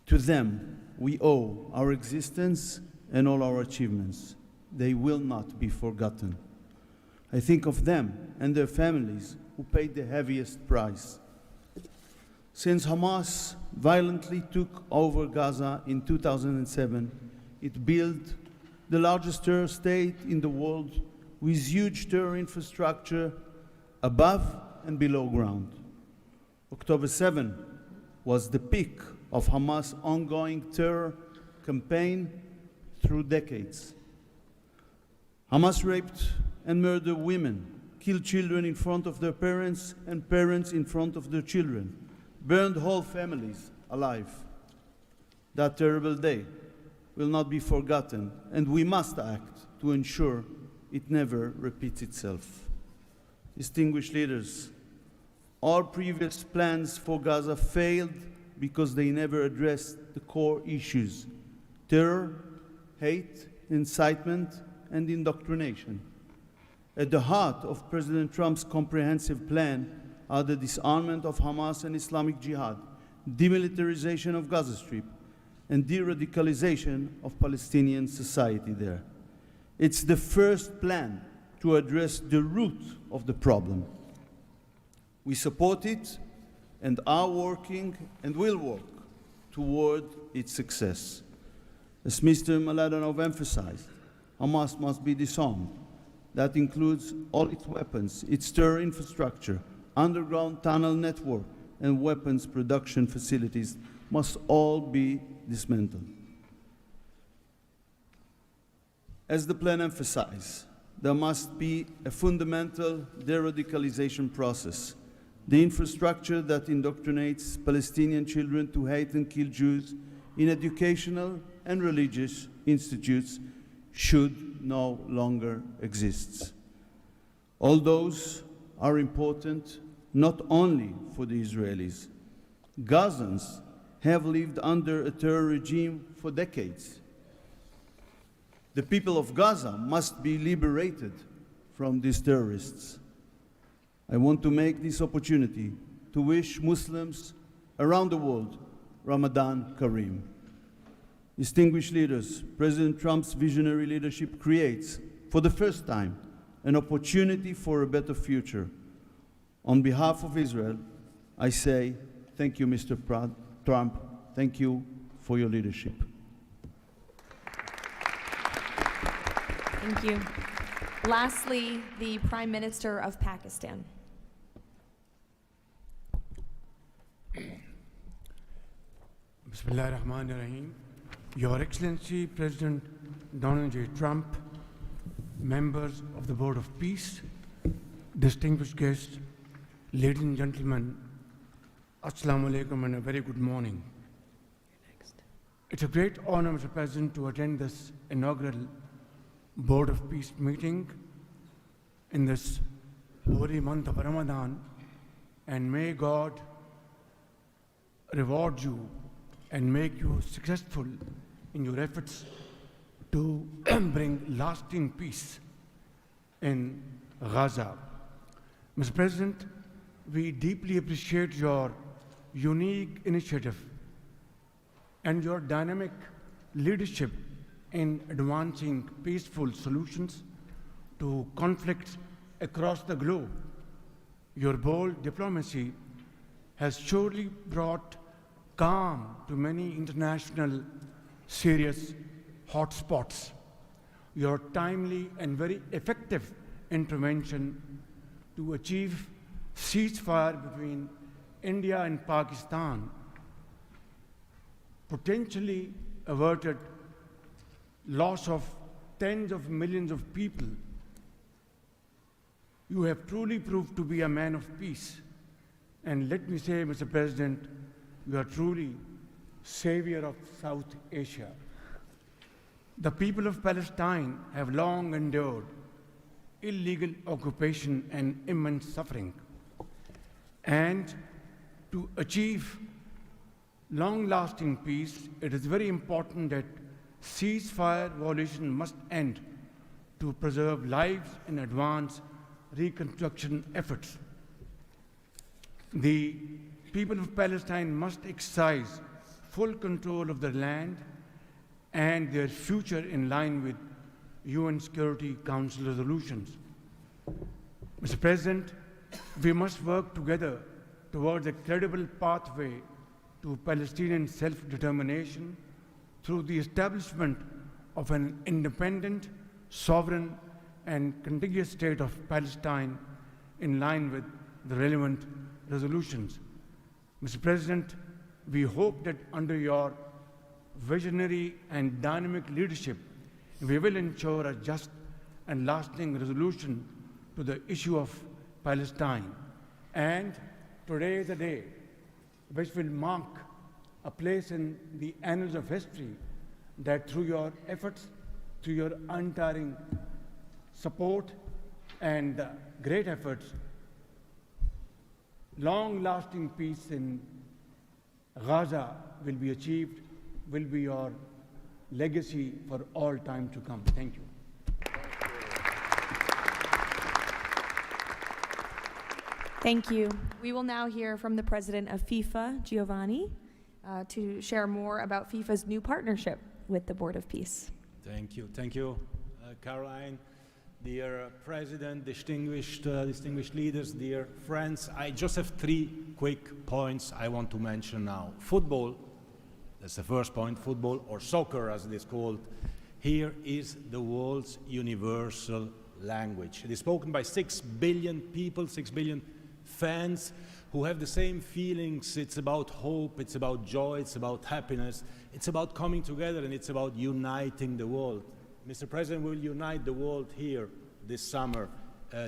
S23: To them, we owe our existence and all our achievements. They will not be forgotten. I think of them and their families who paid the heaviest price. Since Hamas violently took over Gaza in 2007, it built the largest terror state in the world with huge terror infrastructure above and below ground. October 7 was the peak of Hamas' ongoing terror campaign through decades. Hamas raped and murdered women, killed children in front of their parents and parents in front of their children, burned whole families alive. That terrible day will not be forgotten, and we must act to ensure it never repeats itself. Distinguished leaders, our previous plans for Gaza failed because they never addressed the core issues: terror, hate, incitement, and indoctrination. At the heart of President Trump's comprehensive plan are the disarmament of Hamas and Islamic Jihad, demilitarization of Gaza Strip, and de-radicalization of Palestinian society there. It's the first plan to address the root of the problem. We support it and are working and will work toward its success. As Mr. Mladenov emphasized, Hamas must be disarmed. That includes all its weapons, its terror infrastructure, underground tunnel network, and weapons production facilities must all be dismantled. As the plan emphasizes, there must be a fundamental de-radicalization process. The infrastructure that indoctrinates Palestinian children to hate and kill Jews in educational and religious institutes should no longer exist. All those are important not only for the Israelis. Gazans have lived under a terror regime for decades. The people of Gaza must be liberated from these terrorists. I want to make this opportunity to wish Muslims around the world Ramadan Kareem. Distinguished leaders, President Trump's visionary leadership creates, for the first time, an opportunity for a better future. On behalf of Israel, I say thank you, Mr. Trump. Thank you for your leadership.
S3: Thank you. Lastly, the Prime Minister of Pakistan.
S11: Bismillah ar-Rahman ar-Rahim. Your Excellency, President Donald J. Trump, members of the Board of Peace, distinguished guests, ladies and gentlemen, Assalamu alaikum and a very good morning. It's a great honor, Mr. President, to attend this inaugural Board of Peace meeting in this holy month of Ramadan, and may God reward you and make you successful in your efforts to bring lasting peace in Gaza. Mr. President, we deeply appreciate your unique initiative and your dynamic leadership in advancing peaceful solutions to conflicts across the globe. Your bold diplomacy has surely brought calm to many international serious hotspots. Your timely and very effective intervention to achieve ceasefire between India and Pakistan potentially averted loss of tens of millions of people. You have truly proved to be a man of peace. And let me say, Mr. President, you are truly savior of South Asia. The people of Palestine have long endured illegal occupation and immense suffering. And to achieve long-lasting peace, it is very important that ceasefire violation must end to preserve lives and advance reconstruction efforts. The people of Palestine must exercise full control of their land and their future in line with UN Security Council resolutions. Mr. President, we must work together towards a credible pathway to Palestinian self-determination through the establishment of an independent, sovereign, and contiguous state of Palestine in line with the relevant resolutions. Mr. President, we hope that under your visionary and dynamic leadership, we will ensure a just and lasting resolution to the issue of Palestine. And today is a day which will mark a place in the annals of history that through your efforts, through your untiring support and great efforts, long-lasting peace in Gaza will be achieved, will be your legacy for all time to come. Thank you.
S3: Thank you. We will now hear from the president of FIFA, Giovanni, to share more about FIFA's new partnership with the Board of Peace.
S12: Thank you, Caroline. Dear President, distinguished leaders, dear friends, I just have 3 quick points I want to mention now. Football, that's the first point, football, or soccer as it is called, here is the world's universal language. It is spoken by 6 billion people, 6 billion fans who have the same feelings. It's about hope, it's about joy, it's about happiness, it's about coming together, and it's about uniting the world. Mr. President will unite the world here this summer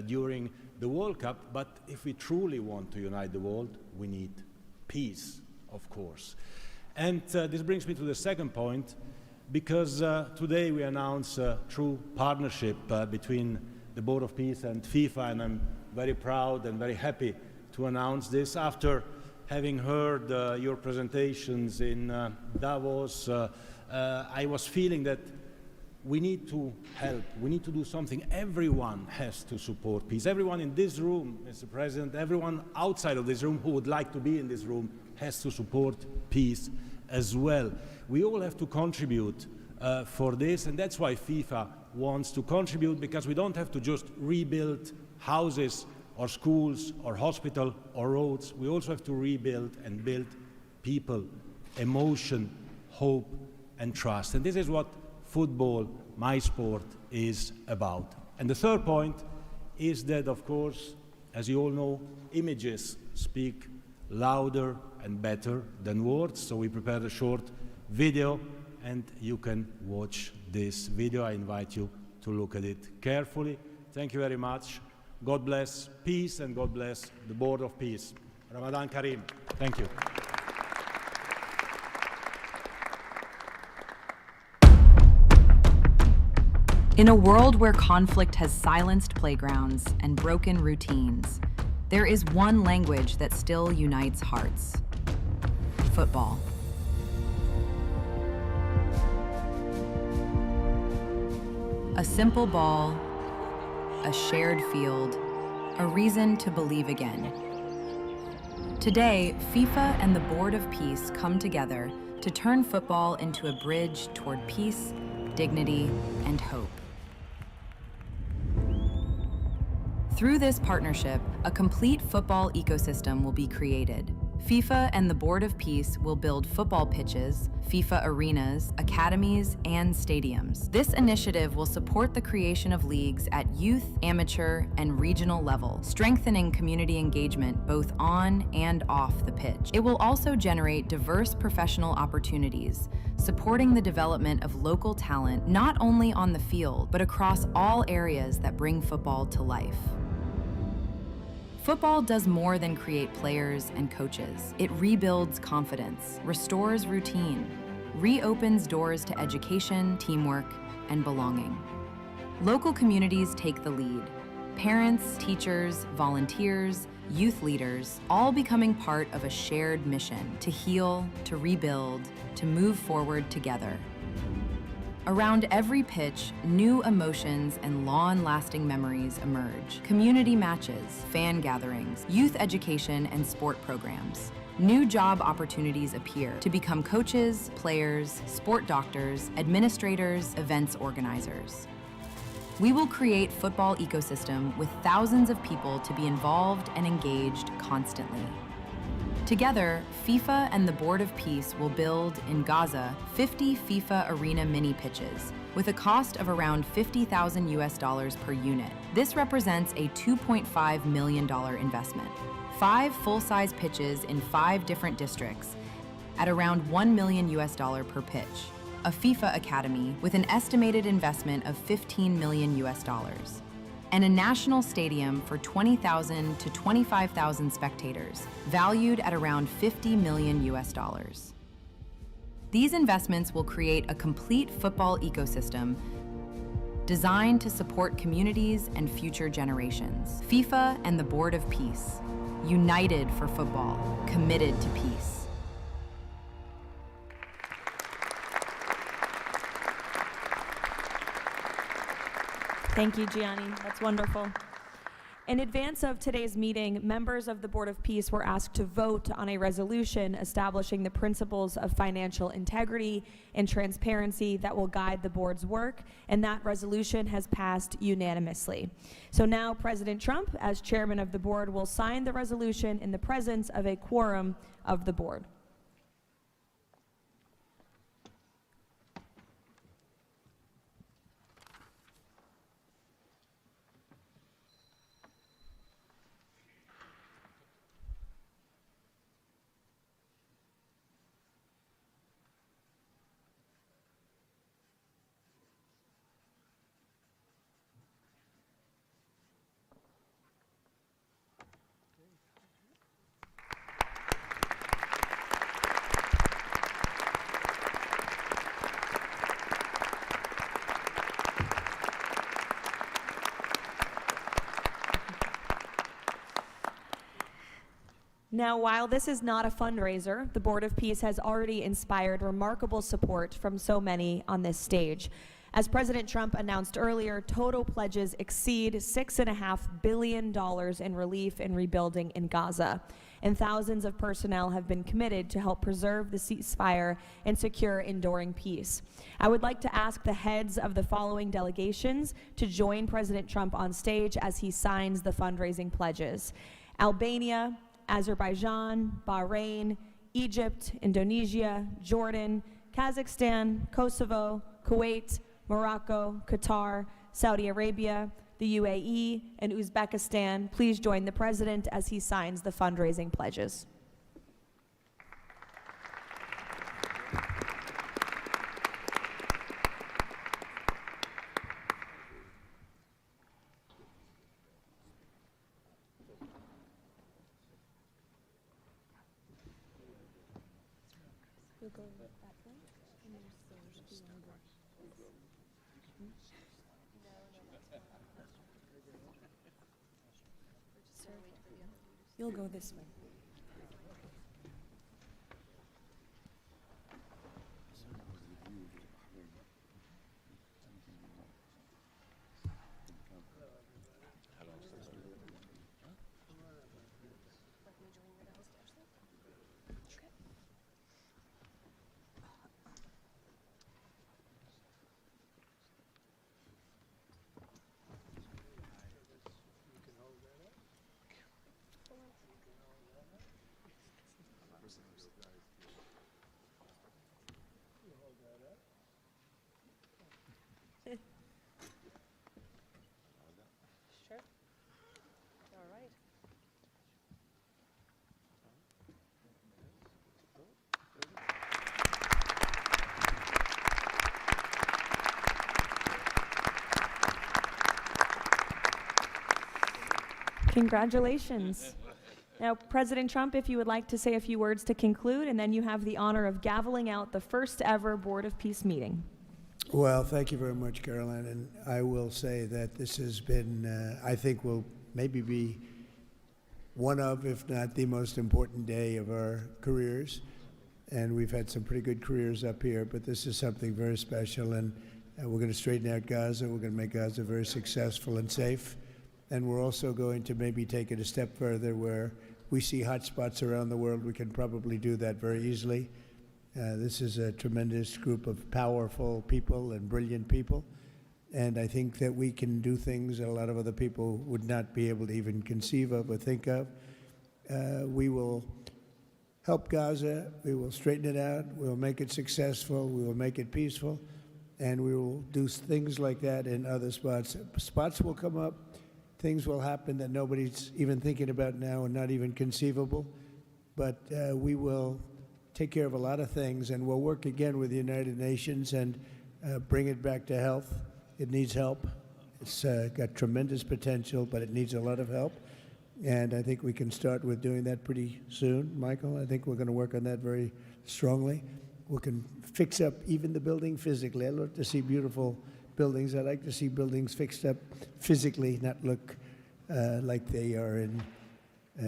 S12: during the World Cup, but if we truly want to unite the world, we need peace, of course. And this brings me to the second point, because today we announce a true partnership between the Board of Peace and FIFA, and I'm very proud and very happy to announce this after having heard your presentations in Davos. I was feeling that we need to help, we need to do something. Everyone has to support peace. Everyone in this room, Mr. President, everyone outside of this room who would like to be in this room has to support peace as well. We all have to contribute for this, and that's why FIFA wants to contribute, because we don't have to just rebuild houses or schools or hospital or roads. We also have to rebuild and build people, emotion, hope and trust. And this is what football, my sport, is about. And the third point is that, of course, as you all know, images speak louder and better than words. So we prepared a short video, and you can watch this video. I invite you to look at it carefully. Thank you very much. God bless peace, and God bless the Board of Peace. Ramadan Kareem. Thank you.
S13: In a world where conflict has silenced playgrounds and broken routines, there is one language that still unites hearts: football. A simple ball, a shared field, a reason to believe again. Today, FIFA and the Board of Peace come together to turn football into a bridge toward peace, dignity, and hope. Through this partnership, a complete football ecosystem will be created. FIFA and the Board of Peace will build football pitches, FIFA arenas, academies, and stadiums. This initiative will support the creation of leagues at youth, amateur, and regional level, strengthening community engagement both on and off the pitch. It will also generate diverse professional opportunities, supporting the development of local talent not only on the field, but across all areas that bring football to life. Football does more than create players and coaches. It rebuilds confidence, restores routine, reopens doors to education, teamwork, and belonging. Local communities take the lead. Parents, teachers, volunteers, youth leaders, all becoming part of a shared mission to heal, to rebuild, to move forward together. Around every pitch, new emotions and long-lasting memories emerge. Community matches, fan gatherings, youth education, and sport programs. New job opportunities appear to become coaches, players, sport doctors, administrators, events organizers. We will create football ecosystem with thousands of people to be involved and engaged constantly. Together, FIFA and the Board of Peace will build, in Gaza, 50 FIFA arena mini pitches, with a cost of around $50,000 per unit. This represents a $2.5 million investment. 5 full-size pitches in 5 different districts at around $1 million per pitch. A FIFA academy with an estimated investment of $15 million. And a national stadium for 20,000 to 25,000 spectators, valued at around $50 million. These investments will create a complete football ecosystem designed to support communities and future generations. FIFA and the Board of Peace, united for football, committed to peace.
S3: Thank you, Gianni. That's wonderful. In advance of today's meeting, members of the Board of Peace were asked to vote on a resolution establishing the principles of financial integrity and transparency that will guide the board's work, and that resolution has passed unanimously. So now President Trump, as chairman of the board, will sign the resolution in the presence of a quorum of the board. Now, while this is not a fundraiser, the Board of Peace has already inspired remarkable support from so many on this stage. As President Trump announced earlier, total pledges exceed $6.5 billion in relief and rebuilding in Gaza, and thousands of personnel have been committed to help preserve the ceasefire and secure enduring peace. I would like to ask the heads of the following delegations to join President Trump on stage as he signs the fundraising pledges: Albania, Azerbaijan, Bahrain, Egypt, Indonesia, Jordan, Kazakhstan, Kosovo, Kuwait, Morocco, Qatar, Saudi Arabia, the UAE, and Uzbekistan. Please join the President as he signs the fundraising pledges. You'll go this way. Sure. All right. Congratulations. Now, President Trump, if you would like to say a few words to conclude, and then you have the honor of gaveling out the first ever Board of Peace meeting.
S14: Well, thank you very much, Caroline. And I will say that this has been, I think, will maybe be one of, if not the most important day of our careers. And we've had some pretty good careers up here, but this is something very special. And we're going to straighten out Gaza. We're going to make Gaza very successful and safe. And we're also going to maybe take it a step further where we see hot spots around the world. We can probably do that very easily. This is a tremendous group of powerful people and brilliant people. And I think that we can do things that a lot of other people would not be able to even conceive of or think of. We will help Gaza. We will straighten it out. We will make it successful. We will make it peaceful. And we will do things like that in other spots. Spots will come up. Things will happen that nobody's even thinking about now and not even conceivable. But we will take care of a lot of things, and we'll work again with the United Nations and bring it back to health. It needs help. It's got tremendous potential, but it needs a lot of help. And I think we can start with doing that pretty soon, Michael. I think we're going to work on that very strongly. We can fix up even the building physically. I love to see beautiful buildings. I like to see buildings fixed up physically, not look like they are in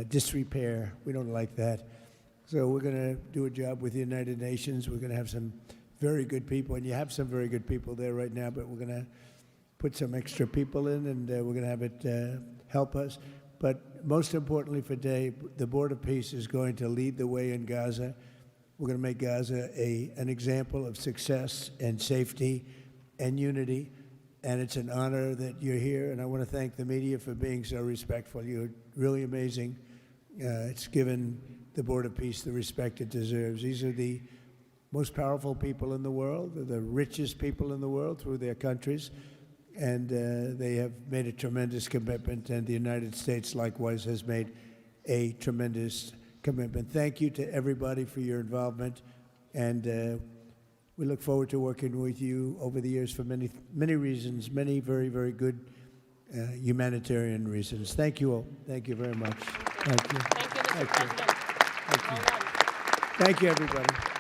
S14: disrepair. We don't like that. So we're going to do a job with the United Nations. We're going to have some very good people, and you have some very good people there right now, but we're going to put some extra people in, and we're going to have it help us. But most importantly for today, the Board of Peace is going to lead the way in Gaza. We're going to make Gaza an example of success and safety and unity, and it's an honor that you're here, and I want to thank the media for being so respectful. You're really amazing. It's given the Board of Peace the respect it deserves. These are the most powerful people in the world. They're the richest people in the world through their countries, and they have made a tremendous commitment, and the United States likewise has made a tremendous commitment. Thank you to everybody for your involvement, and we look forward to working with you over the years for many, many reasons, many very, very good humanitarian reasons. Thank you all. Thank you very much. Thank you.
S3: Thank you, Mr. President.
S14: Thank you. Thank you, everybody.